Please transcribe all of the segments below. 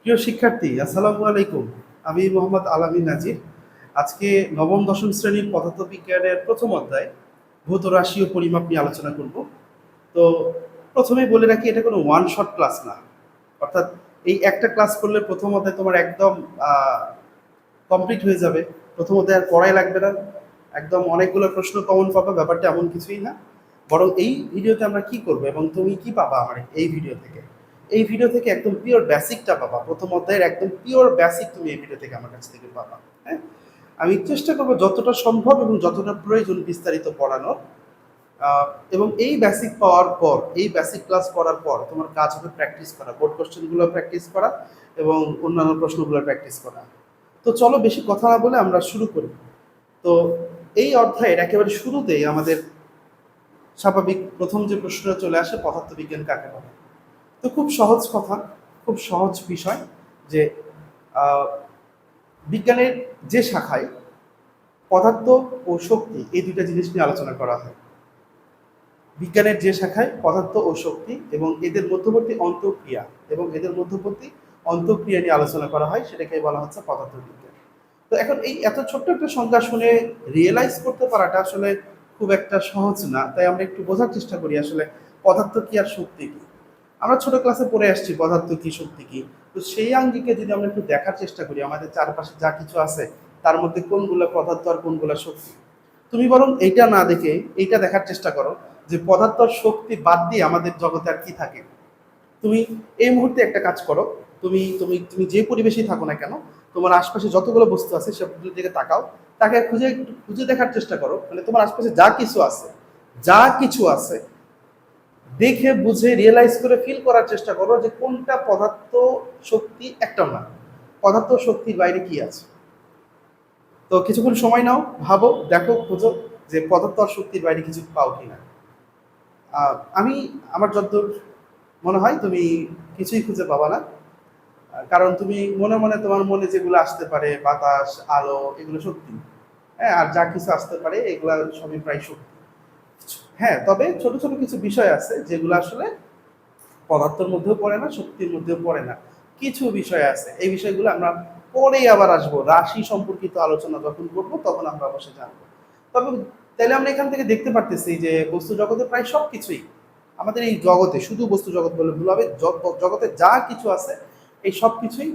প্রিয় শিক্ষার্থী, আসসালামু আলাইকুম। আমি মোহাম্মদ আলামিন নাজির। আজকে নবম দশম শ্রেণীর পদার্থবিজ্ঞানের প্রথম অধ্যায় ভৌত রাশি ও পরিমাপ নিয়ে আলোচনা করব। তো প্রথমেই বলে রাখি, এটা কোনো ওয়ান শট ক্লাস না। অর্থাৎ এই একটা ক্লাস করলে প্রথম অধ্যায় তোমার একদম কমপ্লিট হয়ে যাবে। প্রথম অধ্যায় আর পড়াই লাগবে না, একদম অনেকগুলো প্রশ্ন কমন পাবে, ব্যাপারটা এমন কিছুই না। বরং এই ভিডিওতে আমরা কি করবো এবং তুমি কি পাবা আমার এই ভিডিও থেকে, এই ভিডিও থেকে একদম পিওর বেসিকটা পাবা। প্রথম অধ্যায়ের একদম পিওর বেসিক তুমি এই ভিডিও থেকে আমার কাছ থেকে পাবা। হ্যাঁ, আমি চেষ্টা করবো যতটা সম্ভব এবং যতটা প্রয়োজন বিস্তারিত পড়ানোর। এবং এই বেসিক পাওয়ার পর, এই বেসিক ক্লাস করার পর তোমার কাজ হবে প্র্যাকটিস করা, বোর্ড কোশ্চেনগুলো প্র্যাকটিস করা এবং অন্যান্য প্রশ্নগুলো প্র্যাকটিস করা। তো চলো বেশি কথা না বলে আমরা শুরু করি। তো এই অধ্যায়ের একেবারে শুরুতেই আমাদের স্বাভাবিক প্রথম যে প্রশ্নটা চলে আসে, পদার্থবিজ্ঞান কাকে বলে। তো খুব সহজ কথা, খুব সহজ বিষয় যে আহ, বিজ্ঞানের যে শাখায় পদার্থ ও শক্তি এই দুইটা জিনিস নিয়ে আলোচনা করা হয়, বিজ্ঞানের যে শাখায় পদার্থ ও শক্তি এবং এদের মধ্যবর্তী অন্তঃক্রিয়া এবং এদের মধ্যবর্তী অন্তঃক্রিয়া নিয়ে আলোচনা করা হয়, সেটাকে বলা হচ্ছে পদার্থবিজ্ঞান। তো এখন এই এত ছোট্ট একটা সংজ্ঞা শুনে রিয়েলাইজ করতে পারাটা আসলে খুব একটা সহজ না, তাই আমরা একটু বোঝার চেষ্টা করি আসলে পদার্থ কি আর শক্তি কি। আমরা ছোট ক্লাসে পড়ে আসছি পদার্থ কি শক্তি কি। তো সেই আঙ্গিকে যদি আমরা একটু দেখার চেষ্টা করি, আমাদের চারপাশে যা কিছু আছে তার মধ্যে কোনগুলো পদার্থ আর কোনগুলো শক্তি, তুমি বরং এইটা না দেখে এইটা দেখার চেষ্টা করো যে পদার্থ আর শক্তি বাদ দিয়ে আমাদের জগতে আর কি থাকে। তুমি এই মুহূর্তে একটা কাজ করো, তুমি তুমি তুমি যে পরিবেশেই থাকো না কেন, তোমার আশপাশে যতগুলো বস্তু আছে সবগুলোর দিকে তাকাও, তাকে খুঁজে একটু খুঁজে দেখার চেষ্টা করো, মানে তোমার আশপাশে যা কিছু আছে, যা কিছু আছে দেখে বুঝে রিয়েলাইজ করে ফিল করার চেষ্টা করো যে কোনটা পদার্থ শক্তি একটাও না, পদার্থ শক্তির বাইরে কি আছে। তো কিছুক্ষণ সময় নাও, ভাবো, দেখো, খোঁজো যে পদার্থ আর শক্তির বাইরে কিছু পাও কিনা। আমি আমার যতদূর মনে হয় তুমি কিছুই খুঁজে পাবা না। কারণ তুমি মনে মনে তোমার মনে যেগুলো আসতে পারে, বাতাস, আলো, এগুলো সত্যি। হ্যাঁ, আর যা কিছু আসতে পারে এগুলা সবই প্রায় সত্যি। হ্যাঁ, তবে ছোট ছোট কিছু বিষয় আছে যেগুলো আসলে পদার্থের মধ্যেও পড়ে না, শক্তির মধ্যেও পড়ে না। কিছু বিষয় আছে, এই বিষয়গুলো আমরা পরেই আবার আসবো, রাশি সম্পর্কিত আলোচনা যখন করবো তখন আমরা অবশ্যই জানবো। তবে তাহলে আমরা এখান থেকে দেখতে পারতেছি যে বস্তু জগতে প্রায় সব কিছুই, আমাদের এই জগতে, শুধু বস্তু জগৎ বলে ভুল হবে, জগতে যা কিছু আছে এই সব কিছুই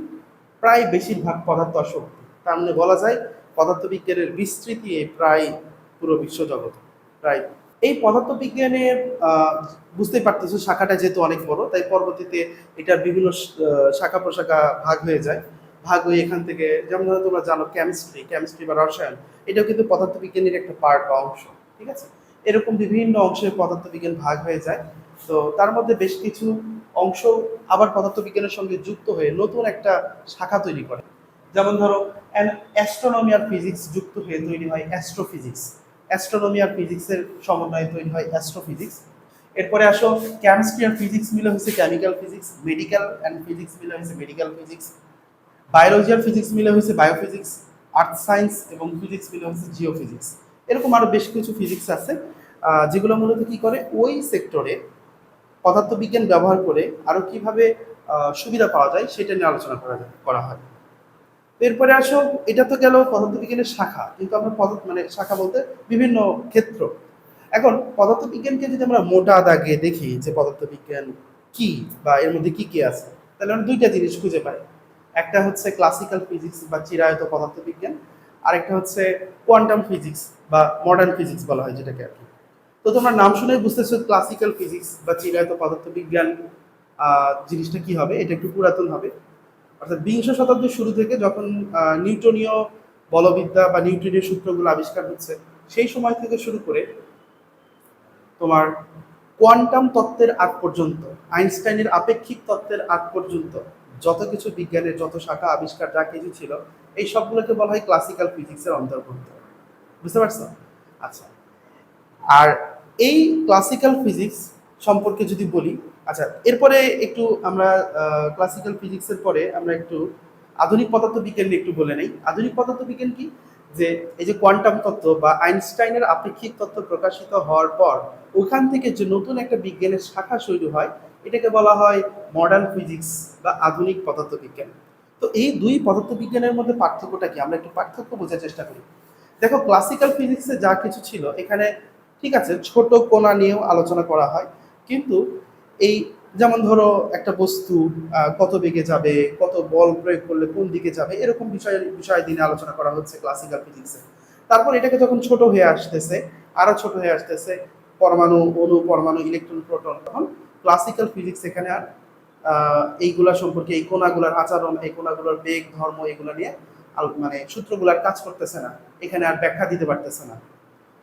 প্রায় বেশিরভাগ পদার্থ আর শক্তি। তার মানে বলা যায় পদার্থবিজ্ঞানের বিস্তৃতি এই প্রায় পুরো বিশ্বজগৎ প্রায়। এই পদার্থবিজ্ঞানের বুঝতেই পারতেছো শাখাটা যেহেতু অনেক বড়, তাই পরবর্তীতে এটার বিভিন্ন শাখা প্রশাখা ভাগ হয়ে যায়। ভাগ হয়ে এখান থেকে, যেমন ধরো তোমরা জানো কেমিস্ট্রি, কেমিস্ট্রি বা রসায়ন, এটাও কিন্তু পদার্থবিজ্ঞানের একটা পার্ট বা অংশ। ঠিক আছে, এরকম বিভিন্ন অংশে পদার্থবিজ্ঞান ভাগ হয়ে যায়। তো তার মধ্যে বেশ কিছু অংশ আবার পদার্থবিজ্ঞানের সঙ্গে যুক্ত হয়ে নতুন একটা শাখা তৈরি করে। যেমন ধরো অ্যাস্ট্রোনমি আর ফিজিক্স যুক্ত হয়ে তৈরি হয় অ্যাস্ট্রোফিজিক্স, অ্যাস্ট্রোনমি আর ফিজিক্সের সমন্বয়ে তৈরি হয় অ্যাস্ট্রোফিজিক্স। এরপরে আসো কেমিস্ট্রি আর ফিজিক্স মিলে হয়েছে chemical physics, medical and physics মিলে হয়েছে মেডিকেল ফিজিক্স, বায়োলজি আর ফিজিক্স মিলে হয়েছে বায়োফিজিক্স, আর্থ সায়েন্স এবং ফিজিক্স মিলে হয়েছে জিওফিজিক্স। এরকম আরো বেশ কিছু ফিজিক্স আছে যেগুলো মূলত কি করে ওই সেক্টরে পদার্থবিজ্ঞান ব্যবহার করে আরো কিভাবে সুবিধা পাওয়া যায় সেটা নিয়ে আলোচনা করা হয়। এরপরে আসো, এটা তো গেল পদার্থবিজ্ঞানের শাখা, কিন্তু আমরা মানে শাখা বলতে বিভিন্ন ক্ষেত্র। এখন পদার্থবিজ্ঞানকে যদি আমরা মোটা দাগে দেখি যে পদার্থবিজ্ঞান কি বা এর মধ্যে কি কি আছে, তাহলে আমরা দুইটা জিনিস খুঁজে পাই। একটা হচ্ছে ক্লাসিক্যাল ফিজিক্স বা চিরায়ত পদার্থবিজ্ঞান, আরেকটা হচ্ছে কোয়ান্টাম ফিজিক্স বা মডার্ন ফিজিক্স বলা হয় যেটাকে আর কি। তো তোমরা নাম শুনেই বুঝতেছো ক্লাসিক্যাল ফিজিক্স বা চিরায়ত পদার্থবিজ্ঞান জিনিসটা কি হবে, এটা একটু পুরাতন হবে। অর্থাৎ বিংশ শতাব্দীর শুরু থেকে যখন নিউটনীয় বলবিদ্যা বা নিউটনীয় সূত্রগুলো আবিষ্কার হচ্ছে, সেই সময় থেকে শুরু করে তোমার কোয়ান্টাম তত্ত্বের আগ পর্যন্ত, আইনস্টাইনের আপেক্ষিক তত্ত্বের আগ পর্যন্ত যত কিছু বিজ্ঞানের যত শাখা আবিষ্কার যা কিছু ছিল, এই সবগুলোকে বলা হয় ক্লাসিক্যাল ফিজিক্সের অন্তর্ভুক্ত। বুঝতে পারছো? আচ্ছা, আর এই ক্লাসিক্যাল ফিজিক্স সম্পর্কে যদি বলি, আচ্ছা এরপরে একটু আমরা ক্লাসিক্যাল ফিজিক্সের পরে আমরা একটু আধুনিক পদার্থবিজ্ঞান নিয়ে একটু বলে নেই। আধুনিক পদার্থবিজ্ঞান কি, যে এই যে কোয়ান্টাম তত্ত্ব বা আইনস্টাইনের আপেক্ষিক তত্ত্ব প্রকাশিত হওয়ার পর ওখান থেকে যে নতুন একটা বিজ্ঞানের শাখা শুরু হয়, এটাকে বলা হয় মডার্ন ফিজিক্স বা আধুনিক পদার্থবিজ্ঞান। তো এই দুই পদার্থবিজ্ঞানের মধ্যে পার্থক্যটা কি, আমরা একটু পার্থক্য বোঝার চেষ্টা করি। দেখো, ক্লাসিক্যাল ফিজিক্সে যা কিছু ছিল এখানে ঠিক আছে, ছোট কণা নিয়েও আলোচনা করা হয়, কিন্তু এই যেমন ধরো একটা বস্তু কত বেগে যাবে, কত বল প্রয়োগ করলে কোন দিকে যাবে, এরকম বিষয় দিনে আলোচনা করা হচ্ছে ক্লাসিক্যাল ফিজিক্সে। তারপর এটাকে যখন ছোট হয়ে আসতেছে, আরো ছোট হয়ে আসতেছে, পরমাণু, অণু, পরমাণু, ইলেকট্রন, প্রোটন, তখন ক্লাসিক্যাল ফিজিক্স এখানে আর এইগুলা সম্পর্কে, এই কোণাগুলার আচরণ, এই কোণাগুলোর বেগ, ধর্ম, এগুলো নিয়ে মানে সূত্রগুলার কাজ করতেছে না, এখানে আর ব্যাখ্যা দিতে পারতেছে না।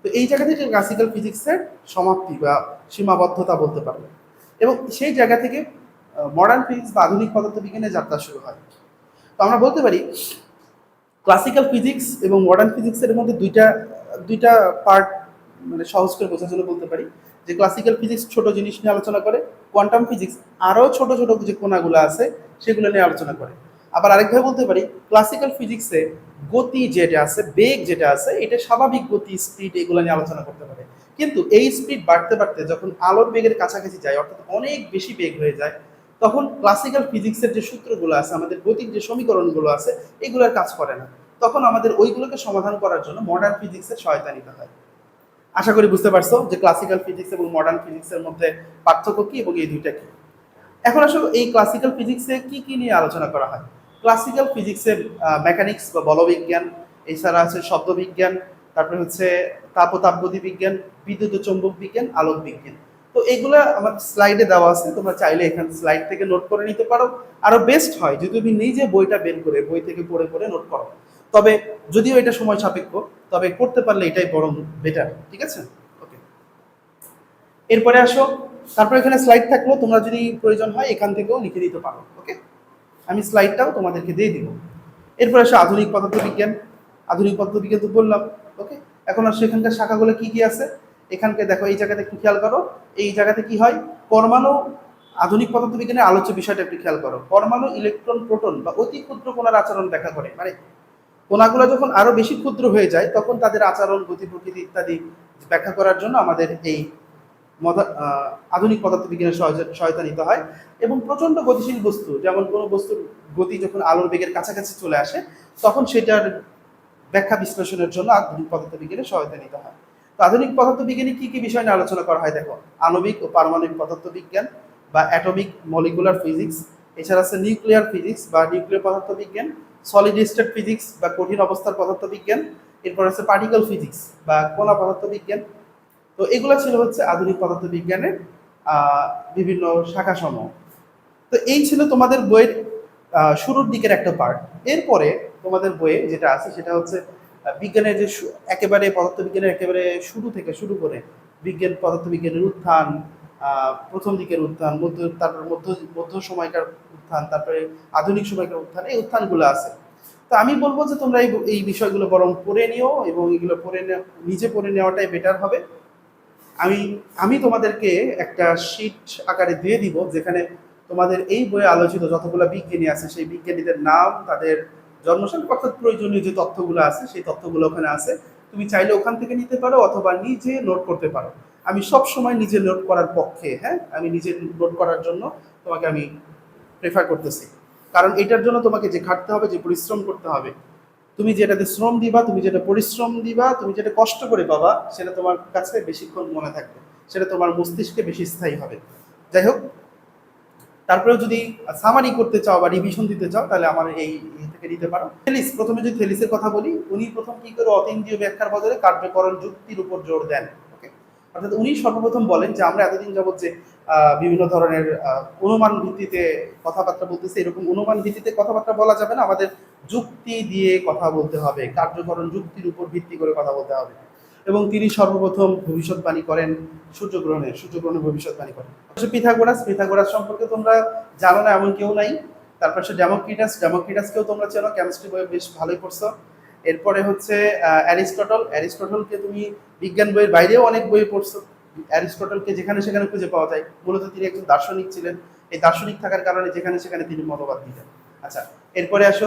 তো এই জায়গা থেকে ক্লাসিক্যাল ফিজিক্সের সমাপ্তি বা সীমাবদ্ধতা বলতে পারবে, এবং সেই জায়গা থেকে মডার্ন ফিজিক্স বা আধুনিক পদার্থবিজ্ঞানের যাত্রা শুরু হয়। তো আমরা বলতে পারি ক্লাসিক্যাল ফিজিক্স এবং মডার্ন ফিজিক্সের মধ্যে দুইটা দুইটা পার্ট, মানে সহজ করে বোঝার জন্য বলতে পারি যে ক্লাসিক্যাল ফিজিক্স ছোট জিনিস নিয়ে আলোচনা করে, কোয়ান্টাম ফিজিক্স আরও ছোট ছোট যে কোণাগুলো আছে সেগুলো নিয়ে আলোচনা করে। আবার আরেকভাবে বলতে পারি ক্লাসিক্যাল ফিজিক্সে গতি যেটা আছে, বেগ যেটা আছে, এটা স্বাভাবিক গতি, স্পিড, এগুলো নিয়ে আলোচনা করতে পারে। কিন্তু এই স্পিড বাড়তে বাড়তে যখন আলোর বেগের কাছাকাছি যায়, অর্থাৎ অনেক বেশি বেগ হয়ে যায়, তখন ক্লাসিক্যাল ফিজিক্সের যে সূত্রগুলো আছে, আমাদের গতির যে সমীকরণগুলো আছে, এগুলোর কাজ করে না। তখন আমাদের ওইগুলোকে সমাধান করার জন্য মডার্ন ফিজিক্সের সহায়তা নিতে হয়। আশা করি বুঝতে পারছো যে ক্লাসিক্যাল ফিজিক্স এবং মডার্ন ফিজিক্সের মধ্যে পার্থক্য কি এবং এই দুইটা কি। এখন আসলে এই ক্লাসিক্যাল ফিজিক্সে কি কি নিয়ে আলোচনা করা হয়। ক্লাসিক্যাল ফিজিক্সের মেকানিক্স বা বলবিজ্ঞান, এছাড়া আছে শব্দবিজ্ঞান, তারপরে হচ্ছে তাপগতি বিজ্ঞান, বিদ্যুৎ ও চৌম্বক বিজ্ঞান, আলোক বিজ্ঞান। তো এগুলা আমার স্লাইডে দেওয়া আছে, তোমরা চাইলে এখানে স্লাইড থেকে নোট করে নিতে পারো। আরো বেস্ট হয় যদি তুমি নিজে বইটা বের করে বই থেকে পড়ে পড়ে নোট করো, তবে যদিও এটা সময় সাপেক্ষ, তবে করতে পারলে এটাই বরং বেটার। ঠিক আছে, ওকে। এরপরে আসো, তারপর এখানে স্লাইড থাকলো, তোমরা যদি প্রয়োজন হয় এখান থেকেও লিখে দিতে পারো, ওকে। আমি স্লাইডটাও তোমাদেরকে দিয়ে দিব। এরপর আসো আধুনিক পদার্থবিজ্ঞান। আধুনিক পদার্থবিজ্ঞান তো বললাম, ওকে। এখন আর সেখানকার শাখাগুলো কি কি আছে, এখানকে দেখো, এই জায়গাতে একটু খেয়াল করো। এই জায়গাতে কি হয়, পরমাণু, আধুনিক পদার্থবিজ্ঞানের আলোচ্য বিষয়টা একটু খেয়াল করো। পরমাণু, ইলেকট্রন, প্রোটন বা অতি ক্ষুদ্র কণার আচরণ ব্যাখ্যা করে, মানে কণাগুলো যখন আরো বেশি ক্ষুদ্র হয়ে যায় তখন তাদের আচরণ, গতি, প্রকৃতি ইত্যাদি ব্যাখ্যা করার জন্য আমাদের এই আধুনিক পদার্থবিজ্ঞানের সহায়তা নিতে হয়। এবং প্রচন্ড গতিশীল বস্তু, যেমন কোনো বস্তুর গতি যখন আলোর বেগের কাছাকাছি চলে আসে, তখন সেটার ব্যাখ্যা বিশ্লেষণের জন্য আধুনিক পদার্থবিজ্ঞানের সহায়তা নিতে হয়। তো আধুনিক পদার্থবিজ্ঞানে কি কি বিষয় নিয়ে আলোচনা করা হয় দেখো, আণবিক ও পারমাণবিক পদার্থবিজ্ঞান বা অ্যাটমিক মলিকুলার ফিজিক্স, এছাড়া আছে নিউক্লিয়ার ফিজিক্স বা নিউক্লিয়ার পদার্থবিজ্ঞান, সলিড স্টেট ফিজিক্স বা কঠিন অবস্থার পদার্থবিজ্ঞান, এরপর আছে পার্টিকেল ফিজিক্স বা কণা পদার্থবিজ্ঞান। তো এগুলো ছিল হচ্ছে আধুনিক পদার্থবিজ্ঞানের বিভিন্ন শাখা সমূহ। তো এই ছিল তোমাদের বইয়ের শুরুর দিকের একটা পার্ট। এরপরে তোমাদের বইয়ে যেটা আছে সেটা হচ্ছে বিজ্ঞানের যে একেবারে পদার্থবিজ্ঞানের একেবারে শুরু থেকে শুরু করে বিজ্ঞান পদার্থবিজ্ঞানের উত্থান, প্রথম দিকের উত্থান, তারপর মধ্য সময়কার উত্থান, তারপরে আধুনিক সময়কার উত্থান, এই উত্থানগুলো আছে। তো আমি বলবো যে তোমরা এই বিষয়গুলো বরং পড়ে নিও, এবং এগুলো নিজে পড়ে নেওয়াটাই বেটার হবে। আমি আমি তোমাদেরকে একটা শীট আকারে দিয়ে দিব, যেখানে তোমাদের এই বইয়ে আলোচিত যতগুলো বিজ্ঞানী আছে সেই বিজ্ঞানীদের নাম, তাদের জন্মসাল, অর্থাৎ প্রয়োজনীয় যে তথ্যগুলো আছে সেই তথ্যগুলো ওখানে আছে। তুমি চাইলে ওখান থেকে নিতে পারো অথবা নিজে নোট করতে পারো। আমি সব সময় নিজে নোট করার পক্ষে, হ্যাঁ, আমি নিজে নোট করার জন্য তোমাকে আমি প্রেফার করতেছি। কারণ এটার জন্য তোমাকে যে খাটতে হবে, যে পরিশ্রম করতে হবে, তুমি যেটাতে শ্রম দিবা, তুমি যেটা পরিশ্রম দিবা, তুমি যেটা কষ্ট করে পাবা, সেটা তোমার কাছে বেশিক্ষণ মনে থাকবে, সেটা তোমার মস্তিষ্কে বেশি স্থায়ী হবে। যাই হোক, তারপরে যদি সামারি করতে চাও বা রিভিশন দিতে চাও, তাহলে আমার এই থেকে নিতে পারো। থেলিস, প্রথমে যদি থেলিসের কথা বলি, উনি প্রথম কি করে অতীন্দ্রিয় ব্যাখ্যার বদলে কার্যকরণ যুক্তির উপর জোর দেন। ওকে, অর্থাৎ উনি সর্বপ্রথম বলেন যে আমরা এতদিন যাবত যে বিভিন্ন ধরনের অনুমান ভিত্তিতে কথাবার্তা বলতেছি, এরকম অনুমান ভিত্তিতে কথাবার্তা বলা যাবে না, আমাদের যুক্তি দিয়ে কথা বলতে হবে, কার্যকরণ যুক্তির উপর ভিত্তি করে কথা বলতে হবে। এবং তিনি সর্বপ্রথম ভবিষ্যৎবাণী করেন সূর্যগ্রহণের ভবিষ্যৎবাণী করেন। পিথাগোরাস সম্পর্কে তোমরা জানো না এমন কেউ নাই। তারপর হচ্ছে ডেমোক্রিটাসকেও তোমরা চেনো, কেমিস্ট্রি বইয়ে বেশ ভালোই পড়ছো। এরপরে হচ্ছে অ্যারিস্টটলকে তুমি বিজ্ঞান বইয়ের বাইরেও অনেক বই পড়ছো। অ্যারিস্টটলকে যেখানে সেখানে খুঁজে পাওয়া যায়, মূলত তিনি একজন দার্শনিক ছিলেন। এই দার্শনিক থাকার কারণে যেখানে সেখানে তিনি মতবাদ দিতেন। আচ্ছা, এরপরে আসো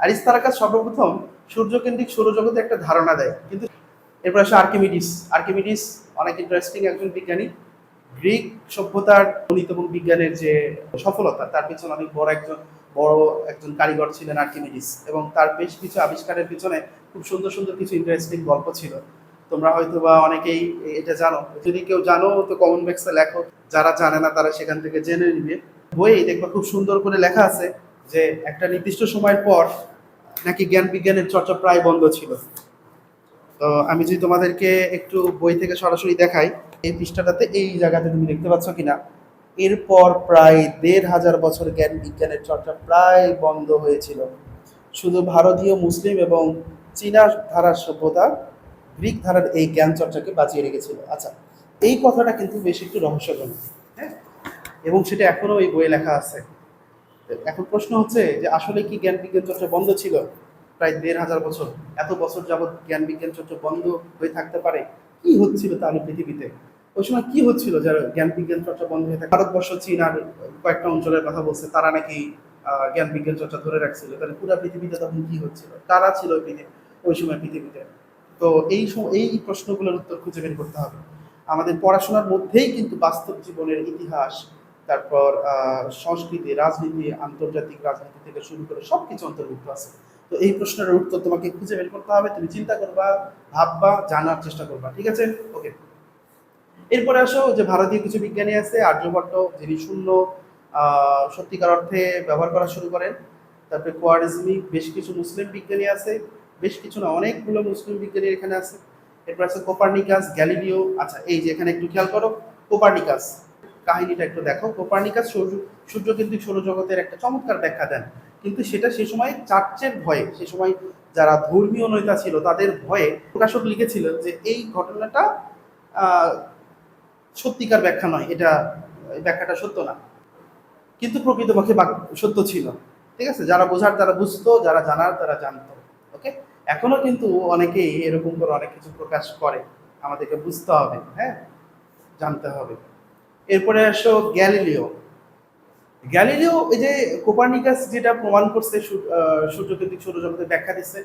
আরিস্তারাকাস সর্বপ্রথম সূর্যকেন্দ্রিক সৌরজগতে একটা ধারণা দেয়। কিন্তু এরপর আসে আর্কিমিডিস অনেক ইন্টারেস্টিং একজন বিজ্ঞানী, গ্রিক সভ্যতার গণিত এবং বিজ্ঞানের যে সফলতা, তার পিছনে অনেক বড় একজন কারিগর ছিলেন আর্কিমিডিস, এবং তার বেশ কিছু আবিষ্কারের পিছনে খুব সুন্দর সুন্দর কিছু ইন্টারেস্টিং গল্প ছিল। তোমরা হয়তো বা অনেকেই এটা জানো, যদি কেউ জানো তো কমেন্ট বক্সে লেখো, যারা জানে না তারা সেখান থেকে জেনে নিবে। বইয়ে দেখবা খুব সুন্দর করে লেখা আছে যে একটা নির্দিষ্ট সময়ের পর নাকি জ্ঞান বিজ্ঞানের চর্চা প্রায় বন্ধ ছিল। তো আমি যদি তোমাদেরকে একটু বই থেকে সরাসরি দেখাই, এই পৃষ্ঠাটাতে এই জায়গাতে তুমি দেখতে পাচ্ছ কিনা, এরপর প্রায় ১,৫০০ বছর জ্ঞান বিজ্ঞানের চর্চা প্রায় বন্ধ হয়েছিল। শুধু ভারতীয় মুসলিম এবং চীনা ধারার সভ্যতা গ্রিক ধারার এই জ্ঞান চর্চাকে বাঁচিয়ে রেখেছিল। আচ্ছা, এই কথাটা কিন্তু বেশ একটু রহস্যজনক, হ্যাঁ, এবং সেটা এখনো এই বইয়ে লেখা আছে। এখন প্রশ্ন হচ্ছে যে আসলে কি জ্ঞান বিজ্ঞান চর্চা বন্ধ ছিল প্রায় ১,৫০০ বছর? এত বছর যাবৎ জ্ঞান বিজ্ঞান চর্চা বন্ধ হয়ে থাকতে পারে? কি হচ্ছিল তাহলে পৃথিবীতে? ওই সময় কি হচ্ছিল যারা জ্ঞান বিজ্ঞান চর্চা বন্ধ হয়ে থাকে? ভারতবর্ষ, চীন আর কয়েকটা অঞ্চলের কথা বলছে, তারা নাকি জ্ঞান বিজ্ঞান চর্চা ধরে রাখছিল। তাহলে পুরো পৃথিবীতে তখন কি হচ্ছিল? কারা ছিল ওই সময় পৃথিবীতে? তো এই প্রশ্নগুলোর উত্তর খুঁজে বের করতে হবে। আমাদের পড়াশোনার মধ্যেই কিন্তু বাস্তব জীবনের ইতিহাস, তারপর সংস্কৃতি, রাজনীতি, আন্তর্জাতিক রাজনীতি থেকে শুরু করে সবকিছু অন্তর্ভুক্ত আছে। তো এই প্রশ্নের উত্তর তোমাকে খুঁজে বের করতে হবে, তুমি চিন্তা করবা, ভাববা, জানার চেষ্টা করবা। ঠিক আছে? ওকে। এরপরে আসো যে ভারতীয় কিছু বিজ্ঞানী আছে, আর্যভট্ট, যিনি শূন্য সত্যিকার অর্থে ব্যবহার করা শুরু করেন। তারপরে কোয়ারিজমিক বেশ কিছু মুসলিম বিজ্ঞানী আছে, বেশ কিছু না, অনেকগুলো মুসলিম বিজ্ঞানী এখানে আছে। এরপর আছে কোপার্নিকাস, গ্যালিলিও। আচ্ছা, এই যে এখানে একটু খেয়াল করো, কোপার্নিকাস কাহিনীটা একটু দেখো। কোপার্নিকাস সূর্যকেন্দ্রিক সৌরজগতের একটা চমৎকার ব্যাখ্যা দেন, কিন্তু সেটা সে সময় চার্চের ভয়ে, সে সময় যারা ধর্মীয় নেতা ছিল তাদের ভয়ে প্রকাশক লিখেছিল যে এই ঘটনাটা সত্যিকার ব্যাখ্যা নয়, এটা ব্যাখ্যাটা সত্য না, কিন্তু প্রকৃতপক্ষে সত্য ছিল। ঠিক আছে? যারা বোঝার তারা বুঝতো, যারা জানার তারা জানতো। ওকে। এখনো কিন্তু অনেকেই এরকম করে অনেক কিছু প্রকাশ করে, আমাদেরকে বুঝতে হবে, হ্যাঁ, জানতে হবে। এরপরে আসো গ্যালিলিও। গ্যালিলিও এই যে কোপার্নিকাস যেটা প্রমাণ করছে, সূর্যকেন্দ্রিক সৌরজগতের ব্যাখ্যা দিচ্ছে,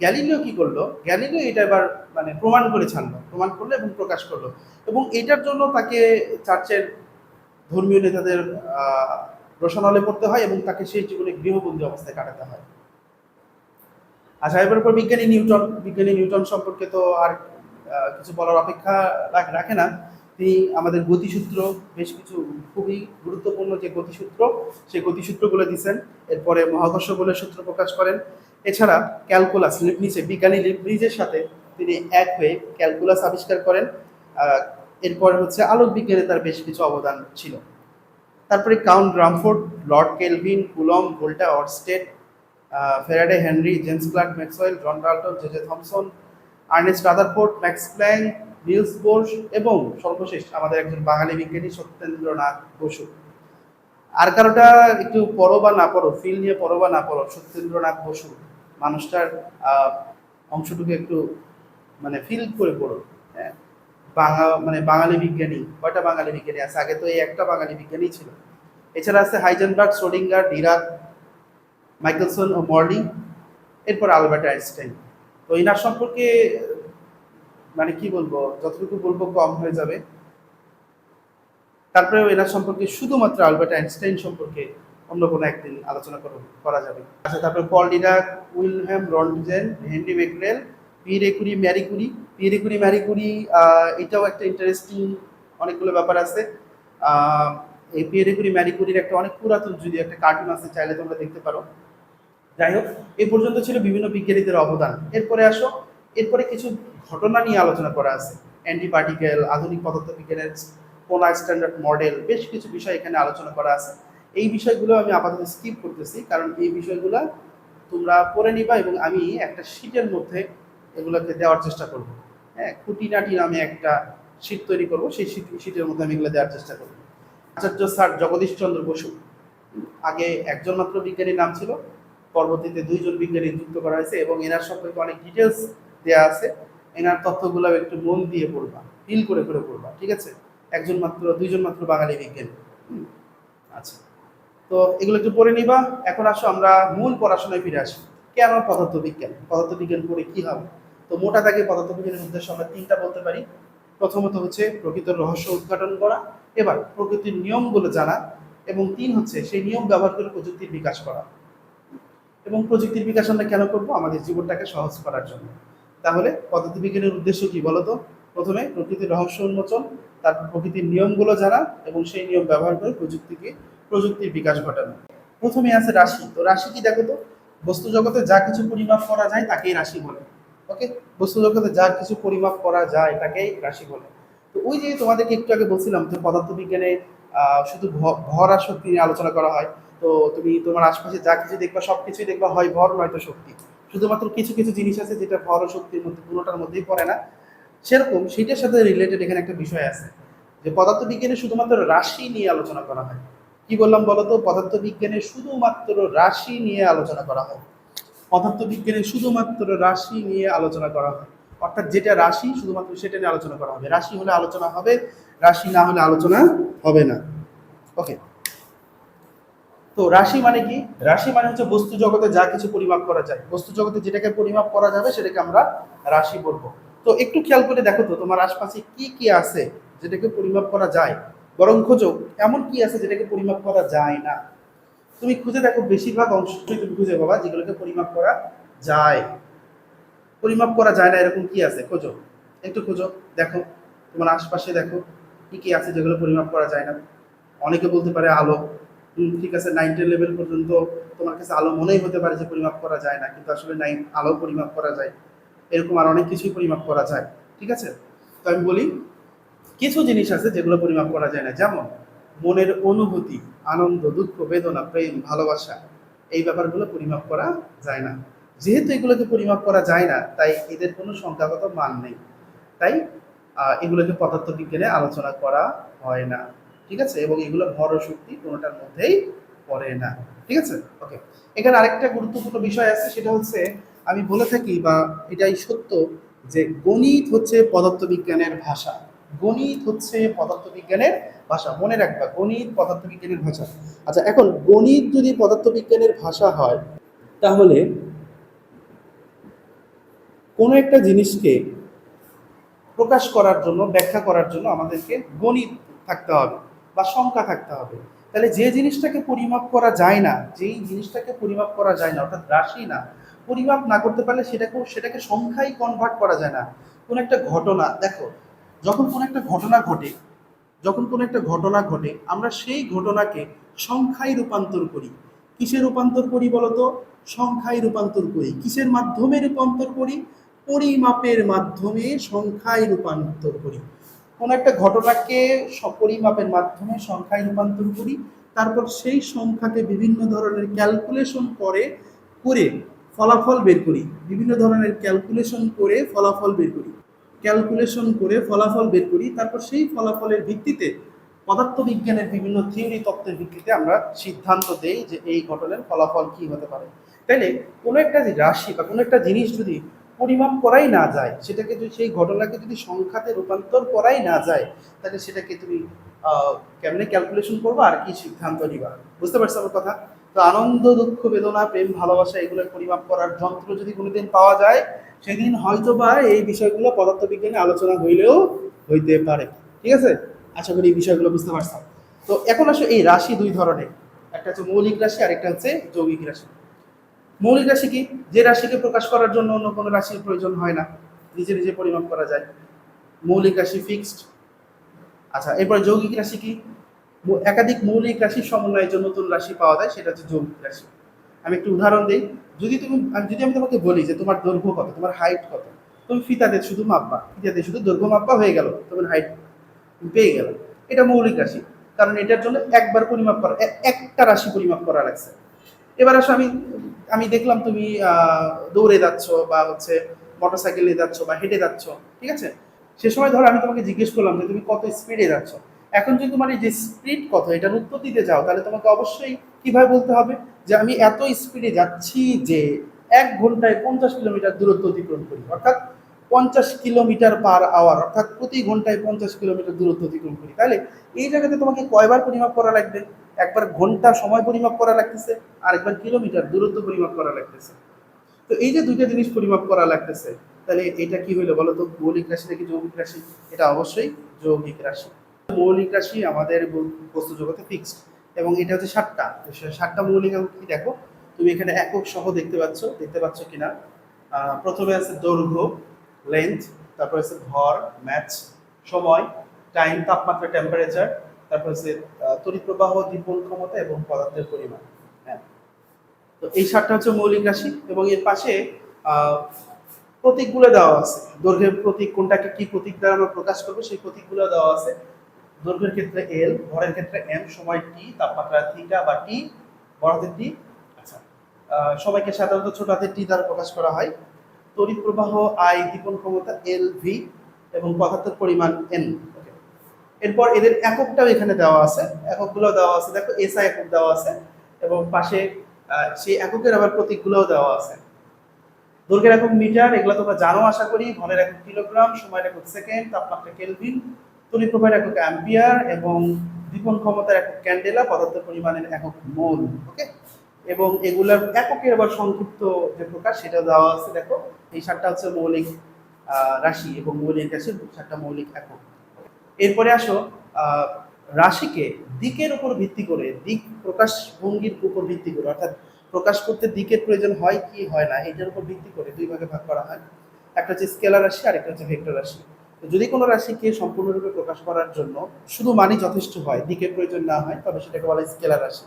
গ্যালিলিও কি করলো? গ্যালিলিও এটা এবার মানে প্রমাণ করে ছাড়লো, প্রমাণ করলো এবং প্রকাশ করলো, এবং এটার জন্য তাকে চার্চের ধর্মীয় নেতাদের রোষানলে পড়তে হয় এবং তাকে সেই জীবনে গৃহবন্দী অবস্থায় কাটাতে হয়। আচ্ছা, এবার পর বিজ্ঞানী নিউটন সম্পর্কে তো আর কিছু বলার অপেক্ষা রাখে না। তিনি আমাদের গতিসূত্র, বেশ কিছু খুবই গুরুত্বপূর্ণ যে গতিসূত্র, সেই গতিসূত্রগুলো দিচ্ছেন। এরপরে মহাকর্ষ বলের সূত্র প্রকাশ করেন। এছাড়া ক্যালকুলাস, বিজ্ঞানী লিবনিজের সাথে তিনি এক হয়ে ক্যালকুলাস আবিষ্কার করেন। এরপর হচ্ছে আলোক বিজ্ঞানে তার বেশ কিছু অবদান ছিল। তারপরে count Rumford, Lord Kelvin, Coulomb, Volta, Oersted, Faraday, Henry, James Clerk Maxwell, John Dalton, J Thomson, Ernest Rutherford, Max Planck, Niels Bohr, এবং সর্বশেষ আমাদের একজন বাঙালি বিজ্ঞানী সত্যেন্দ্রনাথ বসু। আর কারোটা একটু পড়ো বা না পড়ো, ফিল নিয়ে পড়ো বা না পড়ো, সত্যেন্দ্রনাথ বসু মানুষটার অংশটুকু একটু মানে ফিল করে পড়ো। হ্যাঁ, বাঙালি বিজ্ঞানী, কয়টা বাঙালি বিজ্ঞানী আছে? আগে তো এই একটা বাঙালি বিজ্ঞানী ছিল। এছাড়া আছে হাইজেনবার্গ, শ্রোডিঙ্গার, ডিরাক, মাইকেলসন ও মর্লি, এরপর আলবার্ট আইনস্টাইন। তো এনার সম্পর্কে মানে কি বলবো, যতটুকু বলবো কম হয়ে যাবে। তারপরেও এনার সম্পর্কে শুধুমাত্র আলবার্ট আইনস্টাইন সম্পর্কে অন্য কোনো একদিন আলোচনা করা যাবে। আচ্ছা, তারপরে Paul Dirac, Wilhelm Roentgen, Henri Becquerel, Marie Curie, এটাও একটা ইন্টারেস্টিং অনেকগুলো ব্যাপার আছে। এই ম্যারি কুরির একটা অনেক পুরাতন যদি একটা কার্টুন আছে, চাইলে তোমরা দেখতে পারো। যাই হোক, এই পর্যন্ত ছিল বিভিন্ন বিজ্ঞানীদের অবদান। এরপরে কিছু ঘটনা নিয়ে আলোচনা করা আছে। অ্যান্টি পার্টিকেল, আধুনিক পদার্থবিজ্ঞানের পোলার স্ট্যান্ডার্ড মডেল, বেশ কিছু বিষয় এখানে আলোচনা করা আছে। এই বিষয়গুলো আমি আপাতত স্কিপ করতেছি, কারণ এই বিষয়গুলো তোমরা পড়ে নিবা এবং আমি একটা শীটের মধ্যে এগুলোকে দেওয়ার চেষ্টা করব। হ্যাঁ, খুঁটিনাটি নামে একটা শীট তৈরি করব, সেই শীটের মধ্যে আমি এগুলো দেওয়ার চেষ্টা করব। আচার্য স্যার জগদীশ চন্দ্র বসু, আগে একজন মাত্র বিজ্ঞানীর নাম ছিল, পরবর্তীতে দুইজন বিজ্ঞানী যুক্ত করা হয়েছে, এবং এনার সম্পর্কে অনেক ডিটেলস দেওয়া আছে। এনার তথ্যগুলো একটু মন দিয়ে পড়বা, ফিল করে করে পড়বা। ঠিক আছে? দুইজন মাত্র বাঙালি বিজ্ঞানী। আচ্ছা, তো এগুলো একটু পড়ে নিবা। এখন আসো আমরা মূল পড়াশোনায় ফিরে আসি। কেন পদার্থবিজ্ঞান পড়ে কি হবে? তো মোটা দাগে পদার্থবিজ্ঞানের উদ্দেশ্য আমরা তিনটা বলতে পারি। প্রথমত হচ্ছে প্রকৃত রহস্য উদ্ঘাটন করা, এবার প্রকৃতির নিয়মগুলো জানা, এবং 3 হচ্ছে সেই নিয়ম ব্যবহার করে প্রযুক্তির বিকাশ করা। এবং প্রযুক্তির বিকাশ আমরা কেন করবো? আমাদের জীবনটাকে সহজ করার জন্য। তাহলে পদার্থবিজ্ঞানের উদ্দেশ্য কি বলতো? প্রথমে প্রকৃতির রহস্য উন্মোচন, তারপর প্রকৃতির নিয়মগুলো জানা এবং সেই নিয়ম ব্যবহার করে প্রযুক্তির বিকাশ ঘটানো। প্রথমে আছে রাশি। তো রাশি কি দেখো তো? বস্তু জগতে যা কিছু পরিমাপ করা যায় তাকেই রাশি বলে। ওকে, বস্তু জগতে যা কিছু পরিমাপ করা যায় তাকেই রাশি বলে। তো ওই যে তোমাদেরকে একটু আগে বলছিলাম যে পদার্থবিজ্ঞানে শুধু ভর আর শক্তি নিয়ে আলোচনা করা হয়। তো তুমি তোমার আশপাশে যা কিছু দেখবা সবকিছুই দেখবা হয় ভর নয়তো শক্তি। শুধুমাত্র কিছু কিছু জিনিস আছে যেটা ভর ও শক্তির মধ্যে কোনোটার মধ্যেই পড়ে না। সেরকম সেইটার সাথে রিলেটেড এখানে একটা বিষয় আছে যে পদার্থবিজ্ঞানে শুধুমাত্র রাশি নিয়ে আলোচনা করা হয়। কি বললাম বলতো? পদার্থবিজ্ঞানে শুধুমাত্র রাশি নিয়ে আলোচনা করা হয়। পদার্থবিজ্ঞানে শুধুমাত্র রাশি নিয়ে আলোচনা করা হয়, অর্থাৎ যেটা রাশি শুধুমাত্র সেটা নিয়ে আলোচনা করা হবে। রাশি হলে আলোচনা হবে, রাশি না হলে আলোচনা হবে না। ওকে, তো রাশি মানে কি? রাশি মানে হচ্ছে বস্তু জগতে যা কিছু পরিমাপ করা যায়, বস্তু জগতে যেটাকে পরিমাপ করা যাবে সেটাকে আমরা রাশি বলবো। তো একটু খেয়াল করে দেখো তো তোমার আশপাশে কি কি আছে যেটাকে পরিমাপ করা যায়, বরং খোঁজো এমন কি আছে যেটাকে পরিমাপ করা যায় না। তুমি খুঁজে দেখো, বেশিরভাগ অংশই তুমি খুঁজে পাবা যেগুলোকে পরিমাপ করা যায়। পরিমাপ করা যায় না এরকম কি আছে খোঁজো, একটু খোঁজো, দেখো তোমার আশপাশে দেখো কি কি আছে যেগুলো পরিমাপ করা যায় না। অনেকে বলতে পারে আলো। ঠিক আছে, 9-10 লেভেল পর্যন্ত তোমার কাছে আলো মনেই হতে পারে যে পরিমাপ করা যায় না, কিন্তু আসলে আলো পরিমাপ করা যায়। এরকম আর অনেক কিছুই পরিমাপ করা যায়। ঠিক আছে, তো আমি বলি কিছু জিনিস আছে যেগুলো পরিমাপ করা যায় না, যেমন মনের অনুভূতি, আনন্দ, দুঃখ, বেদনা, প্রেম, ভালোবাসা, এই ব্যাপারগুলো পরিমাপ করা যায় না। যেহেতু এগুলোকে পরিমাপ করা যায় না, তাই এদের কোনো সংখ্যাগত মান নেই। তাই এগুলোকে পদার্থবিজ্ঞানে আলোচনা করা হয় না। ঠিক আছে, এবং এগুলো ভর ও শক্তি কোনোটার মধ্যেই পড়ে না। ঠিক আছে, ওকে। এখানে আরেকটা গুরুত্বপূর্ণ বিষয় আছে, সেটা হচ্ছে আমি বলে থাকি বা এটাই সত্য যে গণিত হচ্ছে পদার্থবিজ্ঞানের ভাষা। গণিত হচ্ছে পদার্থবিজ্ঞানের ভাষা, মনে রাখবা, গণিত পদার্থবিজ্ঞানের ভাষা। আচ্ছা, এখন গণিত যদি পদার্থবিজ্ঞানের ভাষা হয়, তাহলে কোনো একটা জিনিসকে প্রকাশ করার জন্য, ব্যাখ্যা করার জন্য আমাদেরকে গণিত থাকতে হবে বা সংখ্যা থাকতে হবে। তাহলে যে জিনিসটাকে পরিমাপ করা যায় না, যেই জিনিসটাকে পরিমাপ করা যায় না, অর্থাৎ রাশি না, পরিমাপ না করতে পারলে সেটাকে সংখ্যায় কনভার্ট করা যায় না। কোন একটা ঘটনা দেখো, যখন কোনো একটা ঘটনা ঘটে, আমরা সেই ঘটনাকে সংখ্যায় রূপান্তর করি। কিসে রূপান্তর করি বলতো? সংখ্যায় রূপান্তর করি। কিসের মাধ্যমে রূপান্তর করি? পরিমাপের মাধ্যমে সংখ্যায় রূপান্তর করি। কোন একটা ঘটনাকে পরিমাপের মাধ্যমে সংখ্যায় রূপান্তর করি, তারপর সেই সংখ্যাকে বিভিন্ন ধরনের ক্যালকুলেশন করে ফলাফল বের করি। বিভিন্ন ধরনের ক্যালকুলেশন করে ফলাফল বের করি, তারপর সেই ফলাফলের ভিত্তিতে পদার্থবিজ্ঞানের বিভিন্ন থিওরি তত্ত্বের ভিত্তিতে আমরা সিদ্ধান্ত দেই যে এই ঘটনার ফলাফল কি হতে পারে। তাইলে কোনো একটা রাশি বা কোনো একটা জিনিস যদি পরিমাপ করাই না যায়, সেটাকে যদি, সেই ঘটনাকে যদি সংখ্যাতে রূপান্তর করাই না যায়, তাহলে সেটাকে তুমি কেমনে ক্যালকুলেশন করবো আর কি সিদ্ধান্ত নিবা? বুঝতে পারছো আমার কথা? তো আনন্দ, দুঃখ, বেদনা, প্রেম, ভালোবাসা, এগুলো পরিমাপ করার যন্ত্র যদি কোনোদিন পাওয়া যায়, সেদিন হয়তো বা এই বিষয়গুলো পদার্থবিজ্ঞানে আলোচনা হইলেও হইতে পারে। ঠিক আছে, আশা করি এই বিষয়গুলো বুঝতে পারছো। তো এখন আসলে এই রাশি দুই ধরনের, একটা হচ্ছে মৌলিক রাশি আর একটা হচ্ছে যৌগিক রাশি। মৌলিক রাশি কি? যে রাশিকে প্রকাশ করার জন্য অন্য কোনো রাশির প্রয়োজন হয় না, নিজে নিজে পরিমাপ করা যায়, মৌলিক রাশি ফিক্সড। আচ্ছা, এরপর যৌগিক রাশি কি? একাধিক মৌলিক রাশির সমন্বয়ে যে নতুন রাশি পাওয়া যায় সেটা হচ্ছে যৌগিক রাশি। আমি একটু উদাহরণ দিই। যদি আমি তোমাকে বলি যে তোমার দৈর্ঘ্য কত, তোমার হাইট কত, তুমি ফিতা দিয়ে শুধু দৈর্ঘ্য মাপবা, হয়ে গেল, তোমার হাইট পেয়ে গেল। এটা মৌলিক রাশি, কারণ এটার জন্য একবার পরিমাপ করা, একটা রাশি পরিমাপ করা লাগছে। এবার আসো, আমি আমি দেখলাম তুমি দৌড়ে যাচ্ছ বা হচ্ছে মোটরসাইকেল নিয়ে যাচ্ছ বা হেঁটে যাচ্ছ। ঠিক আছে, সে সময় ধরো আমি তোমাকে জিজ্ঞেস করলাম যে তুমি কত স্পিডে যাচ্ছ। এখন যদি তোমার এই যে স্পিড কত এটার উত্তর দিতে যাও, তাহলে তোমাকে অবশ্যই কিভাবে বলতে হবে যে আমি এত স্পিডে যাচ্ছি যে 1 ঘন্টায় 50 কিলোমিটার দূরত্ব অতিক্রম করি, অর্থাৎ 50 কিলোমিটার/আওয়ার, অর্থাৎ প্রতি ঘন্টায় 50 কিলোমিটার দূরত্ব অতিক্রম করি। তাহলে এই জায়গাতে তোমাকে কয়বার পরিমাপ করা লাগবে? একবার ঘন্টা সময় পরিমাপ করা লাগতেছে, আর একবার কিলোমিটার দূরত্ব পরিমাপ করা লাগতেছে। তো এই যে দুইটা জিনিস পরিমাপ করা লাগতেছে, তাহলে এটা কি হইলো বলো তো, মৌলিক রাশি নাকি যৌগিক রাশি? এটা অবশ্যই যৌগিক রাশি। মৌলিক রাশি আমাদের বস্তু জগতে ফিক্সড, এবং এটা হচ্ছে 7টা। 7টা মৌলিক একক কি দেখো, তুমি এখানে একক সহ দেখতে পাচ্ছ কিনা? প্রথমে আছে দৈর্ঘ্য, লেন্থ, তারপর আছে ভর, ম্যাচ, সময়, টাইম, তাপমাত্রা, টেম্পারেচার, তারপর আছে তড়িৎ প্রবাহ, দীপন ক্ষমতা এবং পদার্থের পরিমাণ। হ্যাঁ, তো এই 7টা হচ্ছে মৌলিক রাশি, এবং এর পাশে আহ, প্রতীকগুলো দেওয়া আছে। দৈর্ঘ্যের প্রতীক কোনটাকে কি প্রতীক দ্বারা আমরা প্রকাশ করবো সেই প্রতীকগুলো দেওয়া আছে। দৈর্ঘ্যের ক্ষেত্রে এল, ভরের ক্ষেত্রে এম, সময় টি, তাপমাত্রা থিটা বা টি, বড় হাতের টি। আচ্ছা, সময়কে সাধারণত ছোট হাতের টি দ্বারা প্রকাশ করা হয়। তড়িৎ প্রবাহ আই, দীপন ক্ষমতা এল ভি, এবং পদার্থের পরিমাণ এন। এরপর এদের এককটাও এখানে দেওয়া আছে, এককগুলো দেওয়া আছে, দেখো এসআই একক দেওয়া আছে, এবং পাশে সেই এককের আবার প্রতীকগুলোও দেওয়া আছে। দৈর্ঘ্যের একক মিটার, এগুলো তোমরা জানো আশা করি। ভরের একক কিলোগ্রাম, সময়ের একক সেকেন্ড, তাপমাত্রা কেলভিন, তড়িৎ প্রবাহের একক অ্যাম্পিয়ার, এবং দীপন ক্ষমতার একক ক্যান্ডেলা, পদার্থের পরিমাণের একক মোল। ওকে, এবং এগুলার এককের আবার সংক্ষিপ্ত যে প্রকাশ সেটা দেওয়া আছে। দেখো এই 7টা হচ্ছে মৌলিক রাশি, এবং মৌলিক রাশির 7টা মৌলিক একক। এরপরে আসো, রাশিকে দিকের উপর ভিত্তি করে, দিক প্রকাশ ভঙ্গির উপর ভিত্তি করে, অর্থাৎ প্রকাশ করতে দিকের প্রয়োজন হয় কি হয় না এটার উপর ভিত্তি করে দুই ভাগে ভাগ করা হয়। একটা হচ্ছে স্কেলার রাশি আর একটা হচ্ছে ভেক্টর রাশি। তো যদি কোনো রাশিকে সম্পূর্ণরূপে প্রকাশ করার জন্য শুধু মানই যথেষ্ট হয়, দিকের প্রয়োজন না হয়, তবে সেটাকে বলা হয় স্কেলার রাশি।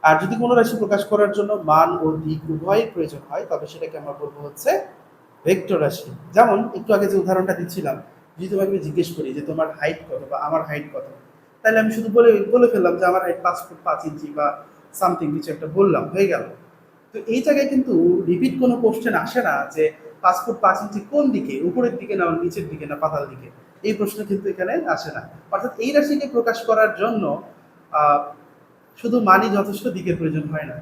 আর যদি কোনো রাশি প্রকাশ করার জন্য মান ও দিক উভয়ই প্রয়োজন হয়, তবে সেটাকে আমরা বলবো হচ্ছে ভেক্টর রাশি। যেমন একটু আগে যে উদাহরণটা দিচ্ছিলাম, যদি তোমাকে জিজ্ঞেস করি যে তোমার হাইট কত বা আমার হাইট কত, তাহলে আমি শুধু বলে ফেললাম যে আমার হাইট 5 ফুট 5 ইঞ্চি বা সামথিং কিছু একটা বললাম, হয়ে গেল। তো এই জায়গায় কিন্তু রিপিট কোনো কোশ্চেন আসে না যে 5 ফুট 5 ইঞ্চি কোন দিকে, উপরের দিকে না নিচের দিকে না পাতাল দিকে, এই প্রশ্ন কিন্তু এখানে আসে না। অর্থাৎ এই রাশিকে প্রকাশ করার জন্য শুধু মানই যথেষ্ট, দিকের প্রয়োজন হয় না।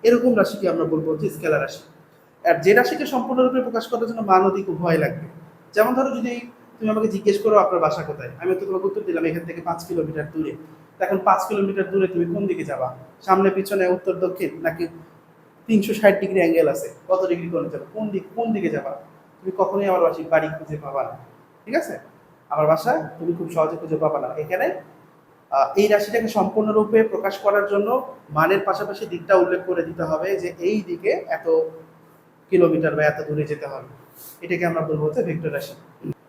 এরকম রাশিকে আমরা বলবো হচ্ছে স্কেলার রাশি। আর যে রাশিকে সম্পূর্ণরূপে প্রকাশ করার জন্য মান ও দিক উভয় লাগবে, যেমন ধরো যদি তুমি আমাকে জিজ্ঞেস করো আপনার বাসা কোথায়, আমি তো তোমাকে উত্তর দিলাম এখান থেকে 5 কিলোমিটার দূরে। এখন 5 কিলোমিটার দূরে তুমি কোন দিকে যাবা? সামনে পিছনে, উত্তর দক্ষিণ, নাকি 360 ডিগ্রি অ্যাঙ্গেল আছে, কত ডিগ্রি করে যাবে, কোন দিকে যাবা? তুমি কখনোই আমার বাড়ি খুঁজে পাবা না। ঠিক আছে, আমার বাসা তুমি খুব সহজে খুঁজে পাবা না। এখানে এই রাশিটাকে সম্পূর্ণরূপে প্রকাশ করার জন্য মানের পাশাপাশি দিকটা উল্লেখ করে দিতে হবে যে এই দিকে এত কিলোমিটার বা এত দূরে যেতে হবে। এটাকে আমরা বলবো হচ্ছে ভেক্টর রাশি।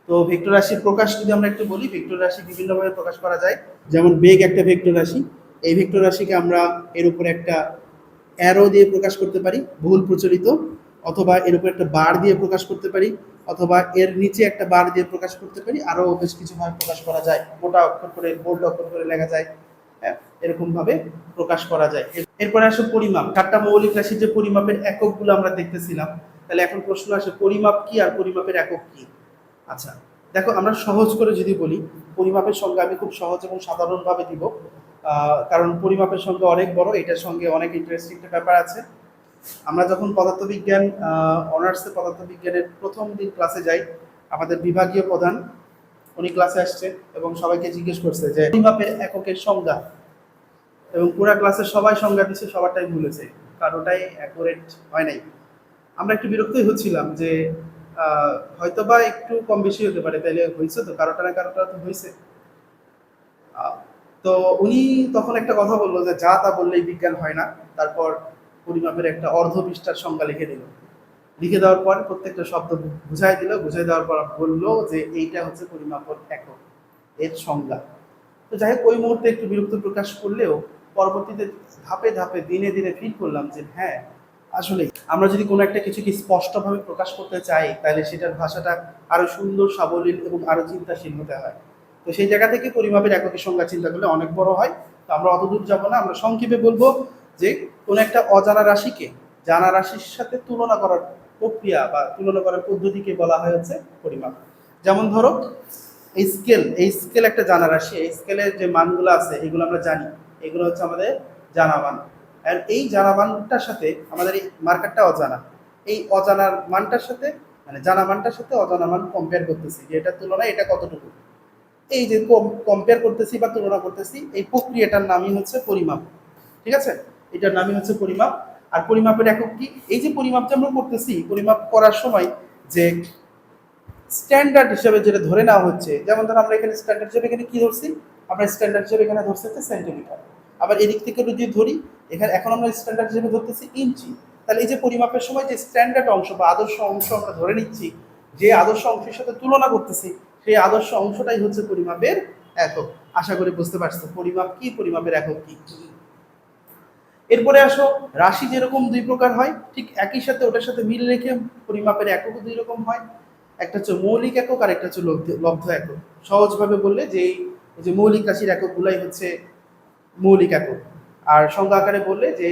তো ভেক্টর রাশির প্রকাশ যদি আমরা একটু বলি, ভেক্টর রাশি বিভিন্নভাবে প্রকাশ করা যায়। যেমন বেগ একটা ভেক্টর রাশি। এই ভেক্টর রাশিকে আমরা এর উপরে একটা অ্যারো দিয়ে প্রকাশ করতে পারি, বহুল প্রচলিত, অথবা এর উপর একটা বার দিয়ে প্রকাশ করতে পারি, অথবা এর নিচে একটা বার দিয়ে প্রকাশ করতে পারি, আরো বেশ কিছু ভাবে প্রকাশ করা যায়, মোটা অক্ষর করে, বোল্ড অক্ষর করে লেখা যায়। হ্যাঁ, এরকম ভাবে প্রকাশ করা যায়। এরপরে আসলে পরিমাপ। 7টা মৌলিক রাশির যে পরিমাপের এককগুলো আমরা দেখতেছিলাম, তাহলে এখন প্রশ্ন আসে পরিমাপ কি আর পরিমাপের একক কি? আচ্ছা, দেখো আমরা সহজ করে যদি বলি, পরিমাপের সংজ্ঞা আমি খুব সহজ এবং সাধারণভাবে দিব, কারণ পরিমাপের সংজ্ঞা অনেক বড়, এটার সঙ্গে অনেক ইন্টারেস্টিং একটা ব্যাপার আছে। আমরা যখন পদার্থবিজ্ঞান অনার্সে পদার্থবিজ্ঞানের প্রথম দিন ক্লাসে যাই, আমাদের বিভাগীয় প্রধান উনি ক্লাসে আসছে এবং সবাইকে জিজ্ঞেস করছে যে পরিমাপের এককের সংজ্ঞা, এবং পুরা ক্লাসের সবাই সংজ্ঞা দিচ্ছে, সবারটাই ভুলেছে, কারোটাই অ্যাকুরেট হয় নাই। আমরা একটু বিরক্তই হচ্ছিলাম যে হয়তো বা একটু কম বেশি হতে পারে, তাইলে হয়েছে তো, কারোটা না কারোটা তো হয়েছে। তো উনি তখন একটা কথা বললো যে যা তা বললেই বিজ্ঞান হয় না। তারপর পরিমাপের একটা অর্ধ পৃষ্ঠার সংজ্ঞা লিখে দিল। লিখে দেওয়ার পর প্রত্যেকটা শব্দ বুঝাই দিল, বুঝাই দেওয়ার পর বললো যে এইটা হচ্ছে পরিমাপের একক, এর সংজ্ঞা। তো যাই হোক, ওই মুহূর্তে একটু বিরক্ত প্রকাশ করলেও পরবর্তীতে ধাপে ধাপে দিনে দিনে ফিল করলাম যে হ্যাঁ, আসলে আমরা যদি কোনো একটা কিছুকে স্পষ্টভাবে প্রকাশ করতে চাই, তাহলে সেটার ভাষাটা আরো সুন্দর, সাবলীল এবং আরো চিন্তাশীল হতে হয়। তো সেই জায়গা থেকে পরিমাপের এককের সংজ্ঞা চিন্তা করলে অনেক বড় হয়। তো আমরা অত দূর যাবো না, আমরা সংক্ষেপে বলবো যে কোনো একটা অজানা রাশিকে জানা রাশির সাথে তুলনা করার প্রক্রিয়া বা তুলনা করার পদ্ধতিকে বলা হয় হচ্ছে পরিমাপ। যেমন ধরো এই স্কেল একটা জানা রাশি, এই স্কেলের যে মানগুলো আছে এগুলো আমরা জানি, এগুলো হচ্ছে আমাদের জানা মান। আর এই জানা মানটার সাথে আমাদের এই মার্কারটা অজানা, এই অজানার মানটার সাথে মানে জানা মানটার সাথে অজানা মান কম্পেয়ার করতেছি যে এটার তুলনায় এটা কতটুকু। এই যে কম্পেয়ার করতেছি বা তুলনা করতেছি, এই প্রক্রিয়াটার নামই হচ্ছে পরিমাপ। ঠিক আছে, এটার নামই হচ্ছে পরিমাপ। আর পরিমাপের একক কি? এই যে পরিমাপ যে আমরা করতেছি, পরিমাপ করার সময় যে স্ট্যান্ডার্ড হিসেবে যেটা ধরে নেওয়া হচ্ছে, যেমন ধরো আমরা এখানে স্ট্যান্ডার্ড হিসেবে এখানে কি ধরছি, আমরা স্ট্যান্ডার্ড হিসেবে এখানে ধরছি হচ্ছে সেন্টিমিটার। আবার এদিক থেকে যদি ধরি, এখানে এখন আমরা স্ট্যান্ডার্ড হিসেবে ধরতেছি ইঞ্চি। তাহলে এই যে পরিমাপের সময় যে স্ট্যান্ডার্ড অংশ বা আদর্শ অংশ আমরা ধরে নিচ্ছি, যে আদর্শ অংশের সাথে তুলনা করতেছি, সেই আদর্শ অংশটাই হচ্ছে পরিমাপের একক। আশা করি বুঝতে পারছো পরিমাপ কি, পরিমাপের একক কি। এরপরে আসো, রাশি যেরকম দুই প্রকার হয়, ঠিক একই সাথে ওটার সাথে মিল রেখে পরিমাপের এককও দুই রকম হয়। একটা হচ্ছে মৌলিক একক আর একটা হচ্ছে লব্ধ একক। সহজভাবে বললে যে এই যে মৌলিক রাশির এককগুলাই হচ্ছে মৌলিক একক। আর সংজ্ঞা আকারে বললে যে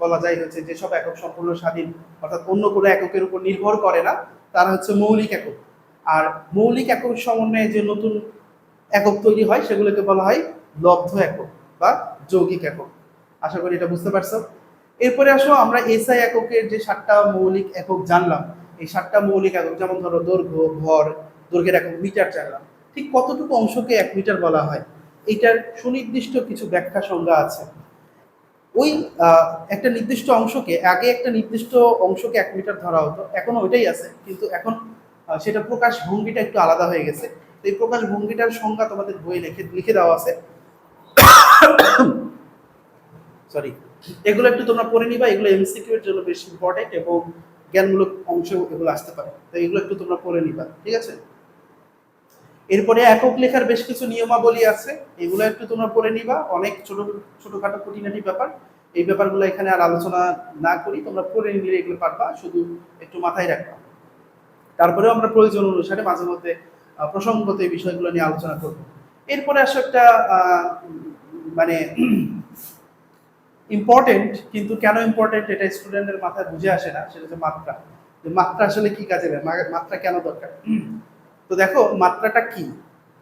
বলা যায় হচ্ছে যেসব একক সম্পূর্ণ স্বাধীন, অর্থাৎ অন্য কোনো এককের উপর নির্ভর করে না, তারা হচ্ছে মৌলিক একক। আর মৌলিক একক সমন্বয়ে যে নতুন একক তৈরি হয় সেগুলোকে বলা হয় লব্ধ একক বা যৌগিক একক। আশা করি এটা বুঝতে পারছো। এরপরে আসো, আমরা এসআই এককের যে 7টা মৌলিক একক জানলাম, এই 7টা মৌলিক একক যেমন ধরো দৈর্ঘ্য, ভর, দৈর্ঘ্যের একক মিটার জানলাম, ঠিক কতটুকু অংশকে 1 মিটার বলা হয় এইটার সুনির্দিষ্ট কিছু ব্যাখ্যা সংজ্ঞা আছে। ওই একটা নির্দিষ্ট অংশকে, আগে একটা নির্দিষ্ট অংশকে 1 মিটার ধরা হতো, এখনো ওইটাই আছে, কিন্তু এখন সেটা প্রকাশ ভঙ্গিটা একটু আলাদা হয়ে গেছে। তো এই প্রকাশ ভঙ্গিটার সংজ্ঞা তোমাদের বইয়ে লিখে দেওয়া আছে। সরি, এগুলো একটু তোমরা পড়ে নিবা, এগুলো এমসিকিউ এর জন্য বেশ ইম্পর্টেন্ট এবং জ্ঞানমূলক অংশ এগুলো আসতে পারে, তো এগুলো একটু তোমরা পড়ে নিবা, ঠিক আছে। এরপরে একক লেখার বেশ কিছু নিয়মাবলী আছে, এগুলো একটু তোমরা পড়ে নিবা, অনেক ছোটখাটো খুঁটিনাটি ব্যাপার, এই ব্যাপারগুলো এখানে আর আলোচনা না করি, তোমরা পড়ে নিলে এগুলো পারবা, শুধু একটু মাথায় রাখবা। তারপরেও আমরা প্রয়োজন অনুসারে মাঝে মধ্যে প্রসঙ্গত এই বিষয়গুলো নিয়ে আলোচনা করব। এরপরে আসো একটা মানে ইম্পর্টেন্ট, কিন্তু কেন ইম্পর্টেন্ট এটা স্টুডেন্টের মাথায় বুঝে আসে না, সেটা হচ্ছে মাত্রা। মাত্রা আসলে কি কাজে দেয়, মাত্রা কেন দরকার। তো দেখো মাত্রাটা কি,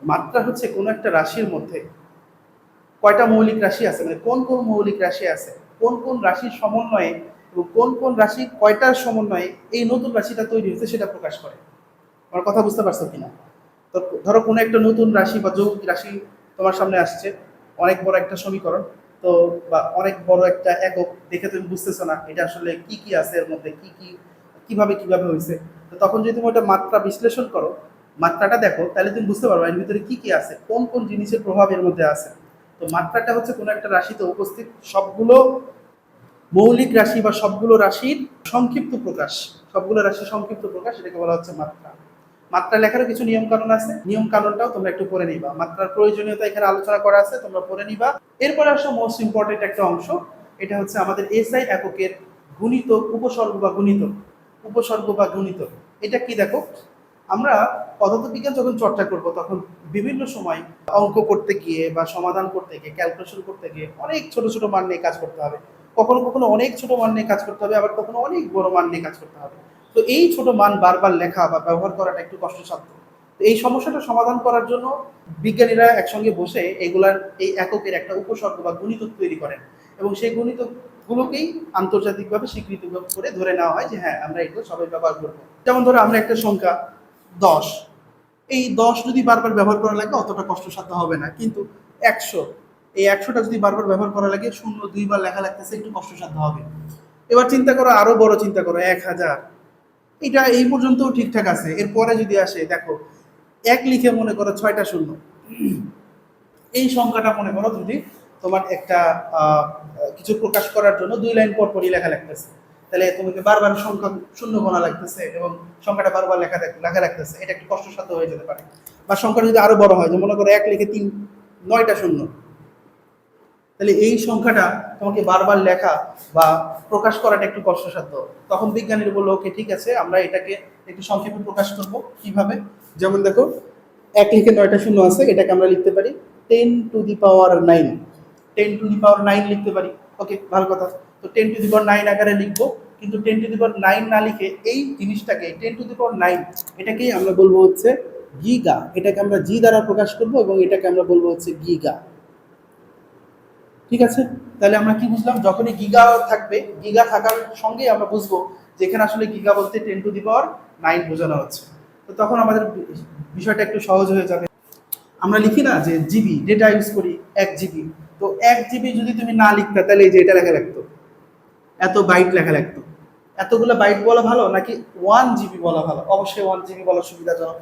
মাত্রা হচ্ছে কোনো একটা রাশির মধ্যে কয়টা মৌলিক রাশি আছে, মানে কোন কোন মৌলিক রাশি আছে, কোন কোন রাশির সমন্বয়ে এবং কোন কোন রাশি কয়টার সমন্বয়ে এই নতুন রাশিটা তৈরি হচ্ছে সেটা প্রকাশ করে। আমার কথা বুঝতে পারছো কিনা। তো ধরো কোনো একটা নতুন রাশি বা যৌগিক রাশি তোমার সামনে আসছে, অনেক বড় একটা সমীকরণ, তো বা অনেক বড় একটা একক, দেখে তুমি বুঝতেছো না এটা আসলে কি কি আছে এর মধ্যে, কি কি কিভাবে কিভাবে হয়েছে। তো তখন যদি তুমি ওটা মাত্রা বিশ্লেষণ করো, মাত্রাটা দেখো, তাহলে তুমি বুঝতে পারবে এর ভিতরে কি কি আছে, কোন কোন জিনিসের প্রভাব এর মধ্যে আছে। তো মাত্রাটা হচ্ছে কোনো একটা রাশিতে উপস্থিত সবগুলো মৌলিক রাশি বা সবগুলো রাশির সংক্ষিপ্ত প্রকাশ, সবগুলো রাশির সংক্ষিপ্ত প্রকাশ, এটাকে বলা হচ্ছে মাত্রা। মাত্রা লেখারও কিছু নিয়ম কানুন আছে, নিয়ম কানুনটাও তোমরা একটু পড়ে নিবা, মাত্রার প্রয়োজনীয়তা এখানে আলোচনা করা আছে, তোমরা পড়ে নিবা। এরপরে আসো মোস্ট ইম্পর্টেন্ট একটা অংশ, এটা হচ্ছে আমাদের এসআই এককের গুণিতক, উপসর্গ বা গুণিতক। উপসর্গ বা গুণিতক এটা কি দেখো, আমরা পদার্থবিজ্ঞান যখন চর্চা করব তখন বিভিন্ন সময় অঙ্ক করতে গিয়ে বা সমাধান করতে গিয়ে, ক্যালকুলেশন করতে গিয়ে অনেক ছোট ছোট মান নিয়ে কাজ করতে হবে, কখনো কখনো অনেক ছোট মান নিয়ে কাজ করতে হবে, আবার কখনো অনেক বড় মান নিয়ে কাজ করতে হবে। তো এই ছোট মান বারবার লেখা বা ব্যবহার করাটা একটু কষ্টসাধ্য। তো এই সমস্যাটা সমাধান করার জন্য বিজ্ঞানীরা একসঙ্গে বসে এগুলার এই এককের একটা উপসর্গ বা গুণিতক তৈরি করেন, এবং সেই গুণিতকগুলোকেই আন্তর্জাতিকভাবে স্বীকৃতি করে ধরে নেওয়া হয় যে হ্যাঁ আমরা এগুলো সবাই ব্যবহার করবো। যেমন ধরো আমরা একটা সংখ্যা 10, এই 10 যদি বারবার ব্যবহার করা লাগে অতটা কষ্টসাধ্য হবে না, কিন্তু 100, এই 100টা যদি বারবার ব্যবহার করা লাগে 0 2বার লেখা লাগতেছে, একটু কষ্টসাধ্য হবে। এবার চিন্তা করো, আরো বড় চিন্তা করো, 1000, এটা এই পর্যন্ত ঠিকঠাক আছে, এরপরে যদি আসে দেখো 1 লিখে মনে করো 6টা শূন্য, এই সংখ্যাটা মনে করো যদি তোমার একটা কিছু প্রকাশ করার জন্য 2 লাইন পর পরই লেখা লাগতেছে, তাহলে তোমাকে বারবার সংখ্যা শূন্য গোনা লাগতেছে এবং সংখ্যাটা বারবার লেখা লাগতেছে, এটা একটু কষ্টসাধ্য হয়ে যেতে পারে। বা সংখ্যাটা যদি আরো বড় হয়, যে মনে করো 1 লিখে 9টা শূন্য, তাহলে এই সংখ্যাটা তোমাকে বারবার লেখা বা প্রকাশ করাটা একটু কষ্টসাধ্য। তখন বিজ্ঞানীরা বললো ওকে ঠিক আছে, আমরা এটাকে একটু সংক্ষেপে প্রকাশ করব। কিভাবে, যেমন দেখো 1 লিখে 9টা শূন্য আছে, এটাকে আমরা লিখতে পারি 10⁹, 10⁹ লিখতে পারি। ওকে, ভালো কথা। তো 10⁹ আকারে লিখবো, কিন্তু 10⁹ না লিখে এই জিনিসটাকে 10⁹, এটাকেই আমরা বলবো হচ্ছে গিগা, এটাকে আমরা জি দ্বারা প্রকাশ করব এবং এটাকে আমরা বলবো হচ্ছে গিগা। ঠিক আছে, তাহলে আমরা কি বুঝলাম, যখনই গিগা থাকবে, গিগা থাকার সঙ্গে আমরা বুঝবো যে এখানে আসলে গিগা বলতে 10⁹ বোঝানো হচ্ছে। তো তখন আমাদের বিষয়টা একটু সহজ হয়ে যাবে। আমরা লিখি না যে জিবি, ডেটা ইউজ করি 1 জিবি, তো 1 জিবি যদি তুমি না লিখতে তাহলে এই যে এটা লেখা লাগতো, এত বাইট লেখা লাগতো, এতগুলো বাইট বলা ভালো নাকি 1 জিবি বলা ভালো? অবশ্যই 1 জিবি বলা সুবিধাজনক।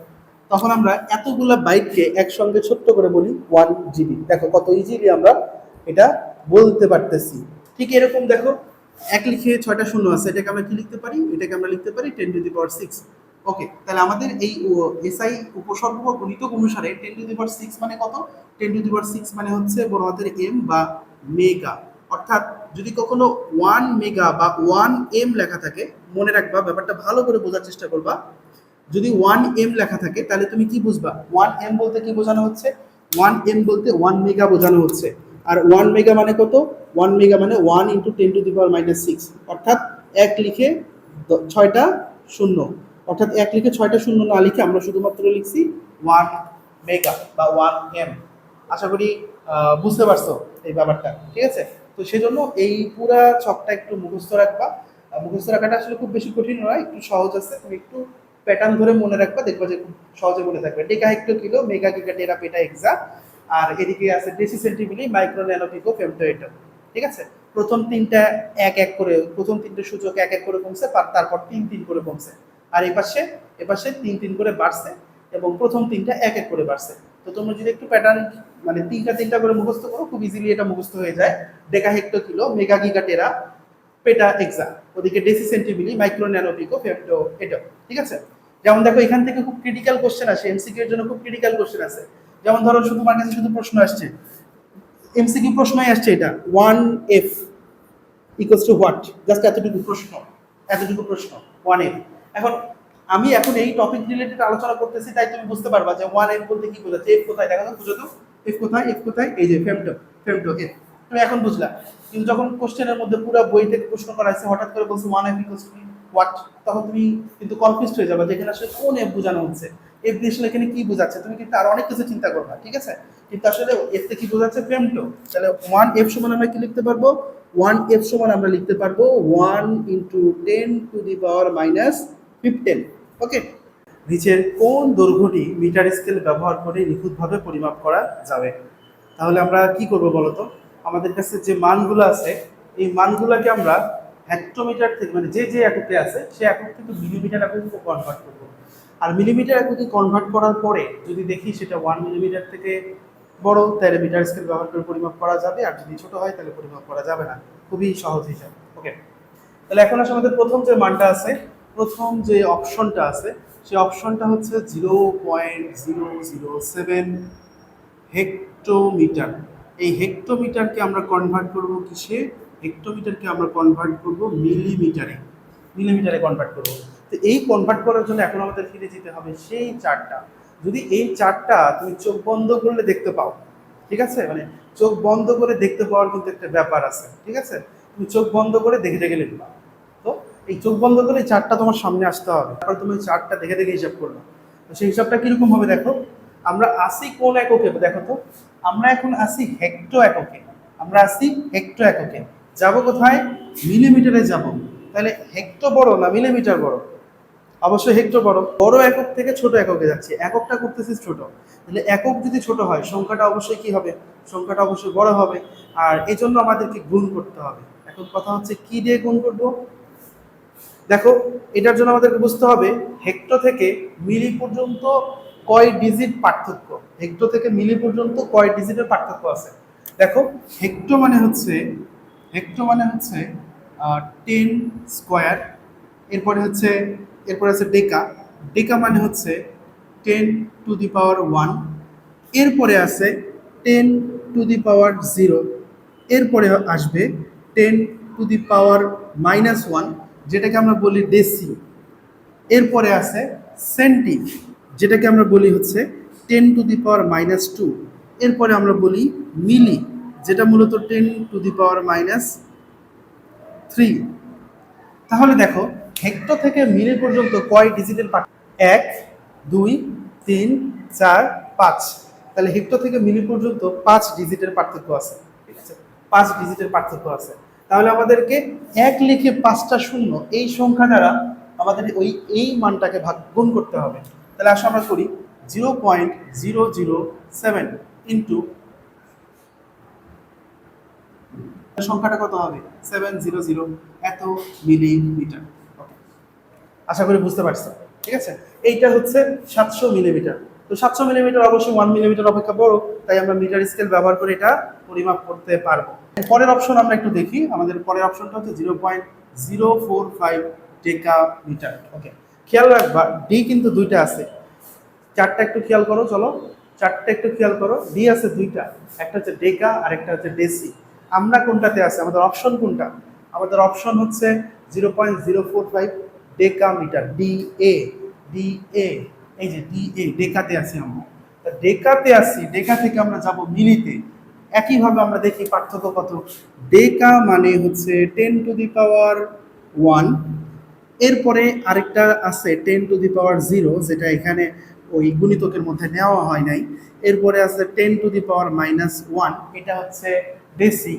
তখন আমরা এতগুলো বাইটকে একসঙ্গে ছোট্ট করে বলি 1 জিবি। দেখো কত ইজিলি আমরা এটা বলতে পারতেছি। ঠিক এরকম দেখো, এক লিখে 6টা শূন্য আছে, এটাকে আমরা কি লিখতে পারি? এটাকে আমরা লিখতে পারি 10⁶। ওকে, তাহলে আমাদের এই এসআই উপসর্গ বা গুণিতক অনুসারে 10⁶ মানে কত? 10⁶ মানে হচ্ছে বড় হাতের এম বা মেগা। অর্থাৎ যদি কখনো 1 মেগা বা 1 এম লেখা থাকে, মনে রাখবা, ব্যাপারটা ভালো করে বোঝার চেষ্টা করবা। যদি 1 এম লেখা থাকে তাহলে তুমি কি বুঝবা? 1 এম বলতে কি বোঝানো হচ্ছে? 1 এম বলতে 1 মেগা বোঝানো হচ্ছে। আর 1 মেগা মানে কত? 1 মেগা মানে 1 × 10⁻⁶, অর্থাৎ এক লিখে 6টা শূন্য। অর্থাৎ এক লিখে 6টা শূন্য না লিখে আমরা শুধুমাত্র লিখছি 1 মেগা বা 1 এম। আশা করি বুঝতে পারছো এই ব্যাপারটা, ঠিক আছে? তো সেজন্য এই পুরা ছকটা একটু মুখস্থ রাখবা। মুখস্থ রাখাটা আসলে খুব বেশি কঠিন নয়, একটু সহজ আছে। তুমি একটু প্যাটার্ন ধরে মনে রাখবা, দেখবা যে খুব সহজে মনে থাকবে। Deca hecto kilo, mega giga tera peta exa. আর এদিকে আছে deci centi milli, micro nano pico femto atto. ঠিক আছে? প্রথম তিনটা এক এক করে, প্রথম তিনটে সূচক এক এক করে কমছে, তারপর তিন তিন করে কমছে। আর এপাশে তিন তিন করে বাড়ছে, এবং প্রথম তিনটা এক এক করে বাড়ছে। তো তোমরা যদি একটু প্যাটার্ন মানে তিনটা করে মুখস্থ করো, খুব ইজিলি এটা মুখস্থ হয়ে যায়। Deca hecto kilo, mega giga tera peta exa, ওদিকে deci centi milli, micro nano pico femto atto. ঠিক আছে? যেমন দেখো এখান থেকে খুব ক্রিটিক্যাল কোশ্চেন আসে, এমসিকিউ এর জন্য খুব ক্রিটিক্যাল কোশ্চেন আছে। যেমন ধরো শুধু আমার কাছে শুধু প্রশ্ন আসছে, এমসিকিউ প্রশ্নই আসছে এটা, 1f equals to what? Just এতটুকু প্রশ্ন, এতটুকু প্রশ্ন, 1f। এখন এই টপিক রিলেটেড আলোচনা করতেছি, তাই তুমি বুঝতে পারবা যে 1f বলতে কি বোঝাচ্ছে। এফ কোথায় দেখো তো, বুঝো তো, এফ কোথায়? এফ কোথায়? এই যে ফেমটো, ফেমটো এফ। তুমি এখন বুঝলা। কিন্তু যখন কোশ্চেনের মধ্যে পুরো বই থেকে প্রশ্ন করা হয়েছে, হঠাৎ করে বলছে 1f ইকুয়ালস টু হোয়াট, তখন তুমি কিন্তু কনফিউজড হয়ে যাবে যে এখানে আসলে কোন এফ বোঝানো হচ্ছে, এফ দিয়ে আসলে এখানে কি বোঝাচ্ছে। তুমি কিন্তু আর অনেক কিছু চিন্তা করবা, ঠিক আছে? কিন্তু আসলে এফতে কি বোঝাচ্ছে? ফেমটো। তাহলে 1f সমান আমরা কি লিখতে পারবো? 1f সমান আমরা লিখতে পারবো 1 × 10⁻⁻15। ওকে, নিচের কোন দৈর্ঘ্যটি মিটার স্কেল ব্যবহার করে নিখুঁতভাবে পরিমাপ করা যাবে? তাহলে আমরা কি করব বলতো? আমাদের কাছে যে মানগুলো আছে, এই মানগুলোকে আমরা হেক্টোমিটার থেকে, মানে যে যে এককে আছে সে একক থেকে মিলিমিটার এককে কনভার্ট করব। আর মিলিমিটার এককে কনভার্ট করার পরে যদি দেখি সেটা 1 মিলিমিটার থেকে বড়, তাহলে মিটার স্কেল ব্যবহার করে পরিমাপ করা যাবে। আর যদি ছোট হয় তাহলে পরিমাপ করা যাবে না। খুবই সহজ হিসাব। ওকে, তাহলে এখন আসলে আমাদের প্রথম যে মানটা আছে, প্রথম যে অপশনটা আছে, সেই অপশনটা হচ্ছে 0.007 হেক্টোমিটার। এই হেক্টোমিটারকে আমরা কনভার্ট করব কিসে? হেক্টোমিটারকে আমরা কনভার্ট করব মিলিমিটারে। মিলিমিটারে কনভার্ট করব। তো এই কনভার্ট করার জন্য এখন আমাদের ফিরে যেতে হবে সেই চার্টটা। যদি এই চার্টটা তুমি চোখ বন্ধ করলে দেখতে পাও, ঠিক আছে? মানে চোখ বন্ধ করে দেখতে পাওয়ার কিন্তু একটা ব্যাপার আছে, ঠিক আছে? তুমি চোখ বন্ধ করে দেখে দেখে লিখবা। তো এই চোখ বন্ধ করে এই চার্টটা তোমার সামনে আসতে হবে, তারপর তুমি চার্টটা দেখে দেখে হিসাব করবে। তো সেই হিসাবটা কিরকম হবে দেখো। আমরা আসি কোন এককে? দেখো তো, আমরা এখন আসি হেক্টো এককে। আমরা আসি হেক্টো এককে, যাবো কোথায়? মিলিমিটারে যাব। তাহলে হেক্টো বড় না মিলিমিটার বড়? অবশ্যই হেক্টো বড়। বড় একক থেকে ছোট এককে যাচ্ছে, এককটা করতেছি ছোট। তাহলে একক যদি ছোট হয়, সংখ্যাটা অবশ্যই কি হবে? সংখ্যাটা অবশ্যই বড় হবে। আর এই জন্য আমাদেরকে গুণ করতে হবে। এখন কথা হচ্ছে কি দিয়ে গুণ করব? দেখো, এটার জন্য আমাদেরকে বুঝতে হবে হেক্টো থেকে মিলি পর্যন্ত কয় ডিজিট পার্থক্য। হেক্টো থেকে মিলি পর্যন্ত কয় ডিজিটের পার্থক্য আছে। দেখো, হেক্টো মানে হচ্ছে, হেক্টো মানে হচ্ছে 10 স্কোয়ার। এরপরে আছে ডেকা। ডেকা মানে হচ্ছে 10⁻1। এরপরে আছে 10⁻0। এরপরে আসবে 10⁻−1, যেটাকে আমরা বলি ডেসি। এরপরে আছে সেন্টি, যেটাকে আমরা বলি হচ্ছে 10⁻²। এরপরে আমরা বলি মিলি, যেটা মূলত 10⁻−3। তাহলে দেখো, হেক্টো থেকে মিলি পর্যন্ত কয় ডিজিটের পার্থক্য? 1, 2, 3, 4, 5। তাহলে হেক্টো থেকে মিলি পর্যন্ত 5 ডিজিটের পার্থক্য আছে, ঠিক আছে? 5 ডিজিটের পার্থক্য আছে। তাহলে আমাদেরকে 1 লিখে 5টা শূন্য এই সংখ্যা দ্বারা আমাদের এই মানটাকে গুণ করতে হবে। তাহলে আসলে আমরা করি 0.007 ইন্টু সংখ্যাটা কত হবে? 700 এত মিলিমিটার। আশা করি বুঝতে পারছো, ঠিক আছে। এইটা হচ্ছে 700 মিলিমিটার। তো 700 মিলিমিটার অবশ্যই 1 মিলিমিটার অপেক্ষা বড়, তাই আমরা মিটার স্কেল ব্যবহার করে এটা পরিমাপ করতে পারবো। পরের অপশন আমরা একটু দেখি। আমাদের পরের অপশনটা হচ্ছে 0.045 ডেকা মিটার। ওকে, খেয়াল রাখবা ডি কিন্তু দুইটা আছে, চারটা একটু খেয়াল করো, চলো চারটা একটু খেয়াল করো। ডি আছে দুইটা, একটা হচ্ছে ডেকা আর একটা হচ্ছে ডেসি। আমরা কোনটাতে আছে, আমাদের অপশন কোনটা? আমাদের অপশন হচ্ছে 0.045 deca metre, D A. D A, এই যে ডি এ, ডেকাতে আছি আমরা। তা ডেকাতে আছি, ডেকা থেকে আমরা যাব মিলিতে। একইভাবে আমরা দেখি পার্থক্য কত। ডেকা মানে হচ্ছে 10⁻1। এরপরে আরেকটা আছে 10⁻0, যেটা এখানে ওই গুণিতকের মধ্যে নেওয়া হয় নাই। এরপরে আছে 10⁻−1, এটা হচ্ছে ডেসি,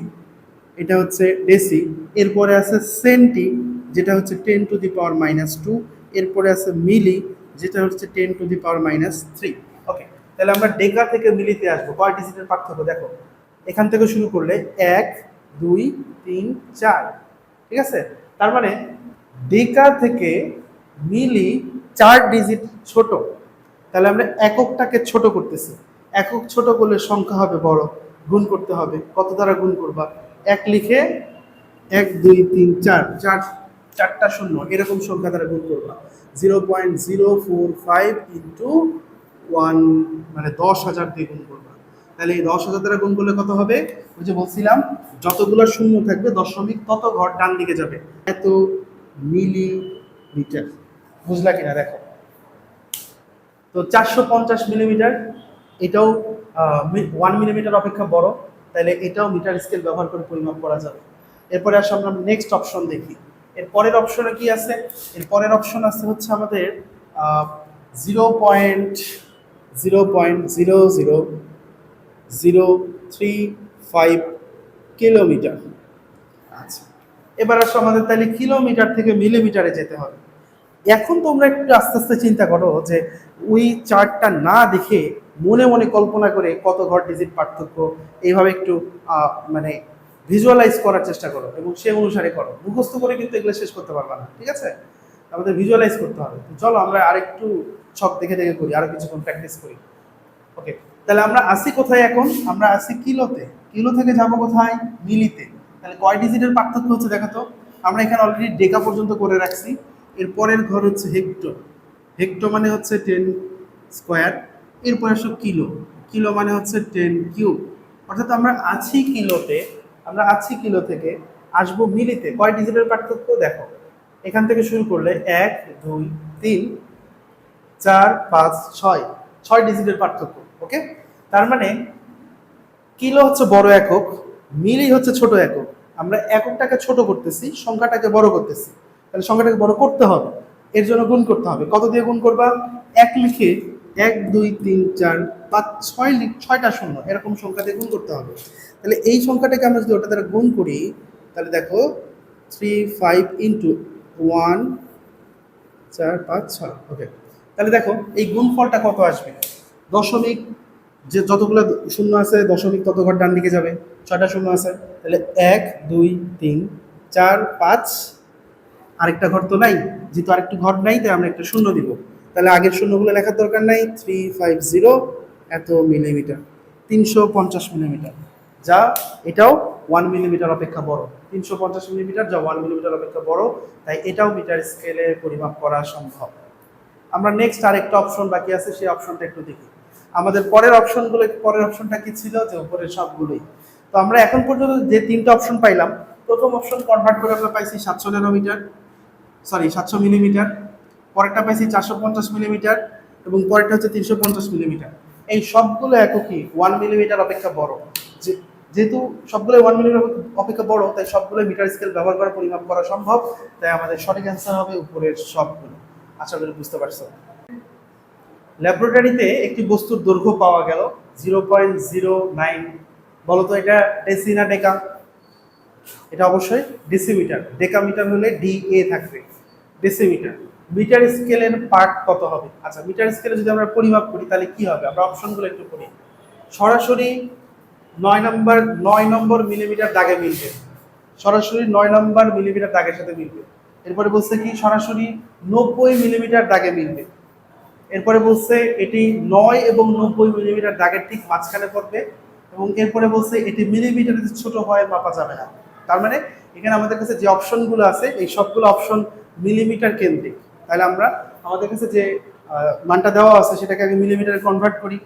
এটা হচ্ছে ডেসি। এরপরে আছে সেন্টি, যেটা হচ্ছে 10⁻²। এরপরে আছে মিলি, যেটা হচ্ছে 10⁻³ ওকে। তাহলে আমরা ডেকা থেকে মিলিতে আসবো। কয় ডিজিটের পার্থক্য দেখো, এখান থেকে শুরু করলে 1 2 3 4, ঠিক আছে। তার মানে ডেকা থেকে মিলি 4 ডিজিট ছোট। তাহলে আমরা এককটাকে ছোট করতেছি। একক ছোট করলে সংখ্যা হবে বড়, গুণ করতে হবে। কত দ্বারা গুণ করবা? 1 লিখে 1 2 3 4, চারটা শূন্য এরকম সংখ্যা দ্বারা গুণ করবা। 0.045 ইন্টু 1, মানে 10,000 দিয়ে গুণ করবা। তাহলে এই 10,000 দ্বারা গুণ করলে কত হবে? ওই যে বলছিলাম, যতগুলো শূন্য থাকবে দশমিক তত ঘর ডান দিকে যাবে। এত মিলিমিটার, বুঝলা কিনা দেখো। তো 450 মিলিমিটার, এটাও 1 মিলিমিটার অপেক্ষা বড়, তাহলে এটাও মিটার স্কেল ব্যবহার করে পরিমাপ করা যাবে। এরপরে আসলে আমরা নেক্সট অপশন দেখি। এর পরের অপশনে কি আছে? এর পরের অপশন আছে হচ্ছে আমাদের 0.00035 কিলোমিটার। আচ্ছা, এবার আসো আমাদের তাহলে কিলোমিটার থেকে মিলিমিটারে যেতে হবে। এখন তোমরা একটু আস্তে আস্তে চিন্তা করো যে ওই চার্টটা না দেখে মনে মনে কল্পনা করে কত ঘর ডিজিট পার্থক্য, এইভাবে একটু মানে ভিজুয়ালাইজ করার চেষ্টা করো এবং সে অনুসারে করো। মুখস্থ করে কিন্তু এগুলো শেষ করতে পারবে না, ঠিক আছে। আমাদের ভিজুয়ালাইজ করতে হবে। চলো আমরা আরেকটু ছক দেখে দেখে করি, আরো কিছুক্ষণ প্র্যাকটিস করি। ওকে, তাহলে আমরা আসি কোথায় এখন? আমরা আসি কিলোতে। কিলো থেকে যাব কোথায়? মিলিতে। তাহলে কয় ডিজিটের পার্থক্য হচ্ছে দেখো তো। আমরা এখানে অলরেডি ডেকা পর্যন্ত করে রাখছি। এর পরের ঘর হচ্ছে হেক্টো। হেক্টো মানে হচ্ছে 10 স্কোয়ার। এরপরে আসো কিলো। কিলো মানে হচ্ছে 10 কিউব। অর্থাৎ আমরা আছি কিলোতে, আমরা আছি কিলো থেকে আসবো মিলিতে। কয় ডিজিটের পার্থক্য দেখো, এখান থেকে শুরু করলে 1 2 3 4 5 6, 6 ডিজিটের পার্থক্য। ওকে, তার মানে কিলো হচ্ছে বড় একক, মিলি হচ্ছে ছোট একক। আমরা এককটাকে ছোট করতেছি, সংখ্যাটাকে বড় করতেছি। তাহলে সংখ্যাটাকে বড় করতে হবে, এর জন্য গুণ করতে হবে। কত দিয়ে গুণ করবা? 1 লিখে 1 2 3 4 5 6 6টা শূন্য এরকম সংখ্যা দিয়ে গুণ করতে হবে। তাহলে এই সংখ্যাটাকে আমরা যদি ওটা দ্বারা গুণ করি, তাহলে দেখো 3 5 ইন্টু 1 4 5 6 ওকে। তাহলে দেখো এই গুণফলটা কত আসবে? দশমিক, যে যতগুলো শূন্য আছে দশমিক তত ঘর ডান দিকে যাবে। 6টা শূন্য আছে, তাহলে 1 2 3 4 5, আরেকটা ঘর তো নাই, যেহেতু আরেকটু ঘর নাই তাই আমরা একটা শূন্য দিব। তাহলে আগের শূন্যগুলো লেখার দরকার নাই। 350 এত মিলিমিটার, 350 মিলিমিটার, যা এটাও 1 মিলিমিটার অপেক্ষা বড়। 350 মিলিমিটার, যা 1 মিলিমিটার অপেক্ষা বড়, তাই এটাও মিটার স্কেলে পরিমাপ করা সম্ভব। আমরা নেক্সট আরেকটা অপশন বাকি আছে, সেই অপশনটা একটু দেখি। আমাদের পরের অপশনগুলো, পরের অপশনটা কি ছিল? যে উপরের সবগুলোই। তো আমরা এখন পর্যন্ত যে 3টা অপশন পাইলাম, প্রথম অপশন কনভার্ট করে আমরা পাইছি 700 ন্যানোমিটার, সরি 700 মিলিমিটার। পরেরটা পাইছি 450 মিলিমিটার, এবং পরেরটা হচ্ছে 350 মিলিমিটার। এই সবগুলো এককই 1 মিলিমিটার অপেক্ষা বড়। যেহেতু সবগুলো 1 মিলিমিটার অপেক্ষা বড়, তাই সবগুলো মিটার স্কেল ব্যবহার করে পরিমাপ করা সম্ভব। তাই আমাদের সঠিক অ্যান্সার হবে উপরের সবগুলো। আশা করি বুঝতে পারছো। ল্যাবরেটরিতে একটি বস্তুর দৈর্ঘ্য পাওয়া গেল 0.09। বলতো এটা ডেসি না ডেকা? এটা অবশ্যই ডেসিমিটার। ডেকামিটার হলে DA থাকবে, ডেসিমিটার। মিটার স্কেলের পার্ট কত হবে? আচ্ছা, মিটার স্কেলে যদি আমরা পরিমাপ করি তাহলে কি হবে? আমরা অপশনগুলো একটু পড়ি। সরাসরি 9 নম্বর মিলিমিটার দাগে মিলবে, সরাসরি 9 নম্বর মিলিমিটার দাগের সাথে মিলবে। এরপরে বলছে কি সরাসরি 90 মিলিমিটার দাগে মিলবে। এরপরে বলছে এটি 9 এবং 90 মিলিমিটার দাগের ঠিক মাঝখানে পড়বে, এবং এরপরে বলছে এটি মিলিমিটারে ছোট হয় মাপা যাবে না। তার মানে এখানে আমাদের কাছে যে অপশনগুলো আছে এই সবগুলো অপশন মিলিমিটার কেন্দ্রিক। তাহলে আমরা আমাদের কাছে যে মানটা দেওয়া আছে সেটাকে আগে মিলিমিটারে কনভার্ট করি।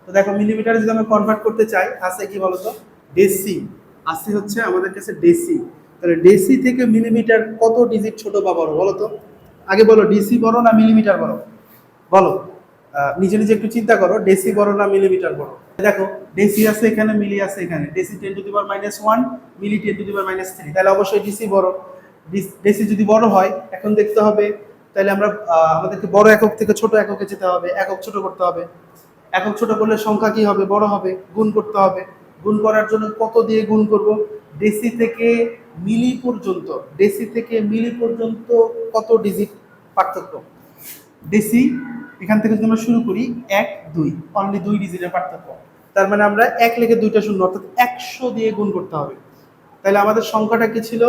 তো দেখো মিলিমিটারে যদি আমরা কনভার্ট করতে চাই আছে কি বলতো, ডেসি আছে, হচ্ছে আমাদের কাছে ডেসি। তাহলে ডেসি থেকে মিলিমিটার কত ডিজিট ছোট বা বড় বলো তো? আগে বলো ডিসি বড় না মিলিমিটার বড়, বলো। নিজে নিজে একটু চিন্তা করো, ডেসি বড় না মিলিমিটার বড়। দেখো ডেসি আছে এখানে, মিলি আছে এখানে। ডেসি 10⁻⁻1, মিলি 10⁻³ তাহলে অবশ্যই ডিসি বড়। ডেসি যদি বড় হয় এখন দেখতে হবে তাহলে আমরা আমাদেরকে বড় একক থেকে ছোট এককে যেতে হবে, একক ছোট করতে হবে। একক ছোট করলে সংখ্যা কি হবে, বড় হবে, গুণ করতে হবে। গুণ করার জন্য কত দিয়ে গুণ করব? ডেসি থেকে মিলি পর্যন্ত, ডেসি থেকে মিলি পর্যন্ত কত ডিজিট পার্থক্য? ডেসি এখান থেকে যদি আমরা শুরু করি 1 2, অনলি 2 ডিজিটের পার্থক্য। তার মানে আমরা 1 লিখে 2টা শূন্য অর্থাৎ 100 দিয়ে গুণ করতে হবে। তাহলে আমাদের সংখ্যাটা কি ছিল?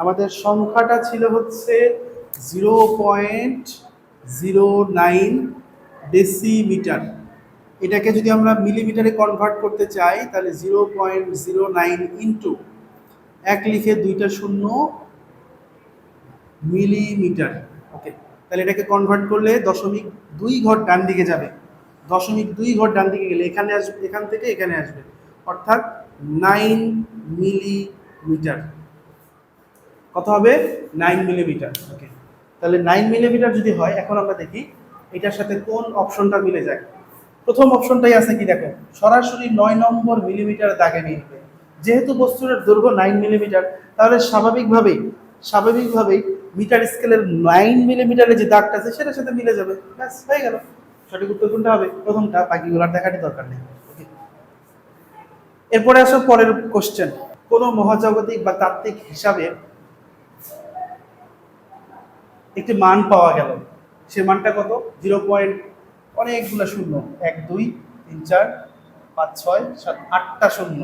আমাদের সংখ্যাটা ছিল হচ্ছে 0.09 ডেসিমিটার। এটাকে যদি আমরা মিলিমিটারে কনভার্ট করতে চাই তাহলে 0.09 ইন্টু 1 লিখে 2টা শূন্য মিলিমিটার। ওকে, তাহলে এটাকে কনভার্ট করলে 0.2 ঘর ডান দিকে যাবে। 0.2 ঘর ডান দিকে গেলে এখানে আসবে, এখান থেকে এখানে আসবে, অর্থাৎ 9 মিলিমিটার। কত হবে? 9 মিলিমিটার। ওকে, তাহলে 9 মিলিমিটার যদি হয় এখন আমরা দেখি এটার সাথে কোন অপশনটা মিলে যায়। প্রথম অপশনটাই আছে কি দেখো, সরাসরি 9 নম্বর মিলিমিটার দাগে মিলবে। যেহেতু বস্তুর দৈর্ঘ্য 9 মিলিমিটার তাহলে স্বাভাবিকভাবেই মিটার স্কেলের 9 মিলিমিটারের যে দাগটা আছে সেটার সাথে মিলে যাবে। ব্যাস হয়ে গেল। সঠিক উত্তর কোনটা হবে? প্রথমটা, বাকিগুলোর দেখারই দরকার নেই। ওকে, এরপরে আসো পরের কোশ্চেন। কোন মহাজাগতিক বা তাত্ত্বিক হিসাবে একটি মান পাওয়া গেল, সে মানটা কত? 0. অনেকগুলো শূন্য, 1 2 3 4 5 6 7 8টা শূন্য।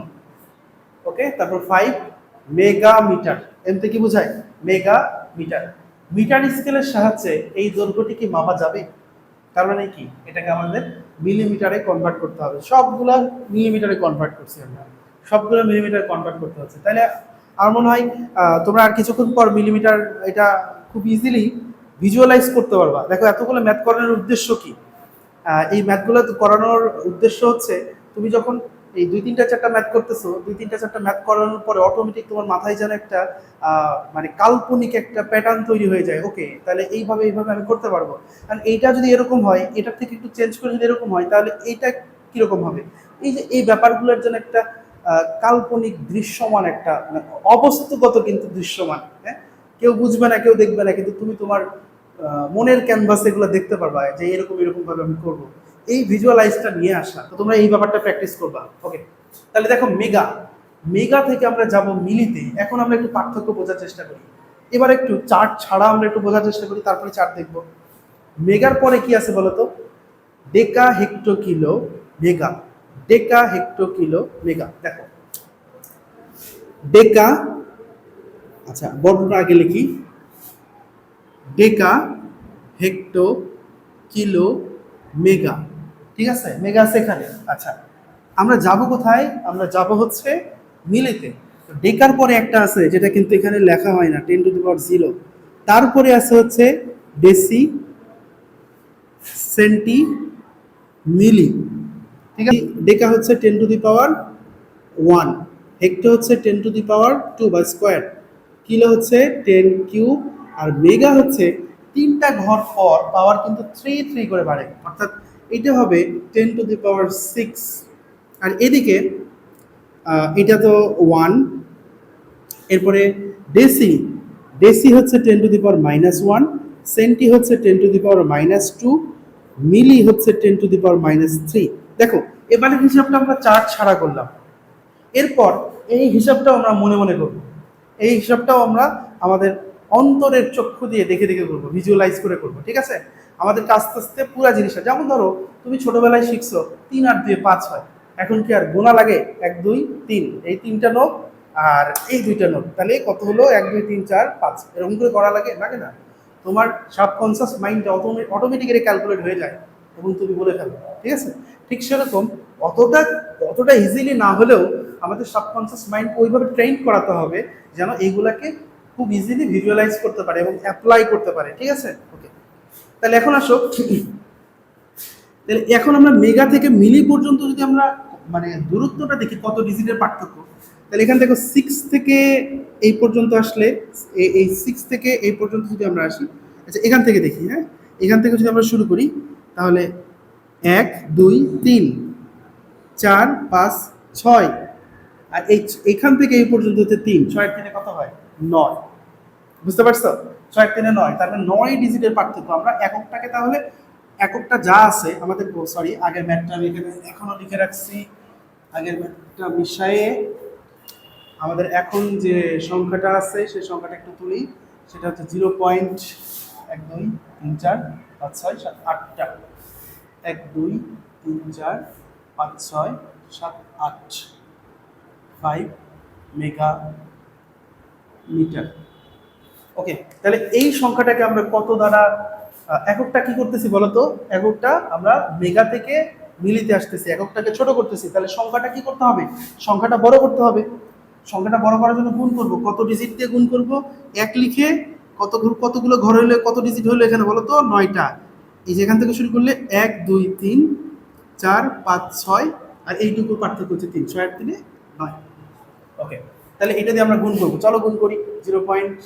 ওকে, তারপর 5 মেগামিটার। এমতে কি বোঝায়? Mega metre. মিটার স্কেলের সাহায্যে এই দৈর্ঘ্যটি কি মাপা যাবে? তার মানে কি এটাকে আমাদের মিলিমিটারে কনভার্ট করতে হবে। সবগুলা মিলিমিটারে কনভার্ট করছি আমরা, সবগুলো মিলিমিটারে কনভার্ট করতে হচ্ছে। তাহলে আমার মনে হয় তোমরা আর কিছুক্ষণ পর মিলিমিটার এটা খুব ইজিলি ভিজুয়ালাইজ করতে পারবা। দেখো এতগুলো ম্যাথ করানোর উদ্দেশ্য কি? এই ম্যাথগুলো করানোর উদ্দেশ্য হচ্ছে তুমি যখন এই 2 3 4টা ম্যাথ করতেছো, 2 3 4টা ম্যাথ করানোর পরে অটোমেটিক তোমার মাথায় যেন একটা মানে কাল্পনিক একটা প্যাটার্ন তৈরি হয়ে যায়। ওকে, তাহলে এইভাবে আমি করতে পারবো। কারণ এইটা যদি এরকম হয়, এটার থেকে একটু চেঞ্জ করে যদি এরকম হয় তাহলে এইটা কিরকম হবে? এই যে এই ব্যাপারগুলোর জন্য একটা কাল্পনিক দৃশ্যমান একটা মানে অবস্তুগত কিন্তু দৃশ্যমান, হ্যাঁ, কেউ বুঝবে না, কেউ দেখবে না, কিন্তু তুমি তোমার মনের ক্যানভাসে এগুলো দেখতে পারবা যে এরকম ভাবে আমি করবো। এই ভিজুয়ালাইজটা নিয়ে আসা, তো তোমরা এই ব্যাপারটা প্র্যাকটিস করবা। ওকে, তাহলে দেখো মেগা থেকে আমরা যাব মিলিতে। এখন আমরা একটু পার্থক্য বোঝার চেষ্টা করি। এবার একটু চার্ট ছাড়া আমরা একটু বোঝার চেষ্টা করি, তারপরে চার্ট দেখবো। মেগার পরে কি আছে বলতো? ডেকা হেক্টো কিলো মেগা। ডেকা হেক্টো কিলো মেগা। দেখো ডেকা, আচ্ছা বর্ণটা আগে লিখি, ডেকা হেক্টো কিলো মেগা। ঠিক আছে, মেগা আছে এখানে। আচ্ছা, আমরা যাব কোথায়? আমরা যাব হচ্ছে মিলিতে। ডেকার পরে একটা আছে যেটা কিন্তু এখানে লেখা হয় না, 10⁻⁻0। তারপরে আছে হচ্ছে ডেসি, সেন্টি, মিলি। ঠিক আছে, ডেকা হচ্ছে 10⁻1, হেক্টো হচ্ছে 10⁻2 বা স্কোয়ার, কিলো হচ্ছে 10 কিউব, আর মেগা হচ্ছে 3টা ঘর পর পাওয়ার কিন্তু 3 করে বাড়ে, অর্থাৎ এটা হবে 10⁻6। আর এদিকে এটা তো 1। এরপরে ডেসি, ডেসি হচ্ছে 10⁻⁻1, সেন্টি হচ্ছে 10⁻⁻2, মিলি হচ্ছে 10⁻⁻3। দেখো এবারে হিসাবটা আমরা চার্ট ছাড়া করলাম। এরপর এই হিসাবটাও আমরা মনে মনে করব। এই হিসাবটাও আমরা আমাদের অন্তরের চক্ষু দিয়ে দেখে করবো, ভিজুয়ালাইজ করে করবো। ঠিক আছে, আমাদেরকে আস্তে আস্তে পুরা জিনিসটা, যেমন ধরো তুমি ছোটবেলায় শিখছো 3 আর 2 5 হয়। এখন কি আর গোনা লাগে? 1 2 3, এই 3টা নোক আর এই দুইটা নোট, তাহলে কত হলো 1 2 3 4 5, এরকম করে করা লাগে লাগে না? তোমার সাবকনসিয়াস মাইন্ডে অটোমেটিক্যালি ক্যালকুলেট হয়ে যায় এবং তুমি বলে ফেলো, ঠিক আছে? ঠিক সেরকম অতটা অতটা ইজিলি না হলেও আমাদের সাবকনসিয়াস মাইন্ড ওইভাবে ট্রেন করাতে হবে যেন এইগুলাকে খুব ইজিলি ভিজুয়ালাইজ করতে পারে এবং অ্যাপ্লাই করতে পারে, ঠিক আছে? ওকে, তাহলে এখন আসো, তাহলে এখন আমরা মেগা থেকে মিলি পর্যন্ত যদি আমরা মানে দূরত্বটা দেখি কত ডিজিটের পার্থক্য, তাহলে এখান থেকে 6 থেকে এই পর্যন্ত আসলে এই 6 থেকে এই পর্যন্ত যদি আমরা আসি, আচ্ছা এখান থেকে দেখি, হ্যাঁ এখান থেকে যদি আমরা শুরু করি তাহলে 1 2 3 4 5 6, আর এইখান থেকে এই পর্যন্ত হচ্ছে 3, 6 থেকে কত হয় 9, বুঝতে পারছো? 6 থেকে 9, তার মানে 9 ডিজিটের পার্থক্য। আমরা এককটাকে তাহলে এককটা যা আছে আমাদের, সরি আগের ম্যাথটা আমি এখানে এখনো লিখে রাখছি, আগের ম্যাথটা মিশায়ে আমাদের এখন যে সংখ্যাটা আছে সেই সংখ্যাটা একটু তুলি, সেটা হচ্ছে 0.1 2 3 4 5 6 7 8টা, 1 2 3 4 5 6 7 8, 5 মেগা মিটার। ওকে, তাহলে এই সংখ্যাটাকে আমরা কত দ্বারা এককটা কি করতেছি বলতো? এককটা আমরা মেগা থেকে মিলিতে আসতেছি, এককটাকে ছোট করতেছি, তাহলে সংখ্যাটা কি করতে হবে? সংখ্যাটা বড় করতে হবে। সংখ্যাটা বড় করার জন্য গুণ করব, কত ডিজিট দিয়ে গুণ করব? 1 লিখে কতগুলো ঘর হইলে কত ডিজিট হইলো এখানে বলো তো? 9টা। এই যে এখান থেকে শুরু করলে 1 2 3 4 5 6, আর এইটুকু পার্থক্য হচ্ছে 3, 6 আর 3 9। ওকে, তাহলে এটা দিয়ে আমরা গুণ করবো, চলো গুণ করি। 0 পয়েন্ট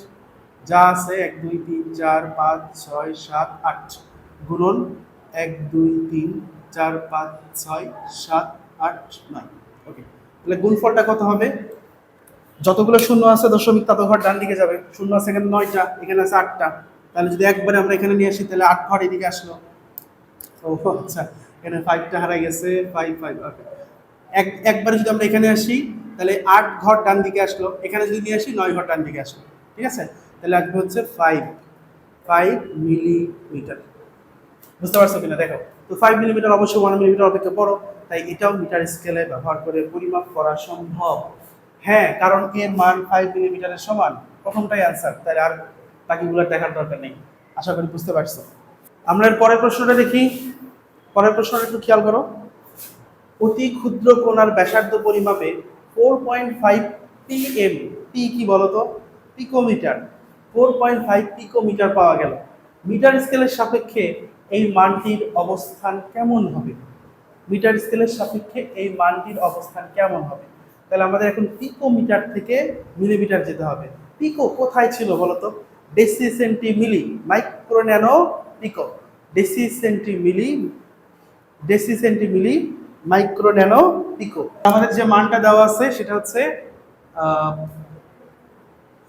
যা আছে 1 2 3 4 5 6 7 8 গুণন 1 2 3 4 5 6 7 8 9। ওকে, তাহলে গুণফলটা কত হবে? যতগুলো শূন্য আছে দশমিক তত ঘর ডান দিকে যাবে, শূন্য আছে এখানে 9টা, এখানে আছে 8টা, তাহলে যদি একবারে আমরা এখানে নিয়ে আসি তাহলে 8 ঘর এদিকে আসলো। ও আচ্ছা, এখানে 5টা হারাই গেছে, 5 5। ওকে, একবারে যদি আমরা এখানে আসি তাহলে 8 ঘর ডান দিকে আসলো, এখানে যদি নিয়ে আসি 9 ঘর ডান দিকে আসলো, ঠিক আছে? তাহলে আসবে হচ্ছে 5 মিলিমিটার। বুঝতে পারছো কিনা দেখো তো? 5 মিলিমিটার অবশ্যই 1 মিলিমিটার অপেক্ষা বড়, তাই এটাও মিটার স্কেলে ব্যবহার করে পরিমাপ করা সম্ভব। হ্যাঁ, কারণ এর মান 5 মিলিমিটারের সমান, প্রথমটাই আনসার, তাই আর বাকিগুলো দেখার দরকার নেই। আশা করি বুঝতে পারছো। আমরা এর পরের প্রশ্নটা দেখি। পরের প্রশ্নটা একটু খেয়াল করো। অতি ক্ষুদ্র কণার ব্যাসার্ধ পরিমাপে 4.5 পিএম, পি কি বলতো? পিকোমিটার। 4.5 পিকোমিটার পাওয়া গেল। মিটার স্কেলের সাপেক্ষে এই মানটির অবস্থান কেমন হবে? মিটার স্কেলের সাপেক্ষে এই মানটির অবস্থান কেমন হবে? তাহলে আমাদের এখন পিকোমিটার থেকে মিলিমিটার যেতে হবে। পিকো কোথায় ছিল বলতো? Deci centi milli micro nano pico, deci centi milli, deci centi milli micro nano pico. আমাদের যে মানটা দেওয়া আছে সেটা হচ্ছে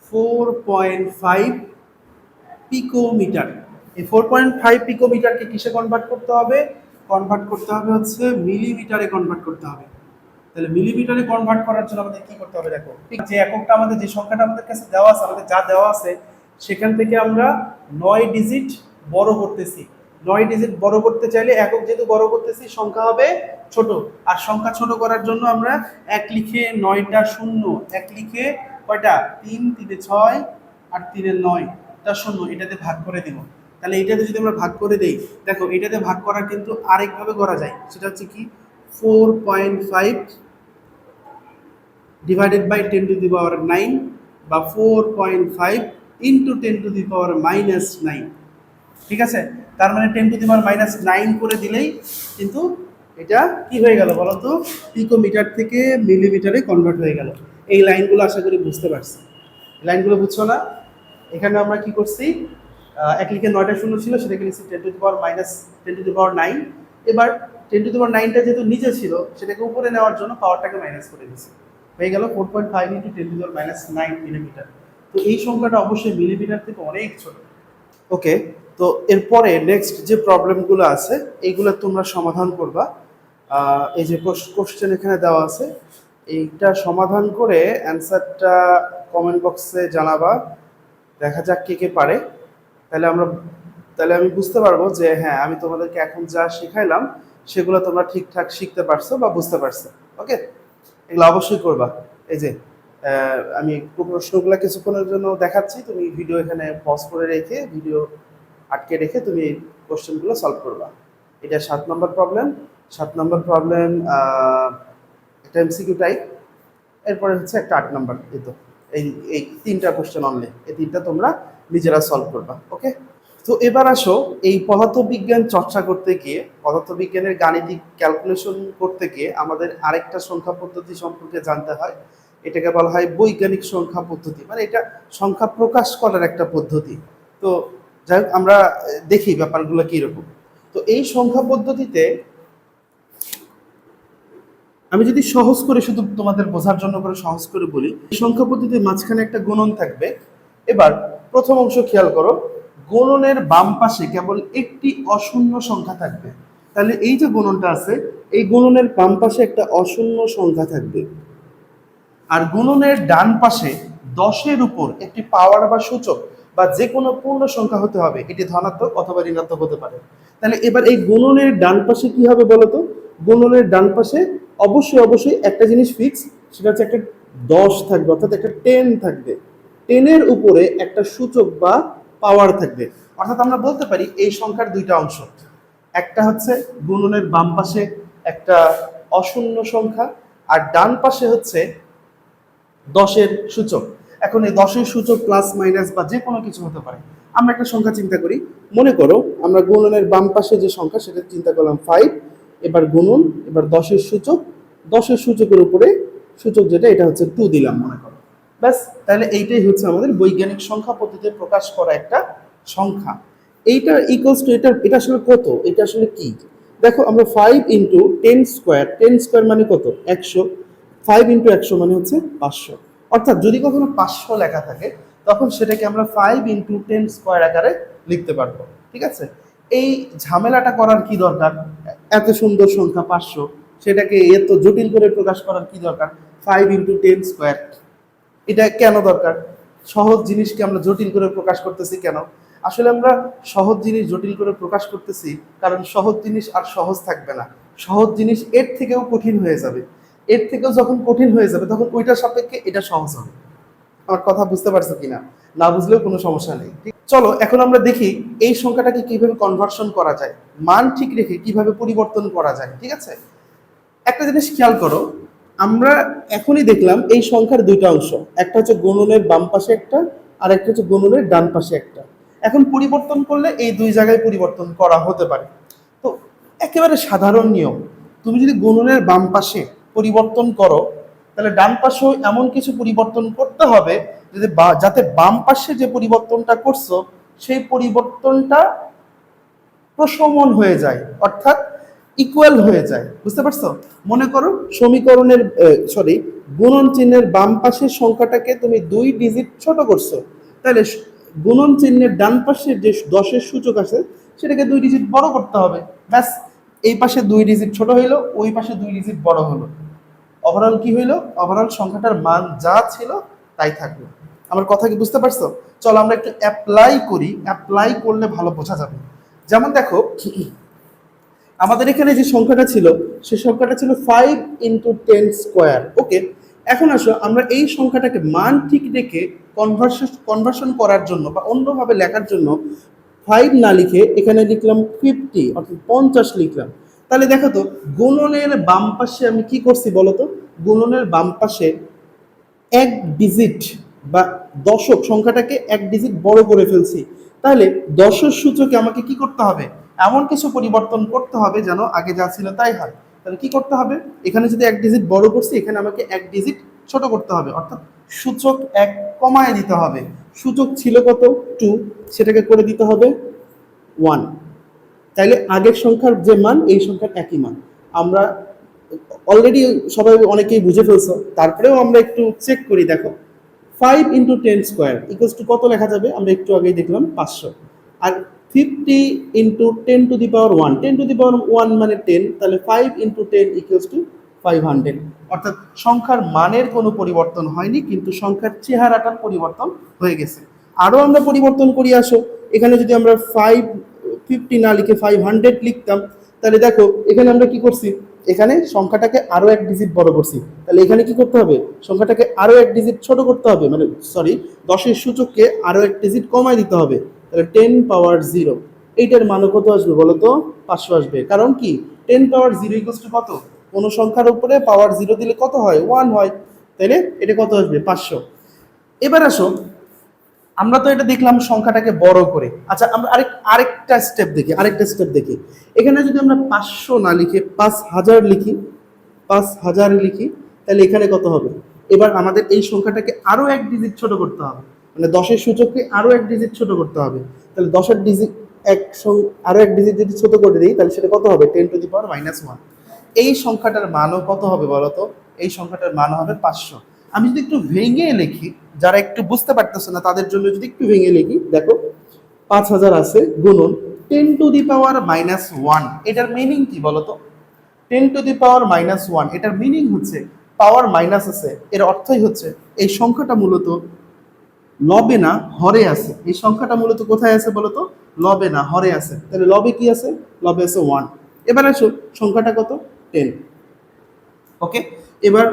4.5 পিকোমিটার। এই 4.5 পিকোমিটারকে কিসে কনভার্ট করতে হবে? কনভার্ট করতে হবে হচ্ছে মিলিমিটারে কনভার্ট করতে হবে। তাহলে মিলিমিটারে কনভার্ট করার জন্য আমাদের কি করতে হবে দেখো, যে এককটা আমাদের, যে সংখ্যাটা আমাদের কাছে দেওয়া আছে, আমাদের যা দেওয়া আছে সেখান থেকে আমরা 9 ডিজিট বড় করতেছি। 9 ডিজিট বড় করতে চাইলে একক যেহেতু বড় করতেছি সংখ্যা হবে ছোট, আর সংখ্যা ছোট করার জন্য আমরা 1 লিখে 9টা শূন্য, 1 লিখে কয়টা 3 3 6 আর 3 9টা শূন্য, এটাতে ভাগ করে দিব। তাহলে এটাতে যদি আমরা ভাগ করে দেই, দেখো এটাতে ভাগ করার কিন্তু আরেকভাবে করা যায়, সেটা হচ্ছে কি 4.5 ডিভাইডেড বাই 10 টু দি পাওয়ার 9 বা 4.5 ইন্টু 10 টু দি পাওয়ার -9, ঠিক আছে? তার মানে 10 টু দি পাওয়ার -9 করে দিলেই কিন্তু এটা কি হয়ে গেল বলো তো? পিকোমিটার থেকে মিলিমিটারে কনভার্ট হয়ে গেল। এই লাইনগুলো আশা করি বুঝতে পারছি। লাইনগুলো বুঝছো না? এখানে আমরা কি করছি, 1 লিখে 9টা শূন্য ছিল, সেটাকে লিখছি 10 to the power -10 to the পাওয়ার 9। এবার 10 টু দি পাওয়ার 9টা যেহেতু নিচে ছিল সেটাকে উপরে নেওয়ার জন্য পাওয়ারটাকে মাইনাস করে দিয়েছি, হয়ে গেল 4.5 into 10 to the power -9 millimetre. তো এই সংখ্যাটা অবশ্যই মিলিমিটার থেকে অনেক ছোট। ওকে, তো এরপরে নেক্সট যে প্রবলেমগুলো আছে এইগুলো তোমরা সমাধান করবা। এই যে কোশ্চেন এখানে দেওয়া আছে, এইটা সমাধান করে অ্যান্সারটা কমেন্ট বক্সে জানাবা, দেখা যাক কে কে পারে। তাহলে আমি বুঝতে পারবো যে হ্যাঁ আমি তোমাদেরকে এখন যা শেখাইলাম সেগুলো তোমরা ঠিকঠাক শিখতে পারছো বা বুঝতে পারছো। ওকে, এগুলো অবশ্যই করবা। এই যে আমি প্রশ্নগুলো কিছুক্ষণের জন্য দেখাচ্ছি, তুমি ভিডিও এখানে পজ করে রেখে ভিডিও আটকে রেখে তুমি কোশ্চেনগুলো সলভ করবা। এটা 7 নম্বর প্রবলেম। 7 নম্বর প্রবলেম একটা এমসিকিউ টাইপ, এরপরে হচ্ছে একটা 8 নম্বর। এই তো এই এই 3টা কোশ্চেন অনলি, এই 3টা তোমরা নিজেরা সলভ করবা। ওকে, তো এবার আসো, এই পদার্থবিজ্ঞান চর্চা করতে গিয়ে, পদার্থবিজ্ঞানের গাণিতিক ক্যালকুলেশন করতে গিয়ে আমাদের আরেকটা সংখ্যা পদ্ধতি সম্পর্কে জানতে হয়। এটাকে বলা হয় বৈজ্ঞানিক সংখ্যা পদ্ধতি, মানে এটা সংখ্যা প্রকাশ করার একটা পদ্ধতি। তো যাই হোক, আমরা দেখি ব্যাপারগুলো কীরকম। তো এই সংখ্যা পদ্ধতিতে আমি যদি সহজ করে, শুধু তোমাদের বোঝার জন্য করে সহজ করে বলি, এই সংখ্যা পদ্ধতির মাঝখানে একটা গুণন থাকবে। এবার প্রথম অংশ খেয়াল করো, গুণনের বাম পাশে কেবল একটি অশূন্য সংখ্যা থাকবে। তাহলে এই যে গুণনটা আছে, এই গুণনের বাম পাশে একটা অশূন্য সংখ্যা থাকবে, আর গুণনের ডান পাশে 10-এর উপর একটি পাওয়ার বা সূচক বা যে কোনো পূর্ণ সংখ্যা হতে হবে, এটি ধনাত্মক অথবা ঋণাত্মক হতে পারে। তাহলে এবার এই গুণনের ডান পাশে কি হবে বলতো? গুণনের ডান পাশে অবশ্যই একটা জিনিস ফিক্স, সেটা হচ্ছে একটা 10 থাকবে, অর্থাৎ একটা 10 থাকবে। 10-এর উপরে একটা সূচক বা পাওয়ার থাকবে। অর্থাৎ আমরা বলতে পারি এই সংখ্যার দুইটা অংশ, একটা হচ্ছে গুণনের বাম পাশে একটা অশূন্য সংখ্যা, আর ডান পাশে হচ্ছে 10-এর সূচক। এখন এই 10-এর সূচক প্লাস মাইনাস বা যে কোনো কিছু হতে পারে। আমরা একটা সংখ্যা চিন্তা করি, মনে করো আমরা গুণনের বাম পাশে যে সংখ্যা সেটা চিন্তা করলাম 5, এবার গুণন, এবার 10-এর সূচক, 10-এর সূচকের উপরে সূচক যেটা, এটা হচ্ছে 2 দিলাম মনে করো, ব্যাস। তাহলে এইটাই হচ্ছে আমাদের বৈজ্ঞানিক সংখ্যা পদ্ধতিতে প্রকাশ করা একটা সংখ্যা। এইটা ইকুয়ালস টু এটা আসলে কত, এটা আসলে কি? দেখো, আমরা 5 ইন্টু 10 স্কোয়ার, 10 স্কোয়ার মানে কত? 100। 5 ইন্টু 100 মানে হচ্ছে 500। অর্থাৎ যদি কখনো 500 লেখা থাকে, তখন সেটাকে আমরা 5 ইন্টু 10 স্কোয়ার আকারে লিখতে পারবো। ঠিক আছে, এই ঝামেলাটা করার কি দরকার? এত সুন্দর সংখ্যা 500, সেটাকে এত জটিল করে প্রকাশ করার কি দরকার? 5 ইন্টু 10 স্কোয়ার, এটা কেন দরকার? সহজ জিনিসকে আমরা জটিল করে প্রকাশ করতেছি কেন? আসলে আমরা সহজ জিনিস জটিল করে প্রকাশ করতেছি কারণ সহজ জিনিস আর সহজ থাকবে না, সহজ জিনিস এর থেকেও কঠিন হয়ে যাবে। এর থেকেও যখন কঠিন হয়ে যাবে, তখন ওইটার সাপেক্ষে এটা সহজ হবে। আমার কথা বুঝতে পারছো কিনা? না বুঝলেও কোনো সমস্যা নেই। চলো এখন আমরা দেখি এই সংখ্যাটাকে কিভাবে কনভার্সন করা যায়, মান ঠিক রেখে কিভাবে পরিবর্তন করা যায়। ঠিক আছে, একটা জিনিস খেয়াল করো, আমরা এখনই দেখলাম এই সংখ্যার দুইটা অংশ, একটা হচ্ছে গুণনের বাম পাশে একটা, আর একটা হচ্ছে গুণনের ডান পাশে একটা। এখন পরিবর্তন করলে এই দুই জায়গায় পরিবর্তন করা হতে পারে। তো একেবারে সাধারণ নিয়ম, তুমি যদি গুণনের বাম পাশে পরিবর্তন করো, তাহলে ডান পাশেও এমন কিছু পরিবর্তন করতে হবে যাতে বাম পাশে যে পরিবর্তনটা করছো সেই পরিবর্তনটা প্রশমন হয়ে যায়, অর্থাৎ ইকুয়াল হয়ে যায়। বুঝতে পারছো? মনে করো সমীকরণের গুণন চিহ্নের বাম পাশের সংখ্যাটাকে তুমি 2 ডিজিট ছোট করছো, তাহলে গুণন চিহ্নের ডান পাশের যে 10-এর সূচক আছে সেটাকে 2 ডিজিট বড় করতে হবে, ব্যাস। এই পাশে 2 ডিজিট ছোট হইলো, ওই পাশে 2 ডিজিট বড় হলো, ওভারঅল কি হইলো? ওভারঅল সংখ্যাটার মান যা ছিল তাই থাকলো। আমার কথা কি বুঝতে পারছো? চলো আমরা একটু অ্যাপ্লাই করি, অ্যাপ্লাই করলে ভালো বোঝা যাবে। যেমন দেখো, আমাদের এখানে যে সংখ্যাটা ছিল সেই সংখ্যাটা ছিল 5 ইন্টু 10 স্কোয়ার। ওকে, এখন আসো আমরা এই সংখ্যাটাকে মান ঠিক রেখে কনভার্সন করার জন্য বা অন্যভাবে লেখার জন্য 5 না লিখে এখানে লিখলাম 50, অর্থাৎ 50 লিখলাম। তাহলে দেখো তো, গুণনের বাম পাশে আমি কি করছি বলতো? গুণনের বাম পাশে 1 ডিজিট বা দশক সংখ্যাটাকে 1 ডিজিট বড় করে ফেলছি। তাহলে 10-এর সূচকে আমাকে কি করতে হবে? এমন কিছু পরিবর্তন করতে হবে যেন আগে যা ছিল তাই হয়। তাহলে কি করতে হবে? এখানে যদি 1 ডিজিট বড় করছি, এখানে আমাকে 1 ডিজিট ছোট করতে হবে, অর্থাৎ সূচক 1 কমায় দিতে হবে। সূচক ছিল কত? 2, সেটাকে করে দিতে হবে 1। তাইলে আগের সংখ্যার যে মান, এই সংখ্যার একই মান। আমরা অলরেডি সবাই অনেকেই বুঝে ফেলছো, তারপরেও আমরা একটু চেক করি। দেখো, 5 ইন্টু 10 স্কোয়ার ইকুয়ালস টু কত লেখা যাবে? আমরা একটু আগেই দেখলাম 500। আর 50 into 10 to the power 1, 10 to the power 1 মানে 10, তাহলে 5 ইন্টু 10 ইকুয়ালস টু 500। অর্থাৎ সংখ্যার মানের কোনো পরিবর্তন হয়নি, কিন্তু সংখ্যার চেহারাটার পরিবর্তন হয়ে গেছে। আরও আমরা পরিবর্তন করি, আসো এখানে যদি আমরা 550 না লিখে 500 লিখতাম, তাহলে দেখো এখানে আমরা কি করছি? এখানে সংখ্যাটাকে আরো এক ডিজিট বড় করছি, তাহলে এখানে কি করতে হবে, সংখ্যাটাকে আরো এক ডিজিট ছোট করতে হবে, মানে সরি 10-এর সূচককে আরো এক ডিজিট কমায় দিতে হবে। তাহলে 10^0, এইটার মান কত আসবে বলো তো, 500 আসবে। কারণ কি 10^0 ইকুয়ালস টু কত, কোন সংখ্যার উপরে পাওয়ার 0 দিলে কত হয়, 1 হয়, তাইলে এটা কত আসবে, 500। এবার আসো, আমরা তো এটা দেখলাম সংখ্যাটাকে বড় করে। আচ্ছা আমরা আরেকটা স্টেপ দেখি। এখানে যদি আমরা 500 না লিখে 5000 লিখি, 5000 লিখি, তাহলে এখানে কত হবে। এবার আমাদের এই সংখ্যাটাকে আরো এক ডিজিট ছোট করতে হবে, মানে 10-এর সূচককে আরো এক ডিজিট ছোট করতে হবে। তাহলে 10-এর ডিজিট আরো এক ডিজিট যদি ছোট করে দিই, তাহলে সেটা কত হবে, 10^-1। এই সংখ্যাটার মানও কত হবে বলতো, এই সংখ্যাটার মান হবে 500। আমি যদি একটু ভেঙে লিখি, যারা একটু বুঝতে পারতেছে না তাদের জন্য যদি একটু ভেঙে লিখি, দেখো 5000 আছে গুণন 10^-1, এটার মিনিং কি বলতো, 10^-1, এটার মিনিং হচ্ছে পাওয়ার মাইনাস আছে, এর অর্থই হচ্ছে এই সংখ্যাটা মূলত লবে না হরে আছে। এই সংখ্যাটা মূলত কোথায় আছে বলতো, লবে না হরে আছে। তাহলে লবে কি আছে, লবে আছে 1। এবার আসো সংখ্যাটা কত, 10। ওকে, এবার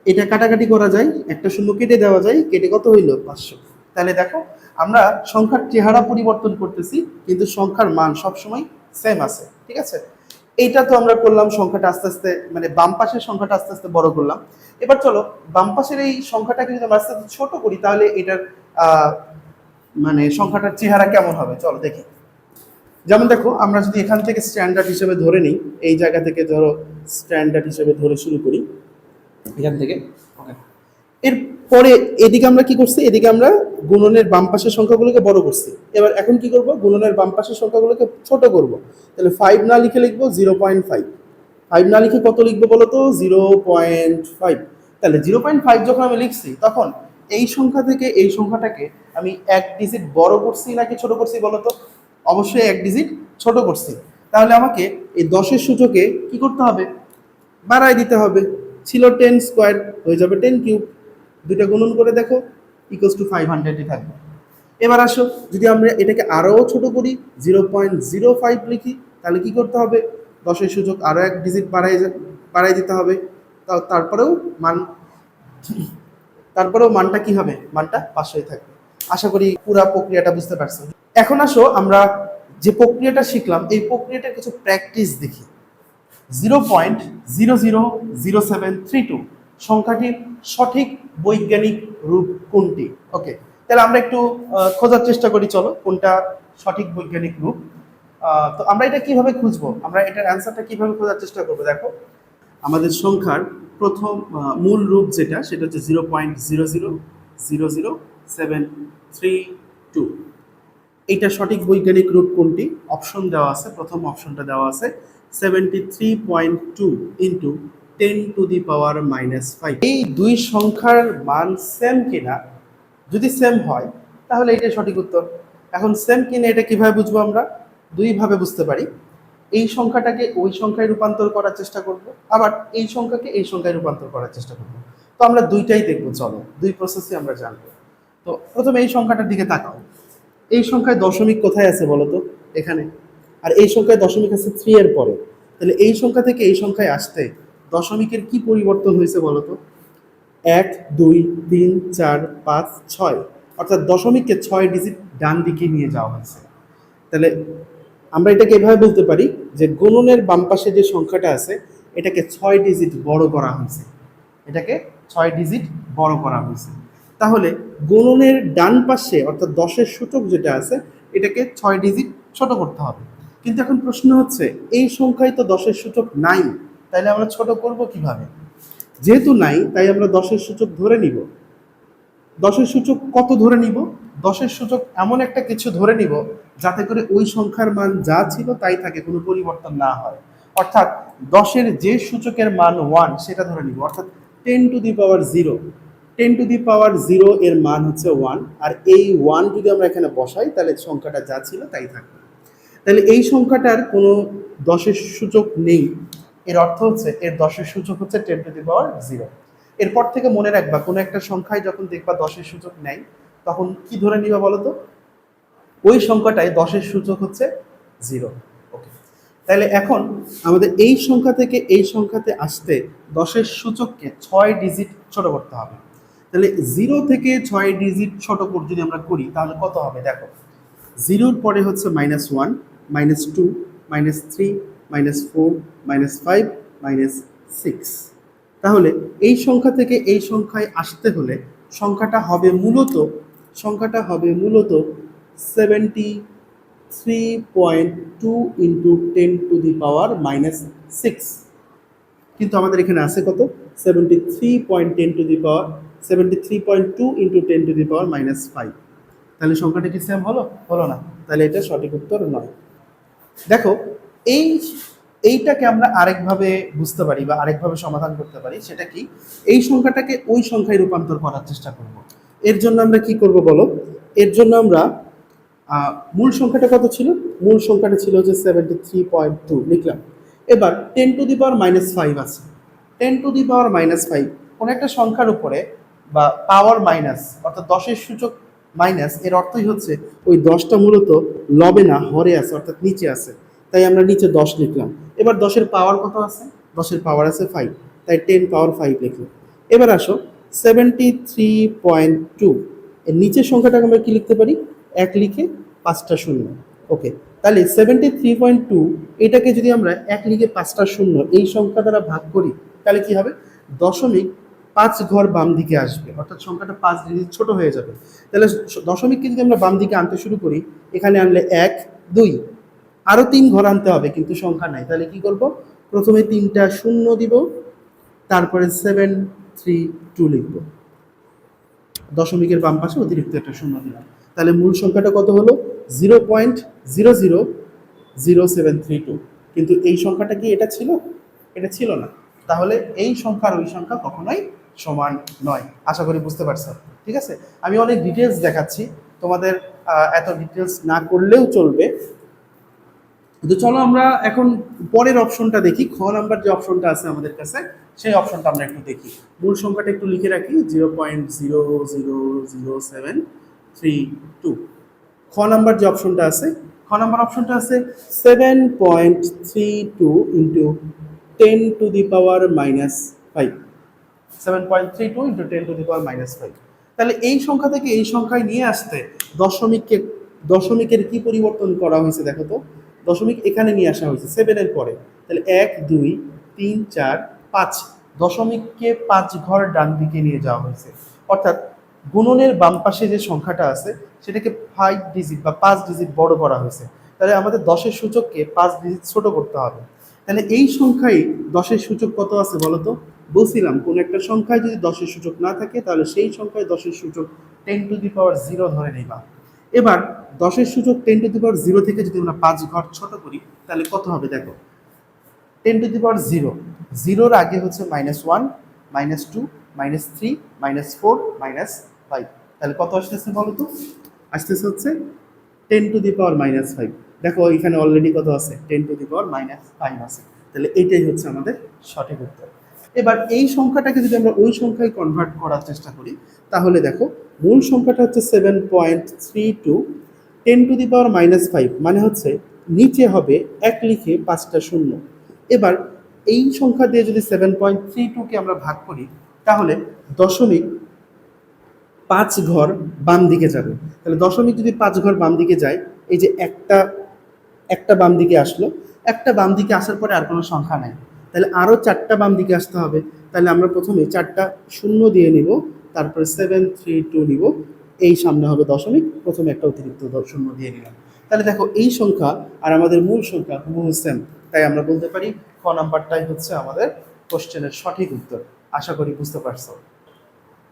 এটা কাটাকাটি করা যায়, একটা শূন্য কেটে দেওয়া যায়, কেটে কত হইল, 500। তাহলে দেখো আমরা সংখ্যার চেহারা পরিবর্তন করতেছি, কিন্তু সংখ্যার মান সবসময় সেম আছে, ঠিক আছে। এইটা তো আমরা করলাম, সংখ্যাটা আস্তে আস্তে মানে বাম পাশের সংখ্যাটা আস্তে আস্তে বড় করলাম। এবার চলো বাম পাশের এই সংখ্যাটাকে যদি আমরা আস্তে আস্তে ছোট করি, তাহলে এটার মানে সংখ্যাটার চেহারা কেমন হবে চলো দেখি। যেমন দেখো, আমরা যদি এখান থেকে স্ট্যান্ডার্ড হিসেবে ধরে নিই, এই জায়গা থেকে ধরো স্ট্যান্ডার্ড হিসেবে ধরে শুরু করি এখান থেকে। এরপরে এদিকে আমরা কি করছি, এদিকে আমরা গুণনের বাম পাশের সংখ্যাগুলোকে বড় করছি। এবার এখন কি করব, গুণনের বাম পাশের সংখ্যাগুলোকে ছোট করব। তাহলে 5 না লিখে লিখবো 0.5, 5 না লিখে কত লিখবো বলো তো, 0.5। তাহলে 0.5 যখন আমি লিখছি, তখন এই সংখ্যা থেকে এই সংখ্যাটাকে আমি এক ডিজিট বড় করছি নাকি ছোট করছি বলো তো, অবশ্যই এক ডিজিট ছোট করছি। তাহলে আমাকে এই 10-এর সূচকে কি করতে হবে, বাড়াই দিতে হবে। ছিল 10 স্কোয়ার, হয়ে যাবে 10 কিউব, দুইটা গুণন করে দেখো ইকুয়ালস টু 500 থাকবে। এবার আসো, যদি আমরা এটাকে আরও ছোট করি, 0.05 লিখি, তাহলে কি করতে হবে, 10-এর সূচক আরও এক ডিজিট বাড়াই দিতে হবে। তারপরেও মানটা কি হবে, মানটা 500 থাকবে। আশা করি পুরো প্রক্রিয়াটা বুঝতে পারছো। এখন আসো আমরা যে প্রক্রিয়াটা শিখলাম, এই প্রক্রিয়াটার কিছু প্র্যাকটিস দেখি। 0.000732 সংখ্যাটির সঠিক বৈজ্ঞানিক রূপ কোনটি। ওকে, তাহলে আমরা একটু খোঁজার চেষ্টা করি, চলো কোনটা সঠিক বৈজ্ঞানিক রূপ। তো আমরা এটা কিভাবে খুঁজবো, আমরা এটার অ্যান্সারটা কিভাবে খোঁজার চেষ্টা করবো। দেখো, আমাদের সংখ্যার প্রথম মূল রূপ যেটা, সেটা হচ্ছে 0.00000732। এইটা সঠিক বৈজ্ঞানিক রূপ কোনটি, অপশন দেওয়া আছে, প্রথম অপশনটা দেওয়া আছে 73.2 ইন্টু 10^-5। এই দুই সংখ্যার মান সেম কিনা, যদি সেম হয় তাহলে এটাই সঠিক উত্তর। এখন সেম কিনা এটা কিভাবে বুঝবো, আমরা দুইভাবে বুঝতে পারি। এই সংখ্যাটাকে ওই সংখ্যায় রূপান্তর করার চেষ্টা করব, আবার এই সংখ্যাকে এই সংখ্যায় রূপান্তর করার চেষ্টা করব। তো আমরা দুইটাই দেখবো, চলো দুই প্রসেসই আমরা জানবো। তো প্রথমে এই সংখ্যাটার দিকে তাকাও, এই সংখ্যায় দশমিক কোথায় আছে বলো তো, এখানে। আর এই সংখ্যায় দশমিক আছে 3 এর পরে। তাহলে এই সংখ্যা থেকে এই সংখ্যায় আসতে দশমিকের কি পরিবর্তন হয়েছে বলো তো, 1 2 3 4 5 6, অর্থাৎ দশমিককে 6 ডিজিট ডান দিকে নিয়ে যাওয়া হয়েছে। তাহলে আমরা এটাকে এভাবে বলতে পারি যে গুণনের বাম পাশে যে সংখ্যাটা আছে, এটাকে 6 ডিজিট বড় করা হয়েছে, এটাকে 6 ডিজিট বড় করা হয়েছে। তাহলে গুণনের ডান পাশে অর্থাৎ 10-এর সূচক যেটা আছে, এটাকে 6 ডিজিট ছোট করতে হবে। কিন্তু এখন প্রশ্ন হচ্ছে, এই সংখ্যায় তো 10-এর সূচক নাই, তাহলে আমরা ছোট করব কিভাবে। যেহেতু নাই, তাই আমরা 10-এর সূচক ধরে নিব। 10-এর সূচক কত ধরে নিব, 10-এর সূচক এমন একটা কিছু ধরে নিব যাতে করে ওই সংখ্যার মান যা ছিল তাই থাকে, কোনো পরিবর্তন না হয়। অর্থাৎ 10-এর যে সূচকের মান 1 সেটা ধরে নিব, অর্থাৎ 10^0। 10^0 এর মান হচ্ছে 1, আর এই 1 যদি আমরা এখানে বসাই, তাহলে সংখ্যাটা যা ছিল তাই থাকবে। তাহলে এই সংখ্যাটার কোনো 10-এর সূচক নেই, এর অর্থ হচ্ছে এর 10-এর সূচক হচ্ছে 10^0। এরপর থেকে মনে রাখবা, কোনো একটা সংখ্যায় যখন দেখবা 10-এর সূচক নেই, তখন কি ধরে নিবা বলো তো, ওই সংখ্যাটায় 10-এর সূচক হচ্ছে 0। ওকে, তাহলে এখন আমাদের এই সংখ্যা থেকে এই সংখ্যাতে আসতে 10-এর সূচককে 6 ডিজিট ছোট করতে হবে। তাহলে 0 থেকে 6 ডিজিট ছোট করে যদি আমরা করি তাহলে কত হবে দেখো, 0-র পরে হচ্ছে -1, -2, -3, -4, -5, -6। তাহলে এই সংখ্যা থেকে এই সংখ্যায় আসতে হলে সংখ্যাটা হবে মূলত 73.2 ইন্টু 10⁻⁻6। কিন্তু আমাদের এখানে আছে কত, 73.2 ইন্টু 10⁻⁻5। তাহলে সংখ্যাটা কি সেম হলো? হলো না। তাহলে এটা সঠিক উত্তর নয়। দেখো, এই এইটাকে আমরা আরেকভাবে বুঝতে পারি বা আরেকভাবে সমাধান করতে পারি। সেটা কি, এই সংখ্যাটাকে ওই সংখ্যায় রূপান্তর করার চেষ্টা করব। এর জন্য আমরা কি করব বলো? এর জন্য আমরা মূল সংখ্যাটা কত ছিল? মূল সংখ্যাটা ছিল যে 73.2 লিখলাম। এবার 10⁻⁻5 আছে। 10⁻⁻5 কোন একটা সংখ্যার উপরে বা পাওয়ার মাইনাস, অর্থাৎ 10-এর সূচক মাইনাস, এর অর্থই হচ্ছে ওই 10টা মূলত লবে না, হরে আছে, অর্থাৎ নিচে আছে। তাই আমরা নিচে 10 লিখলাম। এবার 10-এর পাওয়ার কত আছে? 10-এর পাওয়ার আছে 5, তাই 10⁻5 লিখলাম। এবার আসো 73.2 এর নিচের সংখ্যাটাকে আমরা কি লিখতে পারি? 1 লিখে 5টা শূন্য। ওকে, তাহলে 73.2 এটাকে যদি আমরা 1 লিখে 5টা শূন্য এই সংখ্যা দ্বারা ভাগ করি তাহলে কি হবে? 5 ঘর বাম দিকে আসবে, অর্থাৎ সংখ্যাটা 5 ডিজিট ছোট হয়ে যাবে। তাহলে দশমিককে যদি আমরা বাম দিকে আনতে শুরু করি, এখানে আনলে 1, 2, আরো 3 ঘর আনতে হবে, কিন্তু সংখ্যা নাই। তাহলে কি করব? প্রথমে 3টা শূন্য দিব, তারপরে 732 লিখব, দশমিকের বাম পাশে অতিরিক্ত একটা শূন্য দিলাম। তাহলে মূল সংখ্যাটা কত হলো? 0.000732। কিন্তু এই সংখ্যাটা কি এটা ছিল? এটা ছিল না। তাহলে এই সংখ্যার ওই সংখ্যা কখনোই সমান নয়। আশা করি বুঝতে পারছো। ঠিক আছে, আমি অনেক ডিটেলস দেখাচ্ছি, তোমাদের এত ডিটেলস না করলেও চলবে। তো চলো আমরা এখন পরের অপশনটা দেখি। খ নাম্বার যে অপশনটা আছে আমাদের কাছে, সেই অপশনটা আমরা একটু দেখি। মূল সংখ্যাটা একটু লিখে রাখি, 0.00732। খ নাম্বার যে অপশনটা আছে, খ নাম্বার অপশনটা আছে 7.32 ইন্টু 10⁻⁻5। 7.32 ইন্টু 10⁻⁻5। তাহলে এই সংখ্যা থেকে এই সংখ্যায় নিয়ে আসতে দশমিকের কি পরিবর্তন করা হয়েছে দেখো তো। দশমিক এখানে নিয়ে আসা হয়েছে 7-এর পরে। তাহলে 1, 2, 3, 4, 5, দশমিককে 5 ঘর ডান দিকে নিয়ে যাওয়া হয়েছে। অর্থাৎ গুণনের বাম পাশে যে সংখ্যাটা আছে সেটাকে 5 ডিজিট বা 5 ডিজিট বড় করা হয়েছে। তাহলে আমাদের 10-এর সূচককে 5 ডিজিট ছোট করতে হবে। তাহলে এই সংখ্যায় 10-এর সূচক কত আছে বলো তো? বলছিলাম কোন একটা সংখ্যায় যদি 10-এর সূচক না থাকে তাহলে সেই সংখ্যায় 10-এর সূচক 10⁻0 ধরে নিবা। এবার 10-এর সূচক 10⁻0 থেকে যদি আমরা 5 ঘর ছোট করি তাহলে কত হবে দেখো। 10⁻0, 0-র আগে হচ্ছে -1, -2, -3, -4, -5। তাহলে কত আসতেছে বলো তো? আসতেছে হচ্ছে 10⁻⁻5। দেখো এখানে অলরেডি কত আছে? 10⁻⁻5 আছে। তাহলে এইটাই হচ্ছে আমাদের সঠিক উত্তর। এবার এই সংখ্যাটাকে যদি আমরা ওই সংখ্যায় কনভার্ট করার চেষ্টা করি তাহলে দেখো, মূল সংখ্যাটা হচ্ছে 7.32, 10⁻⁻5 মানে হচ্ছে নিচে হবে 1 লিখে 5টা শূন্য। এবার এই সংখ্যা দিয়ে যদি 7.32কে আমরা ভাগ করি তাহলে দশমিক 5 ঘর বাম দিকে যাবে। তাহলে দশমিক যদি 5 ঘর বাম দিকে যায়, এই যে একটা বাম দিকে আসলো, একটা বাম দিকে আসার পরে আর কোনো সংখ্যা নাই। তাহলে আরও 4টা বাম দিকে আসতে হবে। তাহলে আমরা প্রথমে 4টা শূন্য দিয়ে নিব, তারপরে 732 নিব, এই সামনে হবে দশমিক, প্রথমে একটা অতিরিক্ত শূন্য দিয়ে নিলাম। তাহলে দেখো এই সংখ্যা আর আমাদের মূল সংখ্যা হুবহু সেম। তাই আমরা বলতে পারি খ নাম্বারটাই হচ্ছে আমাদের কোশ্চেনের সঠিক উত্তর। আশা করি বুঝতে পারছো।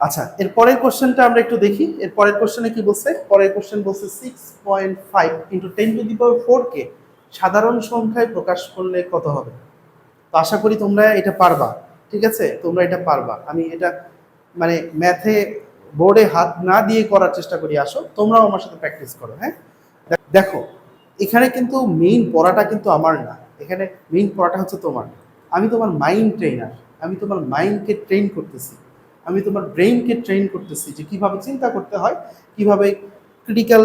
আচ্ছা, এর পরের কোশ্চেনটা আমরা একটু দেখি। এর পরের কোশ্চেনে কি বলছে? পরের কোশ্চেন বলছে 6.5 ইন্টু 10⁻4 কে সাধারণ সংখ্যায় প্রকাশ করলে কত হবে? তো আশা করি তোমরা এটা পারবা। ঠিক আছে, তোমরা এটা পারবা। আমি এটা মানে ম্যাথে বোর্ডে হাত না দিয়ে করার চেষ্টা করি। আসো তোমরাও আমার সাথে প্র্যাকটিস করো। হ্যাঁ, দেখো এখানে কিন্তু মেইন পড়াটা কিন্তু আমার না, এখানে মেইন পড়াটা হচ্ছে তোমার। আমি তোমার মাইন্ড ট্রেনার, আমি তোমার মাইন্ডকে ট্রেন করতেছি, আমি তোমার ব্রেইনকে ট্রেন করতেছি যে কিভাবে চিন্তা করতে হয়, কিভাবে ক্রিটিক্যাল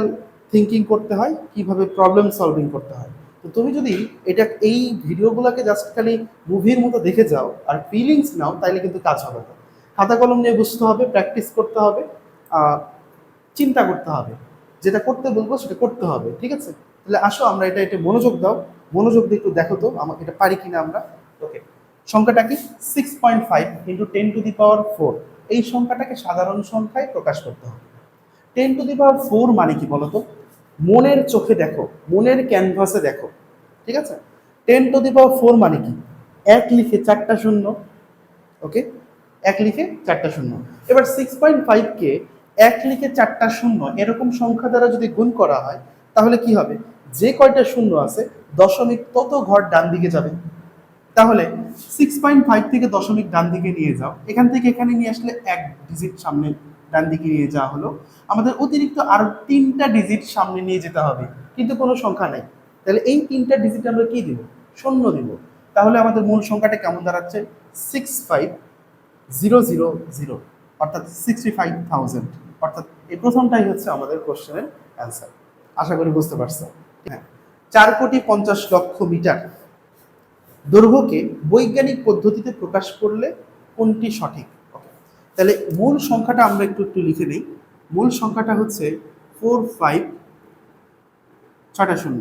থিঙ্কিং করতে হয়, কিভাবে প্রবলেম সলভিং করতে হয়। তো তুমি যদি এটা এই ভিডিওগুলোকে জাস্ট খালি মুভির মতো দেখে যাও আর ফিলিংস নাও, তাইলে কিন্তু কাজ হবে না। খাতা কলম নিয়ে বুঝতে হবে, প্র্যাকটিস করতে হবে, চিন্তা করতে হবে, যেটা করতে বলবো সেটা করতে হবে, ঠিক আছে? তাহলে আসো আমরা এটা মনোযোগ দাও, মনোযোগ দিয়ে একটু দেখো তো আমাকে এটা পারি কিনা আমরা। ওকে, সংখ্যাটা কি? 6.5 ইন্টু 10⁴। এই সংখ্যাটাকে সাধারণ সংখ্যায় প্রকাশ করতে হবে। 10⁴ মানে কি বলতো? মনের চোখে দেখো, মনের ক্যানভাসে দেখো, ঠিক আছে? 10⁴ মানে কি? এক লিখে 4টা শূন্য। ওকে, এক লিখে 4টা শূন্য। এবার 6.5 কে এক লিখে 4টা শূন্য এরকম সংখ্যা দ্বারা যদি গুণ করা হয়, তাহলে কি হবে? যে কয়টা শূন্য আছে দশমিক তত ঘর ডান দিকে যাবে। তাহলে 6.5 থেকে দশমিক ডান দিকে নিয়ে যাও, এখান থেকে এখানে নিয়ে আসলে এক ডিজিট সামনে ডান দিকে নিয়ে যাওয়া হলো। আমাদের অতিরিক্ত আরো 3টা ডিজিট সামনে নিয়ে যেতে হবে, কিন্তু কোনো সংখ্যা নাই। তাহলে এই 3টা ডিজিট আমরা কি দিব? শূন্য দিব। তাহলে আমাদের মূল সংখ্যাটা কেমন দাঁড়াচ্ছে? 65000, অর্থাৎ 65,000। অর্থাৎ এই প্রথমটাই হচ্ছে আমাদের কোশ্চেনের অ্যান্সার। আশা করি বুঝতে পারছো। হ্যাঁ, 4,50,00,000 মিটার দৈর্ঘ্যকে বৈজ্ঞানিক পদ্ধতিতে প্রকাশ করলে কোনটি সঠিক? তাহলে মূল সংখ্যাটা আমরা একটু লিখে নিই। মূল সংখ্যাটা হচ্ছে 4, 5, 6টা শূন্য,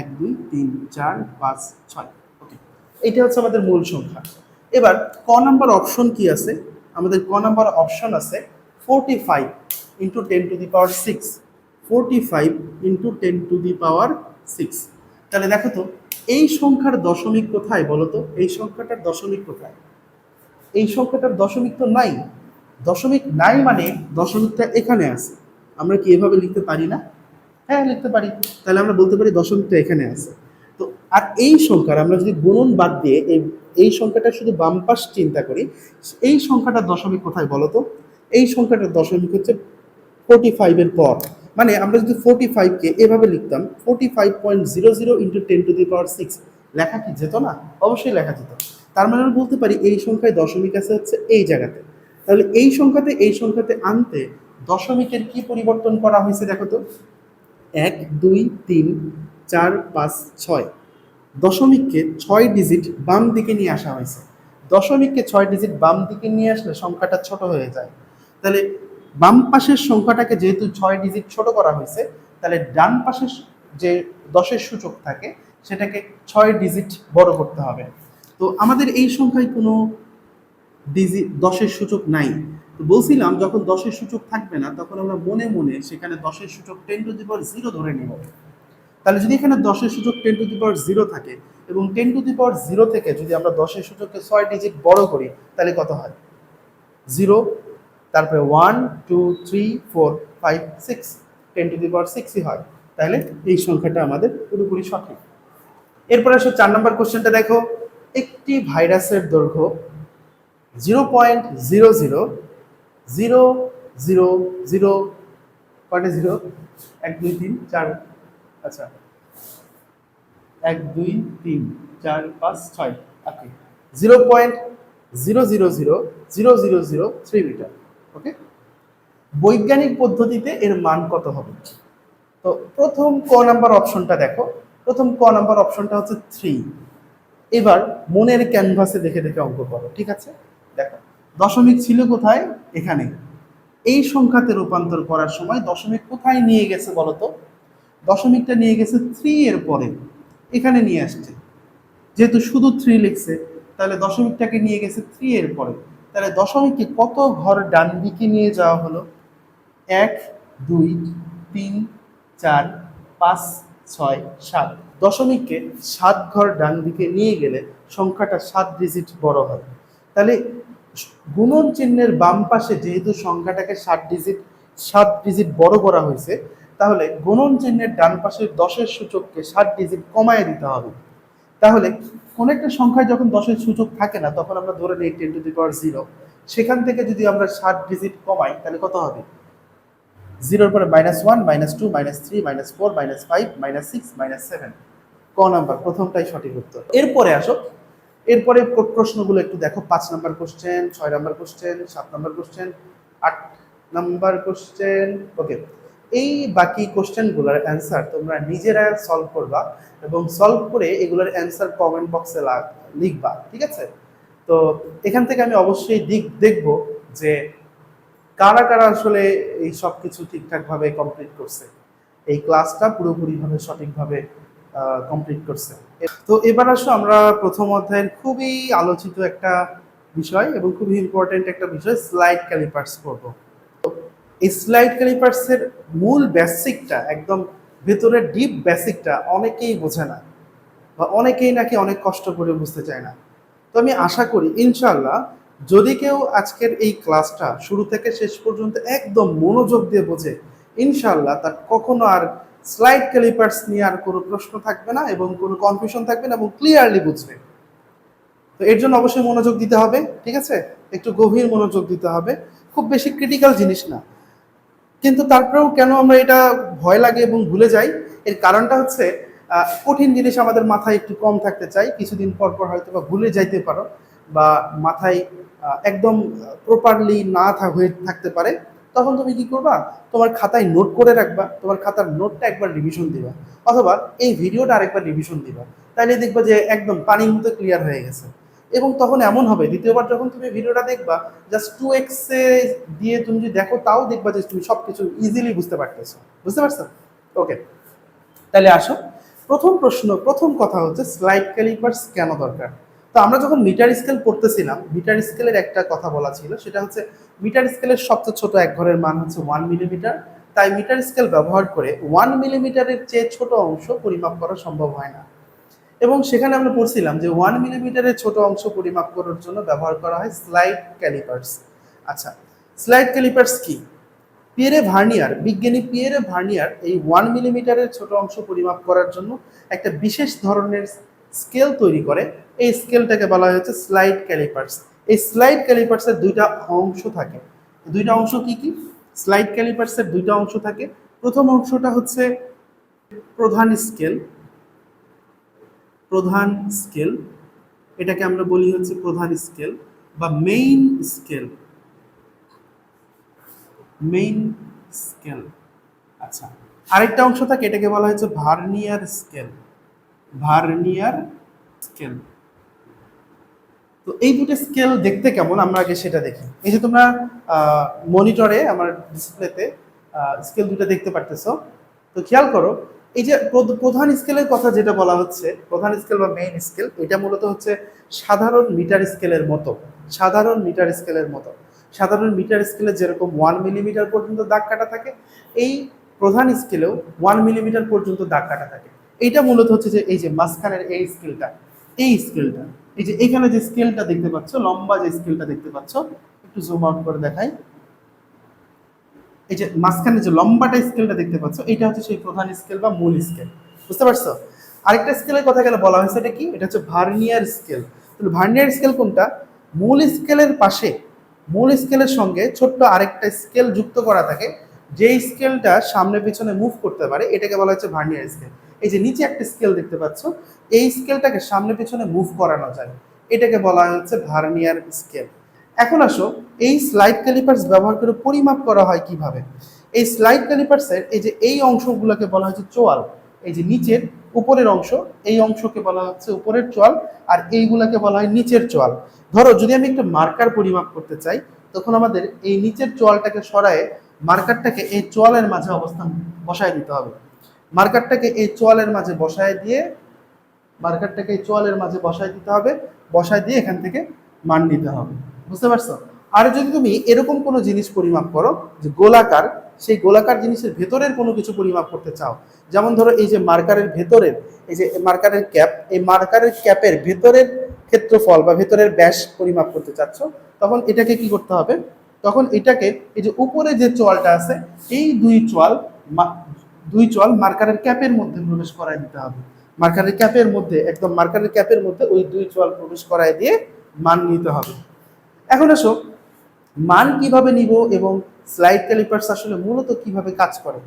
1, 2, 3, 4, 5, 6। ওকে, এইটা হচ্ছে আমাদের মূল সংখ্যা। এবার ক নাম্বার অপশন কি আছে? আমাদের ক নাম্বার অপশন আছে 45 ইন্টু 10⁶। 45 ইন্টু 10⁶। তাহলে দেখো তো এই সংখ্যার দশমিক কোথায় বলো তো? এই সংখ্যাটার দশমিক কোথায়? এই সংখ্যাটার দশমিক তো নাই। দশমিক নাই মানে দশমিকটা এখানে আছে। আমরা কি এভাবে লিখতে পারি না? হ্যাঁ, লিখতে পারি। তাহলে আমরা বলতে পারি দশমিকটা এখানে আছে। তো আর এই সংখ্যার আমরা যদি গুণন বাদ দিয়ে এই সংখ্যাটা শুধু বাম পাশ চিন্তা করি, এই সংখ্যাটার দশমিক কোথায় বলো তো? এই সংখ্যাটার দশমিক হচ্ছে 45 এর পর। মানে আমরা যদি 45-কে এভাবে লিখতাম 45.00 ইন্টু 10⁶, লেখা কি যেত না? অবশ্যই লেখা যেত। তার মানে আমরা বলতে পারি এই সংখ্যায় দশমিক আছে হচ্ছে এই জায়গাতে। তাহলে এই সংখ্যাতে আনতে দশমিকের কি পরিবর্তন করা হয়েছে দেখো তো? 1, 2, 3, 4, 5, 6। দশমিককে 6 ডিজিট বাম দিকে নিয়ে আসা হয়েছে। দশমিককে 6 ডিজিট বাম দিকে নিয়ে আসলে সংখ্যাটা ছোট হয়ে যায়। তাহলে বাম পাশের সংখ্যাটাকে যেহেতু 6 ডিজিট ছোট করা হয়েছে, তাহলে ডান পাশের যে 10-এর সূচক থাকে সেটাকে 6 ডিজিট বড় করতে হবে। তো আমাদের এই সংখ্যায় কোনো ডিজিট 10-এর সূচক নাই। তো বলছিলাম যখন 10-এর সূচক থাকবে না তখন আমরা মনে মনে সেখানে 10-এর সূচক 10⁻0 ধরে নিব। তাহলে যদি এখানে 10-এর সূচক 10⁻0 থাকে এবং 10⁻0 থেকে যদি আমরা 10-এর সূচককে 6 ডিজিট বড় করি, তাহলে কত হয়? 0, তারপরে 1, 2, 3, 4, 5, 6, 10⁻6ই হয়। তাহলে এই সংখ্যাটা আমাদের পুরোপুরি সঠিক। এরপরে আসো 4 নম্বর কোশ্চেনটা দেখো। একটি ভাইরাসের দৈর্ঘ্য 0.000000 কয়টা জিরো? 1, 2, 3, 4, আচ্ছা 1, 2, 3, 4, 5, 6। ওকে, 0.00000003 মিটার। ওকে, বৈজ্ঞানিক পদ্ধতিতে এর মান কত হবে? তো প্রথম ক নাম্বার অপশনটা দেখো। প্রথম ক নাম্বার অপশনটা হচ্ছে 3। এবার মনের ক্যানভাসে দেখে দেখে অঙ্ক করো, ঠিক আছে? দেখো দশমিক ছিল কোথায়? এখানে। এই সংখ্যাতে রূপান্তর করার সময় দশমিক কোথায় নিয়ে গেছে বলতো? দশমিকটা নিয়ে গেছে 3 এর পরে, এখানে নিয়ে আসছে। যেহেতু শুধু 3 লিখছে, তাহলে দশমিকটাকে নিয়ে গেছে 3 এর পরে। তাহলে দশমিককে কত ঘর ডান দিকে নিয়ে যাওয়া হলো? 1, 2, 3, 4, 5, 6, 7। দশমিককে 7 ঘর ডান দিকে নিয়ে গেলে সংখ্যাটা 7 ডিজিট বড় হয়। তাহলে গুণন চিহ্নের বাম পাশে যেহেতু সংখ্যাটাকে 7 ডিজিট বড় করা হয়েছে, তাহলে গুণন চিহ্নের ডান পাশের 10-এর সূচককে 7 ডিজিট কমায় দিতে হবে। তাহলে কোন একটা সংখ্যায় যখন 10-এর সূচক থাকে না তখন আমরা ধরে নিই 10⁻0। সেখান থেকে যদি আমরা 7 ডিজিট কমাই তাহলে কত হবে? 0-র পরে -1, -2, -3, -4, -5, -6, -7। ক নাম্বার প্রথমটাই সঠিক উত্তর। এরপরে আসো, এরপরে প্রশ্নগুলো একটু দেখো। 5 number question, 6 number question, 7 number question, 8 number question. Okay, এই বাকি কোশ্চেনগুলোর অ্যান্সার তোমরা নিজেরা সলভ করবা এবং সলভ করে এগুলোর অ্যান্সার কমেন্ট বক্সে লিখবা, ঠিক আছে? তো এখান থেকে আমি অবশ্যই দেখব যে কারা কারা আসলে এই সব কিছু ঠিকঠাকভাবে কমপ্লিট করছে, এই ক্লাসটা পুরোপুরিভাবে সঠিকভাবে কমপ্লিট করছে। তো এবার আসো আমরা প্রথম অধ্যায়ের খুবই আলোচিত একটা বিষয় এবং খুবই ইম্পর্টেন্ট একটা বিষয়, স্লাইড ক্যালিপার্স করব। এই স্লাইড ক্যালিপার্সের মূল বেসিকটা, একদম ভেতরের ডিপ বেসিকটা অনেকেই বোঝে না, বা অনেকেই নাকি অনেক কষ্ট করে বুঝতে চায় না। তো আমি আশা করি ইনশাল্লাহ যদি কেউ আজকের এই ক্লাসটা শুরু থেকে শেষ পর্যন্ত একদম মনোযোগ দিয়ে বোঝে, ইনশাল্লাহ তার কখনো আর স্লাইড ক্যালিপার্স নিয়ে আর কোনো প্রশ্ন থাকবে না এবং কোনো কনফিউশন থাকবে না এবং ক্লিয়ারলি বুঝবে। তো এর জন্য অবশ্যই মনোযোগ দিতে হবে, ঠিক আছে? একটু গভীর মনোযোগ দিতে হবে, খুব বেশি ক্রিটিক্যাল জিনিস না। কিন্তু তারপরেও কেন আমরা এটা ভয় লাগে এবং ভুলে যাই, এর কারণটা হচ্ছে কঠিন জিনিস আমাদের মাথায় একটু কম থাকতে চাই, কিছুদিন পর পর হয়তো বা ভুলে যাইতে পারো, বা মাথায় একদম প্রপারলি না হয়ে থাকতে পারে। তখন তুমি কি করবা, তোমার খাতায় নোট করে রাখবা, তোমার খাতার নোটটা একবার রিভিশন দিবা, অথবা এই ভিডিওটা আরেকবার রিভিশন দিবা, তাইলে দেখবা যে একদম পানির মতো ক্লিয়ার হয়ে গেছে। এবং তখন এমন হবে দ্বিতীয়বার যখন তুমি ভিডিওটা দেখবা, জাস্ট 2x দিয়ে তুমি যদি দেখো, তাও দেখবা যে তুমি সবকিছু ইজিলি বুঝতে পারতেছো। বুঝতে পারছো? ওকে, তাহলে আসো, প্রথম প্রশ্ন, প্রথম কথা হচ্ছে স্লাইড ক্যালিপার্স কেন দরকার। তো আমরা যখন মিটার স্কেল পড়তেছিলাম, মিটার স্কেলের একটা কথা বলা ছিল, সেটা হচ্ছে মিটার স্কেলের সবচেয়ে ছোট এক ঘরের মান হচ্ছে 1 মিলিমিটার। তাই মিটার স্কেল ব্যবহার করে 1 মিলিমিটারের চেয়ে ছোট অংশ পরিমাপ করা সম্ভব হয় না। এবং সেখানে আমরা পড়ছিলাম যে 1 মিলিমিটারের ছোট অংশ পরিমাপ করার জন্য ব্যবহার করা হয় স্লাইড ক্যালিপার্স। আচ্ছা, স্লাইড ক্যালিপার্স কি? পিয়েরে ভার্নিয়ার, বিজ্ঞানী পিয়েরে ভার্নিয়ার এই 1 মিলিমিটারের ছোট অংশ পরিমাপ করার জন্য একটা বিশেষ ধরনের স্কেল তৈরি করে। এই স্কেলটাকে বলা হচ্ছে স্লাইড ক্যালিপার্স। এই স্লাইড ক্যালিপার্সের দুইটা অংশ থাকে। দুইটা অংশ কি কি? স্লাইড ক্যালিপার্সের দুইটা অংশ থাকে। প্রথম অংশটা হচ্ছে প্রধান স্কেল। প্রধান স্কেল, এটাকে আমরা বলি হচ্ছে প্রধান স্কেল বা মেইন স্কেল। Main scale. আচ্ছা, আরেকটা অংশ থাকে, এটাকে বলা হচ্ছে ভার্নিয়ার স্কেল। Vernier scale. তো এই দুটো স্কেল দেখতে কেমন আমরা আগে সেটা দেখি। এই যে তোমরা মনিটরে আমার ডিসপ্লেতে স্কেল দুটো দেখতে পারতেছো। তো খেয়াল করো, এই যে প্রধান স্কেলের কথা যেটা বলা হচ্ছে, প্রধান স্কেল বা মেইন স্কেল, এটা মূলত হচ্ছে সাধারণ মিটার স্কেলের মতো। সাধারণ মিটার স্কেলের মতো, সাধারণ মিটার স্কেলে যেরকম 1 মিলিমিটার পর্যন্ত দাগ কাটা থাকে, এই প্রধান স্কেলেও 1 মিলিমিটার পর্যন্ত দাগ কাটা থাকে। এইটা মূলত হচ্ছে যে এই যে মাঝখানের এই স্কেলটা, এই স্কেলটা, এই যে এখানে যে স্কেলটা দেখতে পাচ্ছ, লম্বা যে স্কেলটা দেখতে পাচ্ছ, একটু জুম আউট করে দেখাই। এই যে মাঝখানে যে লম্বাটা স্কেলটা দেখতে পাচ্ছ, এটা হচ্ছে সেই প্রধান স্কেল বা মূল স্কেল। বুঝতে পারছো? আরেকটা স্কেলের কথা গেলে বলা হয়েছে, এটা কি? এটা হচ্ছে ভার্নিয়ার স্কেল। তাহলে ভার্নিয়ার স্কেল কোনটা? মূল স্কেলের পাশে, মূল স্কেলের সঙ্গে ছোট্ট আরেকটা স্কেল যুক্ত করা থাকে, যেই স্কেলটা সামনে পিছনে মুভ করতে পারে, এটাকে বলা হচ্ছে ভার্নিয়ার স্কেল। এই যে নিচে একটা স্কেল দেখতে পাচ্ছ, এই স্কেলটাকে সামনে পিছনে মুভ করানো যায়, এটাকে বলা হচ্ছে ভার্নিয়ার স্কেল। এখন আসো, এই স্লাইড ক্যালিপার্স ব্যবহার করে পরিমাপ করা হয় কিভাবে। এই স্লাইড ক্যালিপার্সের এই যে এই অংশগুলোকে বলা হচ্ছে চোয়াল। এই যে নিচের উপরের অংশ, এই অংশকে বলা হচ্ছে উপরের চোয়াল, আর এইগুলাকে বলা হয় নিচের চোয়াল। ধরো যদি আমি একটা মার্কার পরিমাপ করতে চাই, তখন আমাদের এই নিচের চোয়ালটাকে সরায়ে মার্কারটাকে এই চোয়ালের মাঝে অবস্থান বসায় দিতে হবে। মার্কারটাকে এই চোয়ালের মাঝে বসায় দিয়ে, মার্কারটাকে এই চোয়ালের মাঝে বসায় দিতে হবে, বসায় দিয়ে এখান থেকে মান নিতে হবে। বুঝতে পারছো? আর যদি তুমি এরকম কোনো জিনিস পরিমাপ করো যে গোলাকার, সেই গোলাকার জিনিসের ভেতরের কোনো কিছু পরিমাপ করতে চাও, যেমন ধরো এই যে মার্কারের ভেতরের, এই যে মার্কারের ক্যাপ, এই মার্কারের ক্যাপের ভেতরের ক্ষেত্রফল বা ভেতরের ব্যাস পরিমাপ করতে চাচ্ছ, তখন এটাকে কি করতে হবে? তখন এটাকে এই যে উপরে যে চোয়ালটা আছে, এই দুই চোয়াল মার্কারের ক্যাপের মধ্যে প্রবেশ করায় দিতে হবে। মার্কারের ক্যাপের মধ্যে, একদম মার্কারের ক্যাপের মধ্যে ওই দুই চোয়াল প্রবেশ করায় দিয়ে মান নিতে হবে। এখন আসো, মান কিভাবে নিব এবং স্লাইড ক্যালিপার্স আসলে মূলত কিভাবে কাজ করে।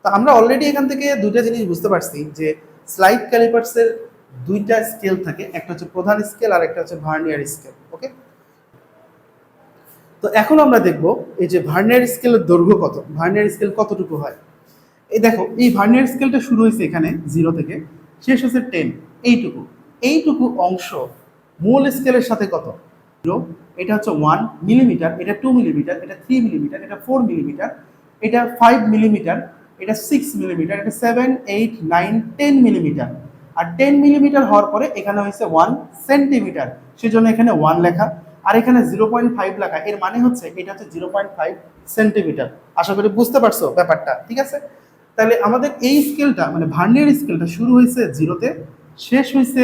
তো আমরা অলরেডি এখান থেকে দুইটা জিনিস বুঝতে পারছি যে স্লাইড ক্যালিপার্সের দুইটা স্কেল থাকে, একটা হচ্ছে প্রধান স্কেল আর একটা হচ্ছে ভার্নিয়ার স্কেল। ওকে, তো এখন আমরা দেখব এই যে ভার্নিয়ার স্কেলের দৈর্ঘ্য কত, ভার্নিয়ার স্কেল কতটুকু হয়। এই দেখো এই ভার্নিয়ার স্কেলটা শুরু হয়েছে এখানে 0 থেকে, শেষ হচ্ছে 10, এইটুকু এইটুকু অংশ মূল স্কেলের সাথে কত? 0, এটা হচ্ছে 1 মিলিমিটার, এটা 2 মিলিমিটার, এটা 3 মিলিমিটার, এটা 4 মিলিমিটার, এটা 5 মিলিমিটার, এটা 6 মিলিমিটার, এটা 7, 8, 9, 10 মিলিমিটার। আর 10 মিলিমিটার হওয়ার পরে এখানে হয়েছে 1 সেন্টিমিটার, সেজন্য এখানে 1 লেখা। আর এখানে 0.5 লেখা, এর মানে হচ্ছে এটা হচ্ছে 0.5 সেন্টিমিটার। আশা করি বুঝতে পারছো ব্যাপারটা, ঠিক আছে? তাহলে আমাদের এই স্কেলটা মানে ভার্নিয়ার স্কেলটা শুরু হয়েছে 0-তে, শেষ হয়েছে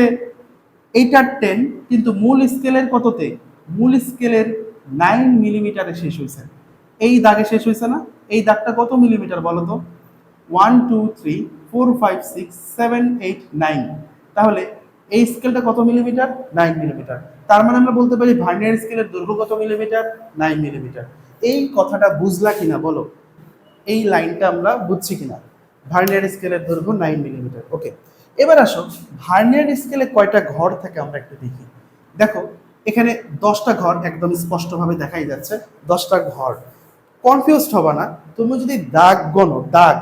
এইটার 10, কিন্তু মূল স্কেলের কততে? মূল স্কেলের 9 মিলিমিটারে শেষ হয়েছে। এই দাগে শেষ হয়েছে না? এই দাগটা কত মিলিমিটার বলো তো? 1, 2, 3, 4, 5, 6, 7, 8, 9। তাহলে এই স্কেলটা কত মিলিমিটার? 9 মিলিমিটার। তার মানে আমরা বলতে পারি ভার্নিয়ার স্কেলের দৈর্ঘ্য কত মিলিমিটার? 9 মিলিমিটার। এই কথাটা বুঝলা কিনা বলো? এই লাইনটা আমরা বুঝছি কিনা? ভার্নিয়ার স্কেলের দৈর্ঘ্য 9 মিলিমিটার। ওকে, এবার আসো ভার্নিয়ার স্কেলে কয়টা ঘর থাকে আমরা একটু দেখি। দেখো এখানে 10টা ঘর একদম স্পষ্টভাবে দেখাই যাচ্ছে, 10টা ঘর। কনফিউজড হবে না, তুমি যদি দাগ গণো, দাগ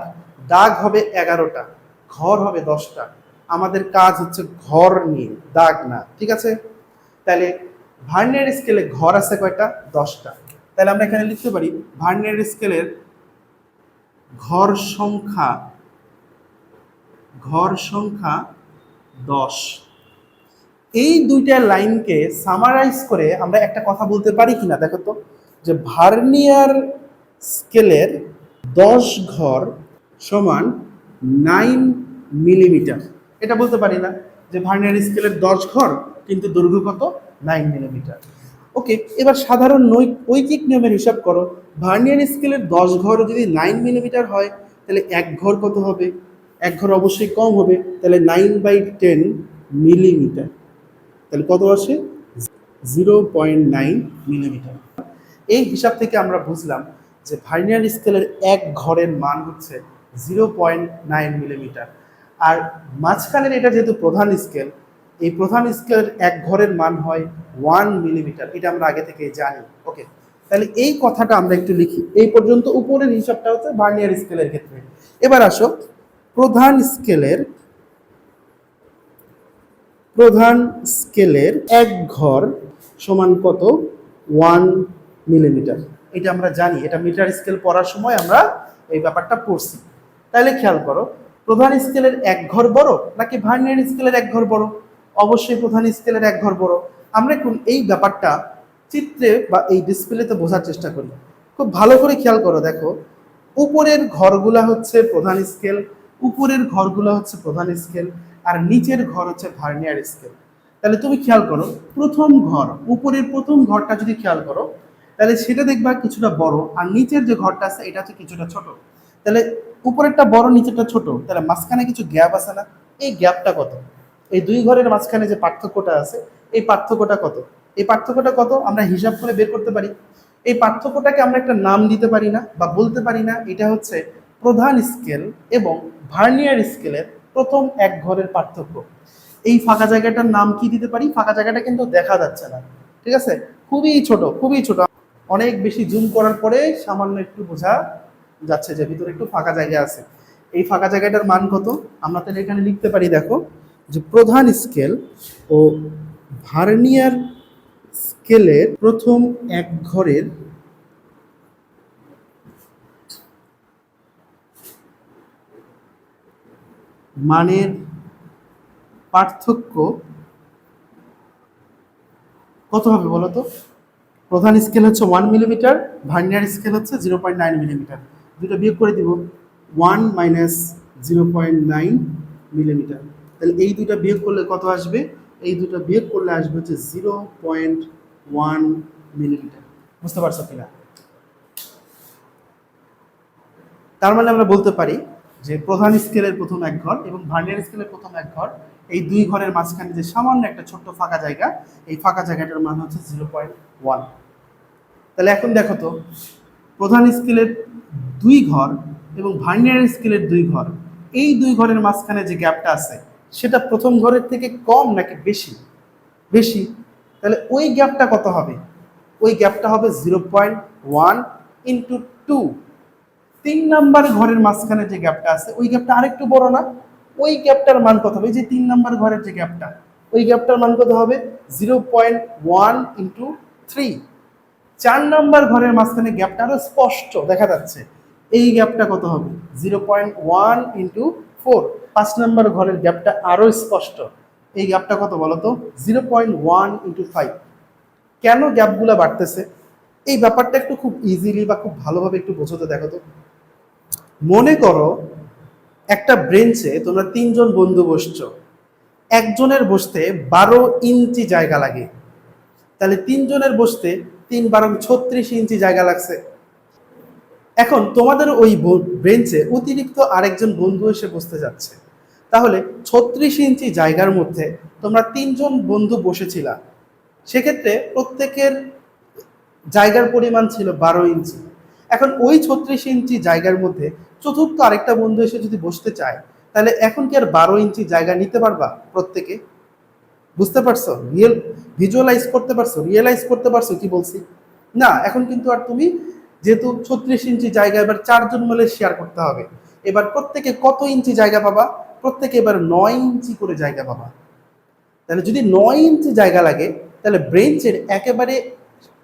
দাগ হবে 11টা, ঘর হবে 10টা। আমাদের কাজ হচ্ছে ঘর নিয়ে, দাগ না, ঠিক আছে? তাহলে ভার্নিয়ার স্কেলে ঘর আছে কয়টা? 10টা। তাহলে আমরা এখানে লিখতে পারি ভার্নিয়ার স্কেলের ঘর সংখ্যা, ঘর সংখ্যা 10। এই দুইটা লাইনকে সামারাইজ করে আমরা একটা কথা বলতে পারি কিনা দেখো তো, যে ভার্নিয়ার স্কেলের 10 ঘর সমান 9 মিলিমিটার। এটা বলতে পারি না যে ভার্নিয়ার স্কেলের 10 ঘর কিন্তু দৈর্ঘ্য কত? 9 মিলিমিটার। ওকে, এবার সাধারণ ঐকিক নিয়মের হিসাব করো। ভার্নিয়ার স্কেলের 10 ঘর যদি 9 মিলিমিটার হয়, তাহলে এক ঘর কত হবে? এক ঘর অবশ্যই কম হবে, তাহলে 9/10 মিলিমিটার। তাহলে কত আসে? 0.9 মিলিমিটার। এই হিসাব থেকে আমরা বুঝলাম যে ভার্নিয়ার স্কেলের এক ঘরের মান হচ্ছে 0.9 মিলিমিটার। আর মাঝখানের এটা যেহেতু প্রধান স্কেল, এই প্রধান স্কেলের এক ঘরের মান হয় 1 মিলিমিটার, এটা আমরা আগে থেকে জানি। ওকে, তাহলে এই কথাটা আমরা একটু লিখি। এই পর্যন্ত উপরের হিসাবটা হচ্ছে ভার্নিয়ার স্কেলের ক্ষেত্রে। এবার আসো প্রধান স্কেলের, প্রধান স্কেলের এক ঘর সমান কত? 1 মিলিমিটার। এটা আমরা জানি, এটা মিটার স্কেল পড়ার সময় আমরা এই ব্যাপারটা পড়ছি। তাহলে খেয়াল করো, প্রধান স্কেলের এক ঘর বড় নাকি ভার্নিয়ার স্কেলের এক ঘর বড়? অবশ্যই প্রধান স্কেলের এক ঘর বড়। আমরা এখন এই ব্যাপারটা চিত্রে বা এই ডিসপ্লেতে বোঝার চেষ্টা করি। খুব ভালো করে খেয়াল করো, দেখো উপরের ঘরগুলা হচ্ছে প্রধান স্কেল, উপরের ঘরগুলা হচ্ছে প্রধান স্কেল, আর নিচের ঘর হচ্ছে ভার্নিয়ার স্কেল। তাহলে তুমি খেয়াল করো, প্রথম ঘর, উপরের প্রথম ঘরটা যদি খেয়াল করো, তাহলে সেটা দেখবা কিছুটা বড়, আর নিচের যে ঘরটা আছে এটা হচ্ছে কিছুটা ছোট। তাহলে উপরেরটা বড়, নিচেরটা ছোট, তাহলে মাঝখানে কিছু গ্যাপ আছে না? এই গ্যাপটা কত? এই দুই ঘরের মাঝখানে যে পার্থক্যটা আছে, এই পার্থক্যটা কত? এই পার্থক্যটা কত আমরা হিসাব করে বের করতে পারি। এই পার্থক্যটাকে আমরা একটা নাম দিতে পারি না বা বলতে পারি না এটা হচ্ছে প্রধান স্কেল এবং ভার্নিয়ার স্কেলের প্রথম এক ঘরের পার্থক্য। এই ফাঁকা জায়গাটার নাম কি দিতে পারি? ফাঁকা জায়গাটা কিন্তু দেখা যাচ্ছে না, ঠিক আছে? খুবই ছোট, খুবই ছোট। অনেক বেশি জুম করার পরে সামান্য একটু বোঝা যাচ্ছে যে ভিতরে একটু ফাঁকা জায়গা আছে। এই ফাঁকা জায়গাটার মান কত? আমরা তাহলে এখানে লিখতে পারি, দেখো যে প্রধান স্কেল ও ভার্নিয়ার স্কেলের প্রথম এক ঘরের মানের পার্থক্য কত হবে বলো তো? প্রধান স্কেল হচ্ছে 1 মিলিমিটার, ভার্নিয়ার স্কেল হচ্ছে 0.9 মিলিমিটার। দুটো বিয়োগ করে দিব, 1 মাইনাস 0.9 মিলিমিটার। তাহলে এই দুটো বিয়োগ করলে কত আসবে? এই দুটো বিয়োগ করলে আসবে হচ্ছে 0.1 মিলিমিটার। বুঝতে পারছো কিনা? তার মানে আমরা বলতে পারি যে প্রধান স্কেলের প্রথম এক ঘর এবং ভার্নিয়ার স্কেলের প্রথম এক ঘর, এই দুই ঘরের মাঝখানে যে সামান্য একটা ছোট্ট ফাঁকা জায়গা, এই ফাঁকা জায়গাটার মান হচ্ছে 0.1। তাহলে এখন দেখো তো, প্রধান স্কেলের দুই ঘর এবং ভার্নিয়ার স্কেলের দুই ঘর, এই দুই ঘরের মাঝখানে যে গ্যাপটা আছে সেটা প্রথম ঘরের থেকে কম নাকি বেশি? বেশি। তাহলে ওই গ্যাপটা কত হবে? ওই গ্যাপটা হবে 0.1 ইন্টু 2। 3 নাম্বার ঘরের মাঝখানে যে গ্যাপটা আছে ওই গ্যাপটা আরেকটু বড় না? ওই গ্যাপটার মান কত হবে? এই যে 3 নাম্বার ঘরের যে গ্যাপটা, ওই গ্যাপটার মান কত হবে? 0.1 × 3। 4 নাম্বার ঘরের মাঝখানে গ্যাপটা আরো স্পষ্ট দেখা যাচ্ছে, এই গ্যাপটা কত হবে? 0.1 × 4। 5 নাম্বার ঘরের গ্যাপটা আরো স্পষ্ট, এই গ্যাপটা কত বলতো? 0.1 × 5। কেন গ্যাপগুলো বাড়তেছে? এই ব্যাপারটা একটু খুব ইজিলি বা খুব ভালোভাবে একটু বোঝাতে দেখো তো। মনে করো একটা ব্রেঞ্চে তোমরা 3জন বন্ধু বসছো, একজনের বসতে 12 ইঞ্চি জায়গা লাগে, তাহলে 3জনের বসতে 3 × 12 = 36 ইঞ্চি জায়গা লাগছে। এখন তোমাদের ওই বেঞ্চে অতিরিক্ত আরেকজন বন্ধু এসে বসতে যাচ্ছে, তাহলে 36 ইঞ্চি জায়গার মধ্যে তোমরা 3জন বন্ধু বসেছিলা, সেক্ষেত্রে প্রত্যেকের জায়গার পরিমাণ ছিল 12 ইঞ্চি। এখন ওই 36 ইঞ্চি জায়গার মধ্যে চতুর্থ আরেকটা বন্ধু এসে যদি বসতে চায়, তাহলে এখন কি আর 12 ইঞ্চি জায়গা নিতে পারবা প্রত্যেকে? বুঝতে পারছো? ভিজুয়ালাইজ করতে পারছো, রিয়েলাইজ করতে পারছো কি বলছি? না, এখন কিন্তু আর তুমি, যেহেতু 36 ইঞ্চি জায়গা এবার 4জন মিলে শেয়ার করতে হবে, এবার প্রত্যেকে কত ইঞ্চি জায়গা পাবা? প্রত্যেকে এবার 9 ইঞ্চি করে জায়গা পাবা। তাহলে যদি 9 ইঞ্চি জায়গা লাগে, তাহলে ব্রেঞ্চের একেবারে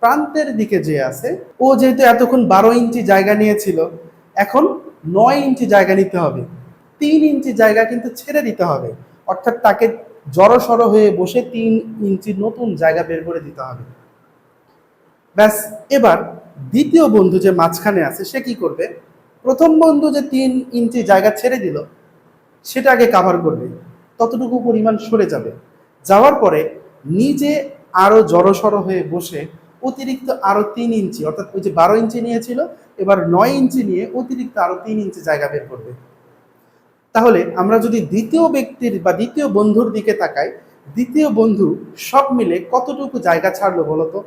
প্রান্তের দিকে যে আছে, ও যেহেতু এতক্ষণ 12 ইঞ্চি জায়গা নিয়েছিল, এখন 9 ইঞ্চি জায়গা নিতে হবে। 3 ইঞ্চি জায়গা কিন্তু ছেড়ে দিতে হবে, অর্থাৎ তাকে জড়সড় হয়ে বসে 3 ইঞ্চি নতুন জায়গা বের করে দিতে হবে। ব্যাস, এবার দ্বিতীয় বন্ধু যে মাঝখানে আছে সে কি করবে? প্রথম বন্ধু যে 3 ইঞ্চি জায়গা ছেড়ে দিল, সেটা আগে কাভার করবে, ততটুকু পরিমাণ সরে যাবে, যাওয়ার পরে নিজে আরো জড়সড় হয়ে বসে অতিরিক্ত আরো 3 ইঞ্চি, অর্থাৎ ওই যে 12 ইঞ্চি নিয়েছিল, এবার 9 ইঞ্চি নিয়ে অতিরিক্ত আরো 3 ইঞ্চি জায়গা বের করবে। তাহলে আমরা যদি দ্বিতীয় ব্যক্তির বা দ্বিতীয় বন্ধুর দিকে তাকাই, দ্বিতীয় বন্ধু সব মিলে কতটুকু জায়গা ছাড়লো বলতো?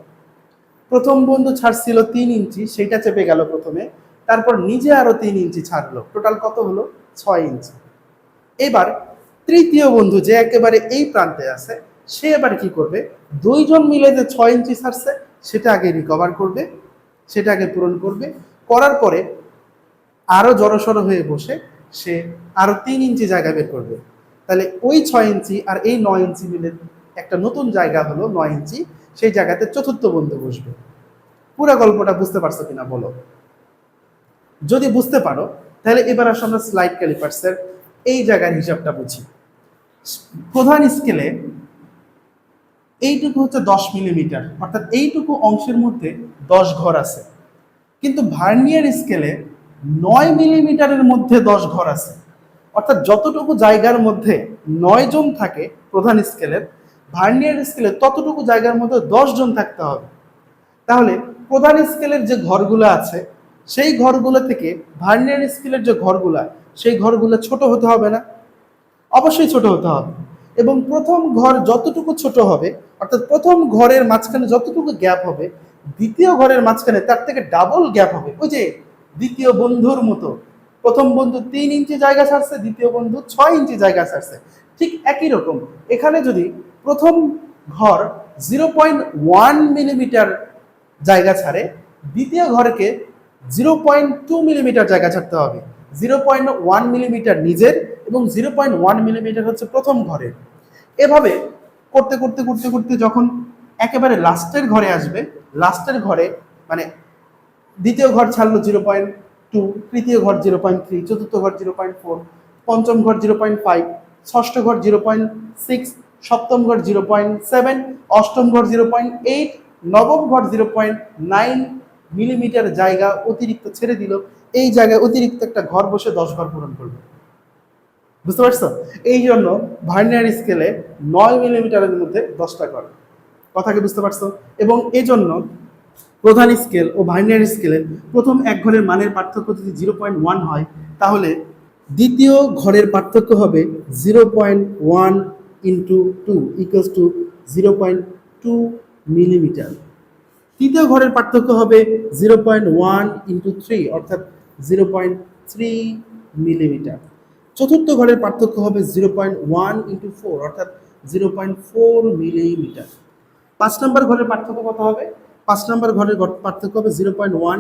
প্রথম বন্ধু ছাড়ছিল 3 ইঞ্চি, সেইটা চেপে গেল প্রথমে, তারপর নিজে আরো 3 ইঞ্চি ছাড়লো, টোটাল কত হলো? 6 ইঞ্চি। এবার তৃতীয় বন্ধু যে একেবারে এই প্রান্তে আছে, সে এবার কি করবে? 2জন মিলে যে 6 ইঞ্চি ছাড়ছে সেটা আগে রিকভার করবে, সেটা আগে পূরণ করবে, করার পরে আরো জড়সড় হয়ে বসে সে আরো 3 ইঞ্চি জায়গা বের করবে। তাহলে ওই 6 ইঞ্চি আর এই 9 ইঞ্চি মিলে একটা নতুন জায়গা হলো 9 ইঞ্চি, সেই জায়গাতে চতুর্থ বন্ধু বসবে। পুরো গল্পটা বুঝতে পারছো কিনা বলো? যদি বুঝতে পারো, তাহলে এবার আসলে আমরা স্লাইড ক্যালিপার্সের এই জায়গার হিসাবটা বুঝি। প্রধান স্কেলে এইটুকু হচ্ছে 10 মিলিমিটার, অর্থাৎ এইটুকু অংশের মধ্যে 10 ঘর আছে, কিন্তু ভার্নিয়ার স্কেলে 9 মিলিমিটারের মধ্যে 10 ঘর আছে, অর্থাৎ যতটুকু জায়গার মধ্যে 9জন থাকে প্রধান স্কেলের, ভার্নিয়ার স্কেলে ততটুকু জায়গার মধ্যে 10জন থাকতে হবে। তাহলে প্রধান স্কেলের যে ঘরগুলো আছে, সেই ঘরগুলো থেকে ভার্নিয়ার স্কেলের যে ঘরগুলা, সেই ঘরগুলো ছোট হতে হবে না? অবশ্যই ছোট হতে হবে। এবং প্রথম ঘর যতটুকু ছোট হবে, অর্থাৎ প্রথম ঘরের মাঝখানে যতটুকু গ্যাপ হবে, দ্বিতীয় ঘরের মাঝখানে তার থেকে ডাবল গ্যাপ হবে। ওই যে দ্বিতীয় বন্ধুর মতো, প্রথম বন্ধু 3 ইঞ্চি জায়গা ছাড়ছে, দ্বিতীয় বন্ধু 6 ইঞ্চি জায়গা ছাড়ছে, ঠিক একই রকম এখানে যদি প্রথম ঘর 0.1 মিলিমিটার জায়গা ছাড়ে, দ্বিতীয় ঘরকে 0.2 মিলিমিটার জায়গা ছাড়তে হবে। 0.1 মিলিমিটার নিজের এবং 0.1 মিলিমিটার হচ্ছে প্রথম ঘরের। এভাবে করতে করতে করতে করতে যখন একেবারে লাস্টের ঘরে আসবে, লাস্টের ঘরে মানে দ্বিতীয় ঘর ছাড়লো 0.2, তৃতীয় ঘর 0.3, চতুর্থ ঘর 0.4, পঞ্চম ঘর 0.5, ষষ্ঠ ঘর 0.6, সপ্তম ঘর 0.7, অষ্টম ঘর 0.8, নবম ঘর 0.9 মিলিমিটার জায়গা অতিরিক্ত ছেড়ে দিল, এই জায়গায় অতিরিক্ত একটা ঘর বসে 10 ঘর পূরণ করবে। বুঝতে পারছো? এই জন্য ভার্নিয়ার স্কেলে 9 মিলিমিটারের মধ্যে 10টা ঘর। কথা কি বুঝতে পারছো? এবং এই জন্য প্রধান স্কেল ও ভার্নিয়ার স্কেলে প্রথম এক ঘরের মানের পার্থক্য যদি 0.1 হয়, তাহলে দ্বিতীয় ঘরের পার্থক্য হবে 0.1 × 2 = 0.2 মিলিমিটার। তৃতীয় ঘরের পার্থক্য হবে 0.1 × 3, অর্থাৎ 0.3 মিলিমিটার। চতুর্থ ঘরের পার্থক্য হবে 0.1 × 4, অর্থাৎ 0.4 মিলিমিটার। 5 নম্বর ঘরের পার্থক্য কত হবে? 5 নম্বর ঘরের পার্থক্য হবে 0.1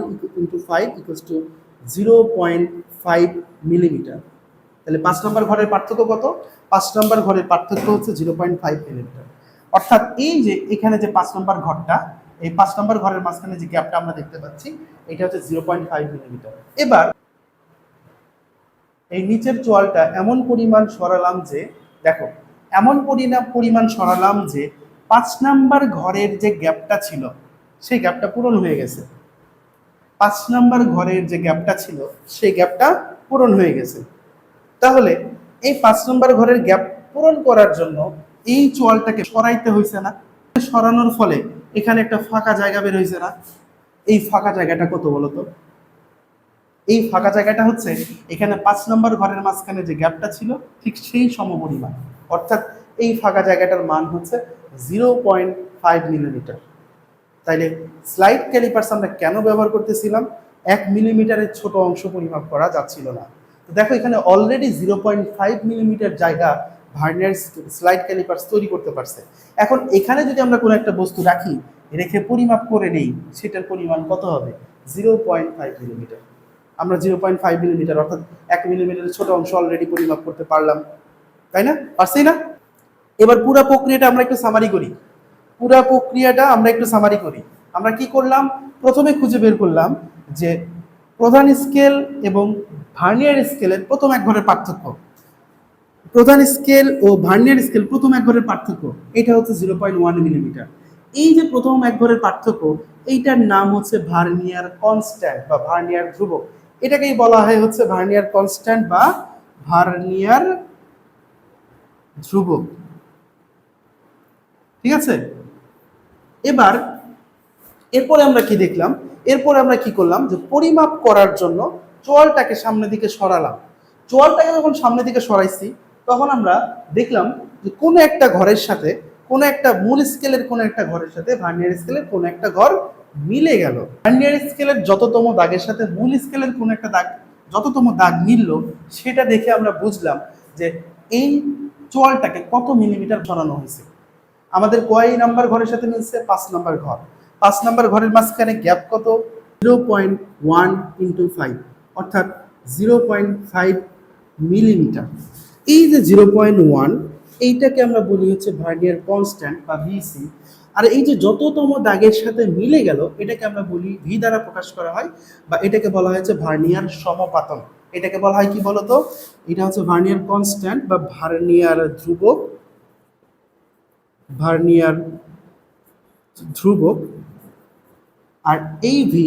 × 5 = 0.5 মিলিমিটার। তাহলে 5 নম্বর ঘরের পার্থক্য কত? 5 নম্বর ঘরের পার্থক্য হচ্ছে 0.5 মিলিমিটার। অর্থাৎ এই যে এখানে যে 5 নম্বর ঘরটা, এই 5 নম্বর ঘরের মাঝখানে যে গ্যাপটা আমরা দেখতে পাচ্ছি, এটা হচ্ছে 0.5 মিলিমিটার। এবার এই নিচের চোয়ালটা এমন পরিমাণ সরালাম যে, দেখো, এমন পরিমাণ সরালাম যে 5 নাম্বার ঘরের যে গ্যাপটা ছিল সেই গ্যাপটা পূরণ হয়ে গেছে। 5 নাম্বার ঘরের যে গ্যাপটা ছিল সেই গ্যাপটা পূরণ হয়ে গেছে। তাহলে এই 5 নাম্বার ঘরের গ্যাপ পূরণ করার জন্য এই চোয়ালটাকে সরাইতে হয়েছে না? সরানোর ফলে এখানে একটা ফাঁকা জায়গা বের হয়েছে না? এই ফাঁকা জায়গাটা কত বলতো? এই ফাঁকা জায়গাটা হচ্ছে এখানে 5 নম্বর ঘরের মাঝখানে যে গ্যাপটা ছিল ঠিক সেই সমপরিমাণ। অর্থাৎ এই ফাঁকা জায়গাটার মান হচ্ছে 0.5 মিলিমিটার। তাইলে স্লাইড ক্যালিপার্স আমরা কেন ব্যবহার করতেছিলাম? 1 মিলিমিটারের ছোট অংশ পরিমাপ করা যাচ্ছিল না। তো দেখো এখানে অলরেডি 0.5 মিলিমিটার জায়গা ভার্নিয়ার স্লাইড ক্যালিপার্স তৈরি করতে পারছে। এখন এখানে যদি আমরা কোনো একটা বস্তু রাখি, রেখে পরিমাপ করে নেই, সেটার পরিমাণ কত হবে? 0.5 মিলিমিটার। আমরা 0.5 মিলিমিটার অর্থাৎ 1 মিলিমিটারের ছোট অংশ অলরেডি পরিমাপ করতে পারলাম, তাই না? পারছি না? এবার পুরো প্রক্রিয়াটা আমরা একটু সামারি করি। আমরা কি করলাম? প্রথমে খুঁজে বের করলাম যে প্রধান স্কেল এবং ভার্নিয়ার স্কেলের প্রথম এক ঘরের পার্থক্য। প্রধান স্কেল ও ভার্নিয়ার স্কেল প্রথম এক ঘরের পার্থক্য এটা হচ্ছে 0.1 মিলিমিটার। এই যে প্রথম এক ঘরের পার্থক্য, এইটার নাম হচ্ছে ভার্নিয়ার কনস্ট্যান্ট বা ভার্নিয়ার ধ্রুবক। এটাকেই বলা হয় হচ্ছে ভার্নিয়ার কনস্ট্যান্ট বা ভার্নিয়ার ধ্রুবক। ঠিক আছে? এবার এরপরে আমরা কি দেখলাম? এরপরে আমরা কি করলাম যে পরিমাপ করার জন্য চোয়ালটাকে সামনের দিকে সরালাম। চোয়ালটাকে যখন সামনের দিকে সরাইছি, তখন আমরা দেখলাম যে কোনো একটা ঘরের সাথে, কোনো একটা মূল স্কেলের কোনো একটা ঘরের সাথে ভার্নিয়ার স্কেলের কোনো একটা ঘর মিলে গেল। ভার্নিয়ার স্কেলের যততম দাগের সাথে মূল স্কেলের কোনো একটা দাগ, যততম দাগ মিলল, সেটা দেখে আমরা বুঝলাম যে এই চোয়ালটাকে কত মিলিমিটার সরানো হয়েছে। আমাদের কয় নাম্বার ঘরের সাথে মিলছে? 5 নাম্বার ঘর। 5 নাম্বার ঘরের মাঝখানে গ্যাপ কত? 0.1 ইন্টু 5 অর্থাৎ 0.5 মিলিমিটার। এই যে 0.1, এইটাকে আমরা বলি হচ্ছে ভার্নিয়ার কনস্ট্যান্ট বা ভিসি। আর এই যে যততম দাগের সাথে মিলে গেল, এটাকে আমরা বলি ভি দ্বারা প্রকাশ করা হয়, বা এটাকে বলা হয়েছে ভার্নিয়ার সমপাতন। এটাকে বলা হয় কি বলতো? এটা হচ্ছে ভার্নিয়ার কনস্ট্যান্ট বা ভার্নিয়ার ধ্রুবক। ভার্নিয়ার ধ্রুবক। আর এই ভি,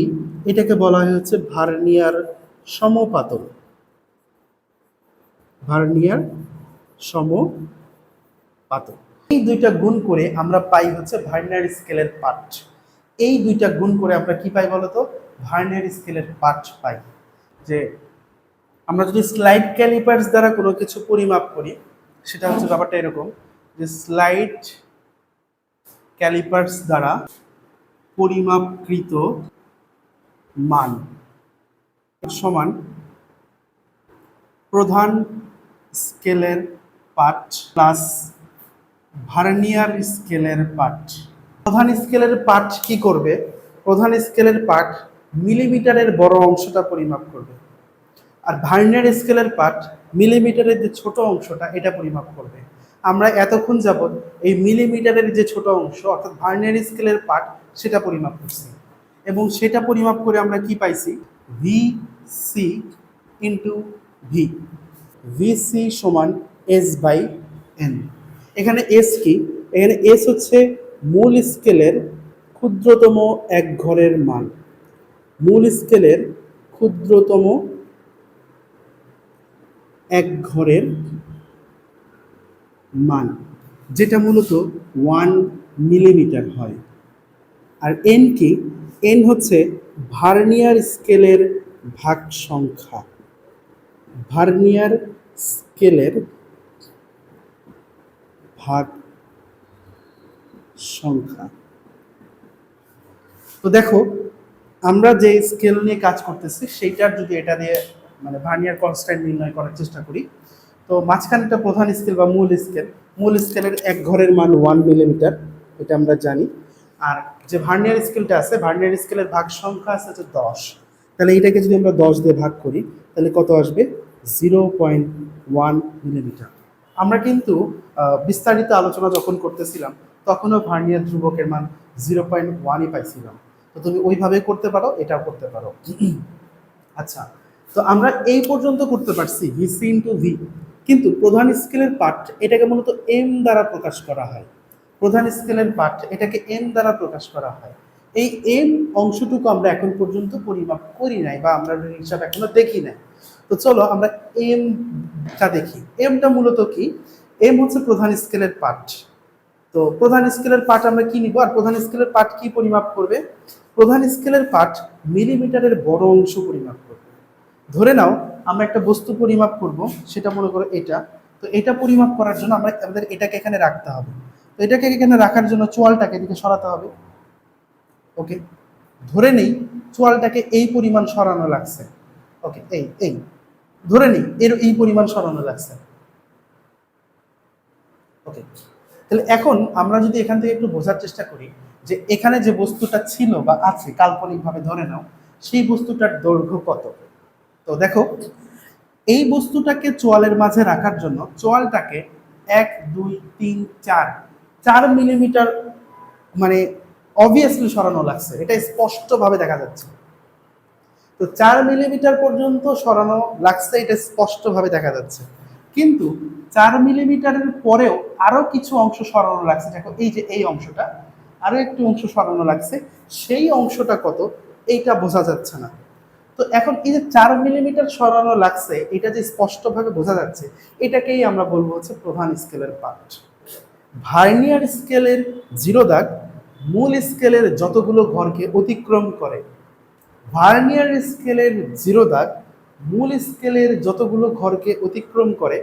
এটাকে বলা হয় হচ্ছে ভার্নিয়ার সমপাতন। ভার্নিয়ার সমপাতন। এই দুইটা গুণ করে আমরা পাই হচ্ছে ভার্নিয়ার স্কেলের পাঠ। এই দুইটা গুণ করে আমরা কি পাই বলতো? ভার্নিয়ার স্কেলের পাঠ পাই। যে আমরা যদি স্লাইড ক্যালিপার্স দ্বারা কোনো কিছু পরিমাপ করি, সেটা হচ্ছে ব্যাপারটা এরকম যে স্লাইড ক্যালিপার্স দ্বারা পরিমাপকৃত মান সমান প্রধান স্কেলের পাঠ প্লাস ভার্নিয়ার স্কেলের পাঠ। প্রধান স্কেলের পাঠ কি করবে? প্রধান স্কেলের পাঠ মিলিমিটারের বড় অংশটা পরিমাপ করবে, আর ভার্নিয়ার স্কেলের পাঠ মিলিমিটারের যে ছোট অংশটা এটা পরিমাপ করবে। আমরা এতক্ষণ যাবত এই মিলিমিটারের যে ছোট অংশ অর্থাৎ ভার্নিয়ার স্কেলের পাঠ সেটা পরিমাপ করছি, এবং সেটা পরিমাপ করে আমরা কি পাইছি? V C into V. VC সমান এস বাই এন। এখানে এস কি? এখানে এস হচ্ছে মূল স্কেলের ক্ষুদ্রতম এক ঘরের মান। মূল স্কেলের ক্ষুদ্রতম এক ঘরের মান, যেটা মূলত 1 মিলিমিটার হয়। আর এন কি? এন হচ্ছে ভার্নিয়ার স্কেলের ভাগ সংখ্যা। ভার্নিয়ার স্কেলের ভাগ সংখ্যা। তো দেখো, আমরা যে স্কেল নিয়ে কাজ করতেছি সেইটার যদি এটা দিয়ে মানে ভার্নিয়ার কনস্ট্যান্ট নির্ণয় করার চেষ্টা করি, তো মাঝখানটা প্রধান স্কেল বা মূল স্কেল। মূল স্কেলের এক ঘরের মান 1 মিলিমিটার, এটা আমরা জানি। আর যে ভার্নিয়ার স্কেলটা আছে, ভার্নিয়ার স্কেলের ভাগ সংখ্যা আছে হচ্ছে 10। তাহলে এটাকে যদি আমরা 10 দিয়ে ভাগ করি তাহলে কত আসবে? 0.1 মিলিমিটার। আমরা কিন্তু বিস্তারিত আলোচনা যখন করতেছিলাম তখনও ভার্নিয়ার ধ্রুবকের মান 0.1ই পাইছিলাম। তো তুমি ওইভাবে করতে পারো, এটাও করতে পারো। আচ্ছা, তো আমরা এই পর্যন্ত করতে পারছি ভিসি ইন্টু ভি, কিন্তু প্রধান স্কেলের পার্ট এটাকে মূলত এম দ্বারা প্রকাশ করা হয়। প্রধান স্কেলের পার্ট এটাকে এম দ্বারা প্রকাশ করা হয়। এই এম অংশটুকু আমরা এখন পর্যন্ত পরিমাপ করি নাই বা আমরা হিসাব এখনো দেখি নাই। তো চলো আমরা এমটা দেখি। এমটা মূলত কি? এম হচ্ছে প্রধান স্কেলের পার্ট। তো প্রধান স্কেলের পার্ট আমরা কি নিব, আর প্রধান স্কেলের পার্ট কি পরিমাপ করবে? প্রধান স্কেলের পার্ট মিলিমিটারের বড় অংশ পরিমাপ করবে। ধরে নাও আমরা একটা বস্তু পরিমাপ করব, সেটা মনে করো এটা। তো এটা পরিমাপ করার জন্য আমাদের এটাকে এখানে রাখতে হবে। তো এটাকে এখানে রাখার জন্য চোয়ালটাকে এদিকে সরাতে হবে। ওকে, ধরে নেই চোয়ালটাকে এই পরিমাণ সরানো লাগছে। ওকে, এই ধরে নেই এই পরিমাণ সরানো লাগছে। ওকে, তাহলে এখন আমরা যদি এখান থেকে একটু বোঝার চেষ্টা করি যে এখানে যে বস্তুটা ছিল বা আছে কাল্পনিকভাবে ধরে নাও, সেই বস্তুটার দৈর্ঘ্য কত। তো দেখো, এই বস্তুটাকে চোয়ালের মাঝে রাখার জন্য চোয়ালটাকে 1 2 3 4 4 মিলিমিটার মানে অবভিয়াসলি সরানো লাগছে, এটা স্পষ্টভাবে দেখা যাচ্ছে। তো 4 মিলিমিটার পর্যন্ত সরানো লাগছে, এটা স্পষ্টভাবে দেখা যাচ্ছে। কিন্তু 4 মিলিমিটারের পরেও আরো কিছু অংশ সরানো লাগছে। দেখো এই যে এই অংশটা, আরো একটু অংশ সরানো লাগছে, সেই অংশটা কত এইটা বোঝা যাচ্ছে না। তো এখন এই যে 4 মিলিমিটার সরানো লাগছে, এটা যে স্পষ্টভাবে বোঝা যাচ্ছে, এটাকেই আমরা বলবো হচ্ছে প্রধান স্কেলের পার্ট। ভার্নিয়ার স্কেলের 0 দাগ মূল স্কেলের যতগুলো ঘরকে অতিক্রম করে। ভার্নিয়ার স্কেলের 0 দাগ মূল স্কেলের যতগুলো ঘরকে অতিক্রম করে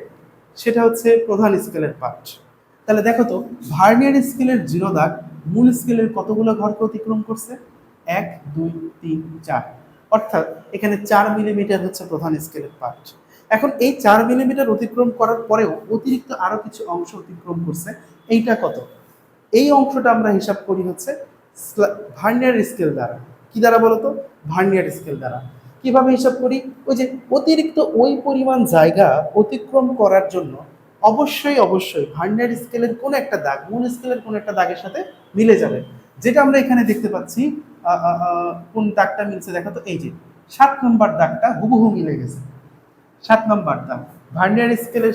সেটা হচ্ছে প্রধান স্কেলের পার্ট। তাহলে দেখো তো, ভার্নিয়ার স্কেলের 0 দাগ মূল স্কেলের কতগুলো ঘরকে অতিক্রম করছে? 1 2 3 4, অর্থাৎ এখানে 4 মিলিমিটার হচ্ছে প্রধান স্কেলের পার্ট। এখন এই 4 মিলিমিটার অতিক্রম করার পরেও অতিরিক্ত আরো কিছু অংশ অতিক্রম করছে, এইটা কত? এই অংশটা আমরা হিসাব করি হচ্ছে ভার্নিয়ার স্কেল দ্বারা। কি দ্বারা বলতো? ভার্নিয়ার স্কেল দ্বারা। কিভাবে হিসাব করি? ওই যে অতিরিক্ত ওই পরিমাণ জায়গা অতিক্রম করার জন্য অবশ্যই ভার্নিয়ার স্কেলের কোন একটা দাগ মূল স্কেলের কোন একটা দাগের সাথে মিলে যাবে। যেটা আমরা এখানে দেখতে পাচ্ছি, কোন দাগটা মিলছে দেখো তো, এই যে 7 নম্বর দাগটা হুবহু মিলে গেছে। 7 নম্বর দাগ ভার্নিয়ার স্কেলের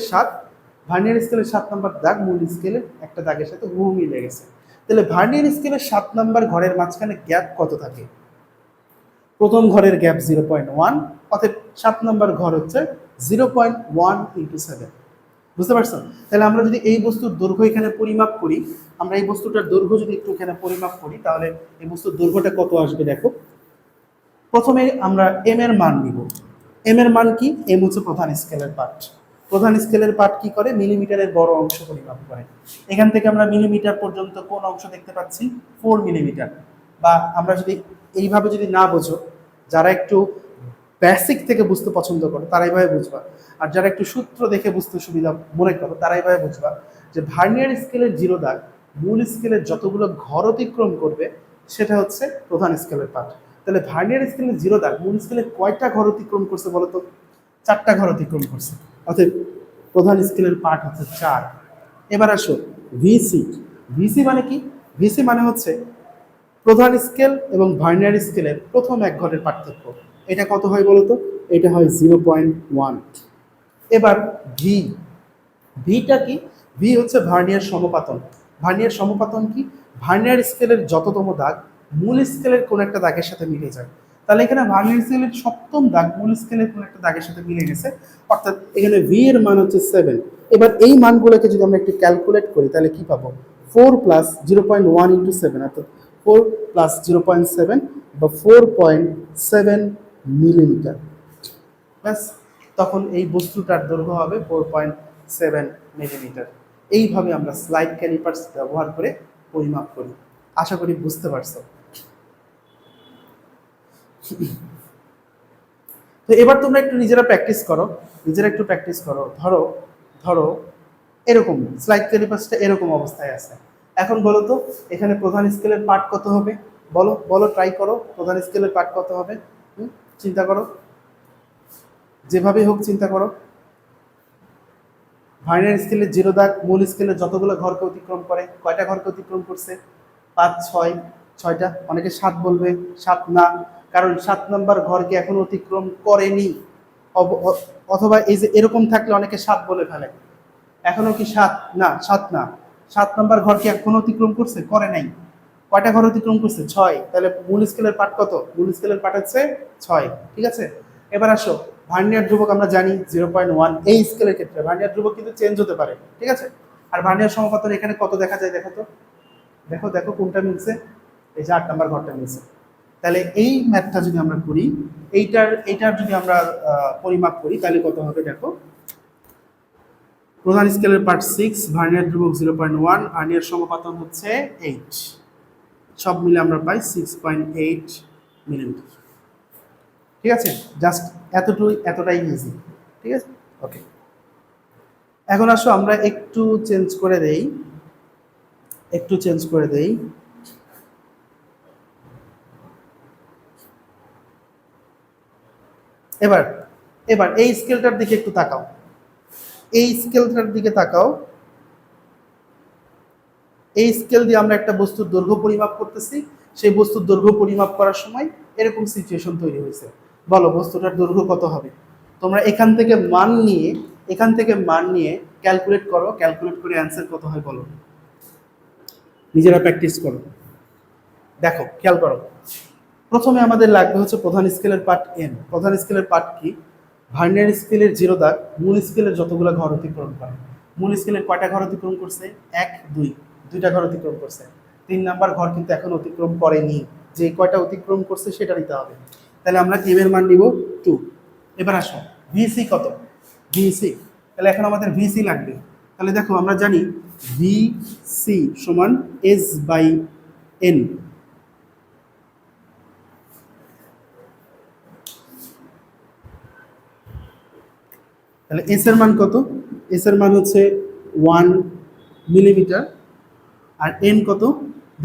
7 নম্বর দাগ মূল স্কেলের একটা দাগের সাথে হুবহু মিলে গেছে। তাহলে ভার্নিয়ার স্কেলের 7 নম্বর ঘরের মাঝখানে গ্যাপ কত থাকে? প্রথম ঘরের গ্যাপ 0.1, অর্থাৎ 7 নম্বর ঘর হচ্ছে 0.1 ইন্টু 7। বুঝতে পারছো? তাহলে আমরা যদি এই বস্তুর দৈর্ঘ্য এখানে পরিমাপ করি, আমরা এই বস্তুটার দৈর্ঘ্য যদি একটু এখানে পরিমাপ করি, তাহলে এই বস্তুর দৈর্ঘ্যটা কত আসবে দেখো। প্রথমে আমরা এম এর মান নিব। এম এর মান কি? এম হচ্ছে প্রধান স্কেলের পার্ট। প্রধান স্কেলের পার্ট কি করে? মিলিমিটারের বড় অংশ পরিমাপ করে। এখান থেকে আমরা মিলিমিটার পর্যন্ত কোন অংশ দেখতে পাচ্ছি? 4 মিলিমিটার। বা আমরা যদি এইভাবে যদি না বোঝো, যারা একটু বেসিক থেকে বুঝতে পছন্দ করো তারা এইভাবে বুঝবা, আর যারা একটু সূত্র দেখে বুঝতে সুবিধা মনে করো তারা এইভাবে বুঝবা যে ভার্নিয়ার স্কেলের 0 দাগ মূল স্কেলের যতগুলো ঘর অতিক্রম করবে সেটা হচ্ছে প্রধান স্কেলের পার্ট। তাহলে ভার্নিয়ার স্কেলের 0 দাগ মূল স্কেলের কয়টা ঘর অতিক্রম করছে বলো তো? 4টা ঘর অতিক্রম করছে, অর্থাৎ প্রধান স্কেলের পার্ট হচ্ছে 4। এবার আসো ভিসি। ভিসি মানে কি? ভিসি মানে হচ্ছে প্রধান স্কেল এবং ভার্নিয়ার স্কেলের প্রথম এক ঘরের পার্থক্য। এটা কত হয় বলতো? এটা হয় 0.1। এবার ভি, ভিটা কি? ভি হচ্ছে ভার্নিয়ার সমপাতন। ভার্নিয়ার সমপাতন কি? ভার্নিয়ার স্কেলের যততম দাগ মূল স্কেলের কোন একটা দাগের সাথে মিলে যায়। তাহলে এখানে ভার্নিয়ার স্কেলের 7ম দাগ মূল স্কেলের কোন একটা দাগের সাথে মিলে গেছে, অর্থাৎ এখানে ভি এর মান হচ্ছে 7। এবার এই মানগুলোকে যদি আমরা একটু ক্যালকুলেট করি তাহলে কি পাবো? 4 প্লাস 0.1 ইন্টু 7, অর্থাৎ 4 প্লাস 0.7 বা 4.7 মিলিমিটার। ব্যাস, তখন এই বস্তুটার দৈর্ঘ্য হবে 4.7 মিলিমিটার। এইভাবে আমরা স্লাইড ক্যালিপার্স ব্যবহার করে পরিমাপ করি। আশা করি বুঝতে পারছো। তো এবার তোমরা একটু নিজেরা একটু প্র্যাকটিস করো। ধরো ধরো এরকম স্লাইড ক্যালিপার্সটা এরকম অবস্থায় আছে। এখন বলো তো এখানে প্রধান স্কেলের পার্ট কত হবে? বলো বলো, ট্রাই করো, প্রধান স্কেলের পার্ট কত হবে? চিন্তা করো, যেভাবে হোক চিন্তা করো। ভার্নিয়ার স্কেলের 0 দাগ মূল স্কেলের যতগুলো ঘরকে অতিক্রম করে, কয়টা ঘরকে অতিক্রম করছে? 5, 6, 6টা। অনেকে 7 বলবে, 7 না, কারণ 7 নাম্বার ঘরকে এখনো অতিক্রম করেনি। অথবা এই যে এরকম থাকলে অনেকে 7 বলে ফেলে। এখনো কি 7? না, 7 না। 7 নাম্বার ঘরকে এখনো অতিক্রম করছে? করে নাই। কয়টা ঘর অতিক্রম করছে? 6। তাহলে মূল স্কেলের পার্ট কত? মূল স্কেলের পার্ট হচ্ছে 6। ঠিক আছে, এবার আসো ভার্নিয়ার ধ্রুবক আমরা জানি 0.1। এই স্কেলের ক্ষেত্রে ভার্নিয়ার ধ্রুবক কিন্তু চেঞ্জ হতে পারে। ঠিক আছে, আর ভার্নিয়ার সমাপতন এখানে কত দেখা যায় দেখো তো, দেখো দেখো কোনটা মিলছে? এই যে 8 নাম্বার ঘরটা মিলছে। তাহলে এই ম্যাথটা যদি আমরা করি, এইটার যদি আমরা পরিমাপ করি তাহলে কত হবে দেখো। প্রধান স্কেলের পার্ট 6, ভার্নিয়ার ধ্রুবক 0.1, ভার্নিয়ার সমাপতন হচ্ছে 8। সব মিলে আমরা পাই 6.8 মিলিমিটার। ঠিক আছে, জাস্ট এতটাই ইজি। ঠিক আছে, ওকে। এখন আসো আমরা একটু চেঞ্জ করে দেই, এবার এবার এই স্কেলটার দিকে একটু তাকাও, এই স্কেলটার দিকে তাকাও। এই স্কেল দিয়ে আমরা একটা বস্তুর দৈর্ঘ্য পরিমাপ করতেছি। সেই বস্তুর দৈর্ঘ্য পরিমাপ করার সময় এরকম সিচুয়েশন তৈরি হয়েছে। বলো বস্তুটার দৈর্ঘ্য কত হবে? তোমরা এখান থেকে মান নিয়ে ক্যালকুলেট করো, ক্যালকুলেট করে অ্যান্সার কত হয় বলো, নিজেরা প্র্যাকটিস করো। দেখো খেয়াল করো, প্রথমে আমাদের লাগবে হচ্ছে প্রধান স্কেলের পার্ট এন। প্রধান স্কেলের পার্ট কি? ভার্নিয়ার স্কেলের 0 দাগ মূল স্কেলের যতগুলো ঘর অতিক্রম করে। মূল স্কেলের কয়টা ঘর অতিক্রম করছে? 1, 2, 2টা ঘর অতিক্রম করছে। 3 নাম্বার ঘর কিন্তু এখন অতিক্রম করেনি। যে কয়টা অতিক্রম করছে সেটা নিতে হবে। তাহলে আমরা এম এর মান নিব 2। এবার আসো ভিসি কত? ভিসি, তাহলে এখন আমাদের ভিসি লাগবে। তাহলে দেখো আমরা জানি ভিসি সমান এস বাই এন। তাহলে এস এর মান কত? এস এর মান হচ্ছে 1 মিলিমিটার। আর এন কত?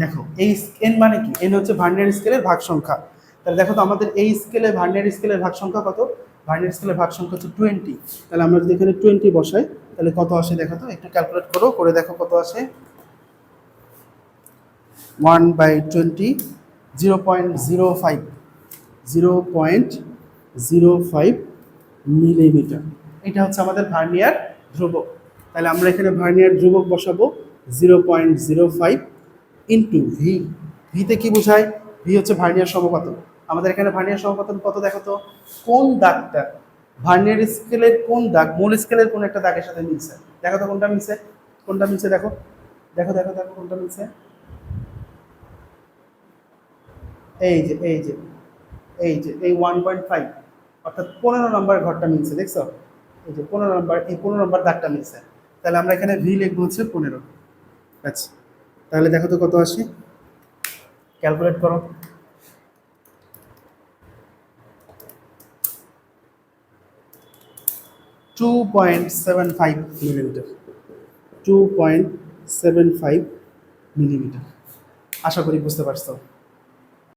দেখো এই এন মানে কি? এন হচ্ছে ভার্নিয়ার স্কেলের ভাগ সংখ্যা। তাহলে দেখো তো আমাদের এই স্কেলে ভার্নিয়ার স্কেলের ভাগ সংখ্যা কত? ভার্নিয়ার স্কেলের ভাগ সংখ্যা হচ্ছে 20। তাহলে আমরা যদি এখানে 20 বসাই তাহলে কত আসে দেখো তো, একটু ক্যালকুলেট করো, করে দেখো কত আসে। 1/20, 0.05, 0.05 মিলিমিটার। এটা হচ্ছে আমাদের ভার্নিয়ার ধ্রুবক। তাহলে আমরা এখানে ভার্নিয়ার ধ্রুবক বসাবো 0.05 ইন্টু ভি। ভিতে কি বোঝায়? ভি হচ্ছে ভার্নিয়ার সমপাতন। আমাদের এখানে ভার্নিয়ার সমপাতন কত দেখো তো, কোন দাগটা ভার্নিয়ার স্কেলের কোন দাগ মূল স্কেলের কোন একটা দাগের সাথে মিলছে? দেখো তো কোনটা মিলছে, কোনটা মিলছে দেখো, দেখো দেখো দেখো কোনটা মিলছে। এই যে এই যে এই যে এই 1.5, অর্থাৎ 15 নম্বর ঘরটা মিলছে, দেখছো? এই যে 15 নম্বর, এই 15 নম্বর দাগটা মিলছে। তাহলে আমরা এখানে ভি লিখবো হচ্ছে 15। আচ্ছা, তাহলে দেখো তো কত আসে, ক্যালকুলেট করো। Two 2.75 millimetre, 2.75 millimetre. আশা করি বুঝতে পারছো।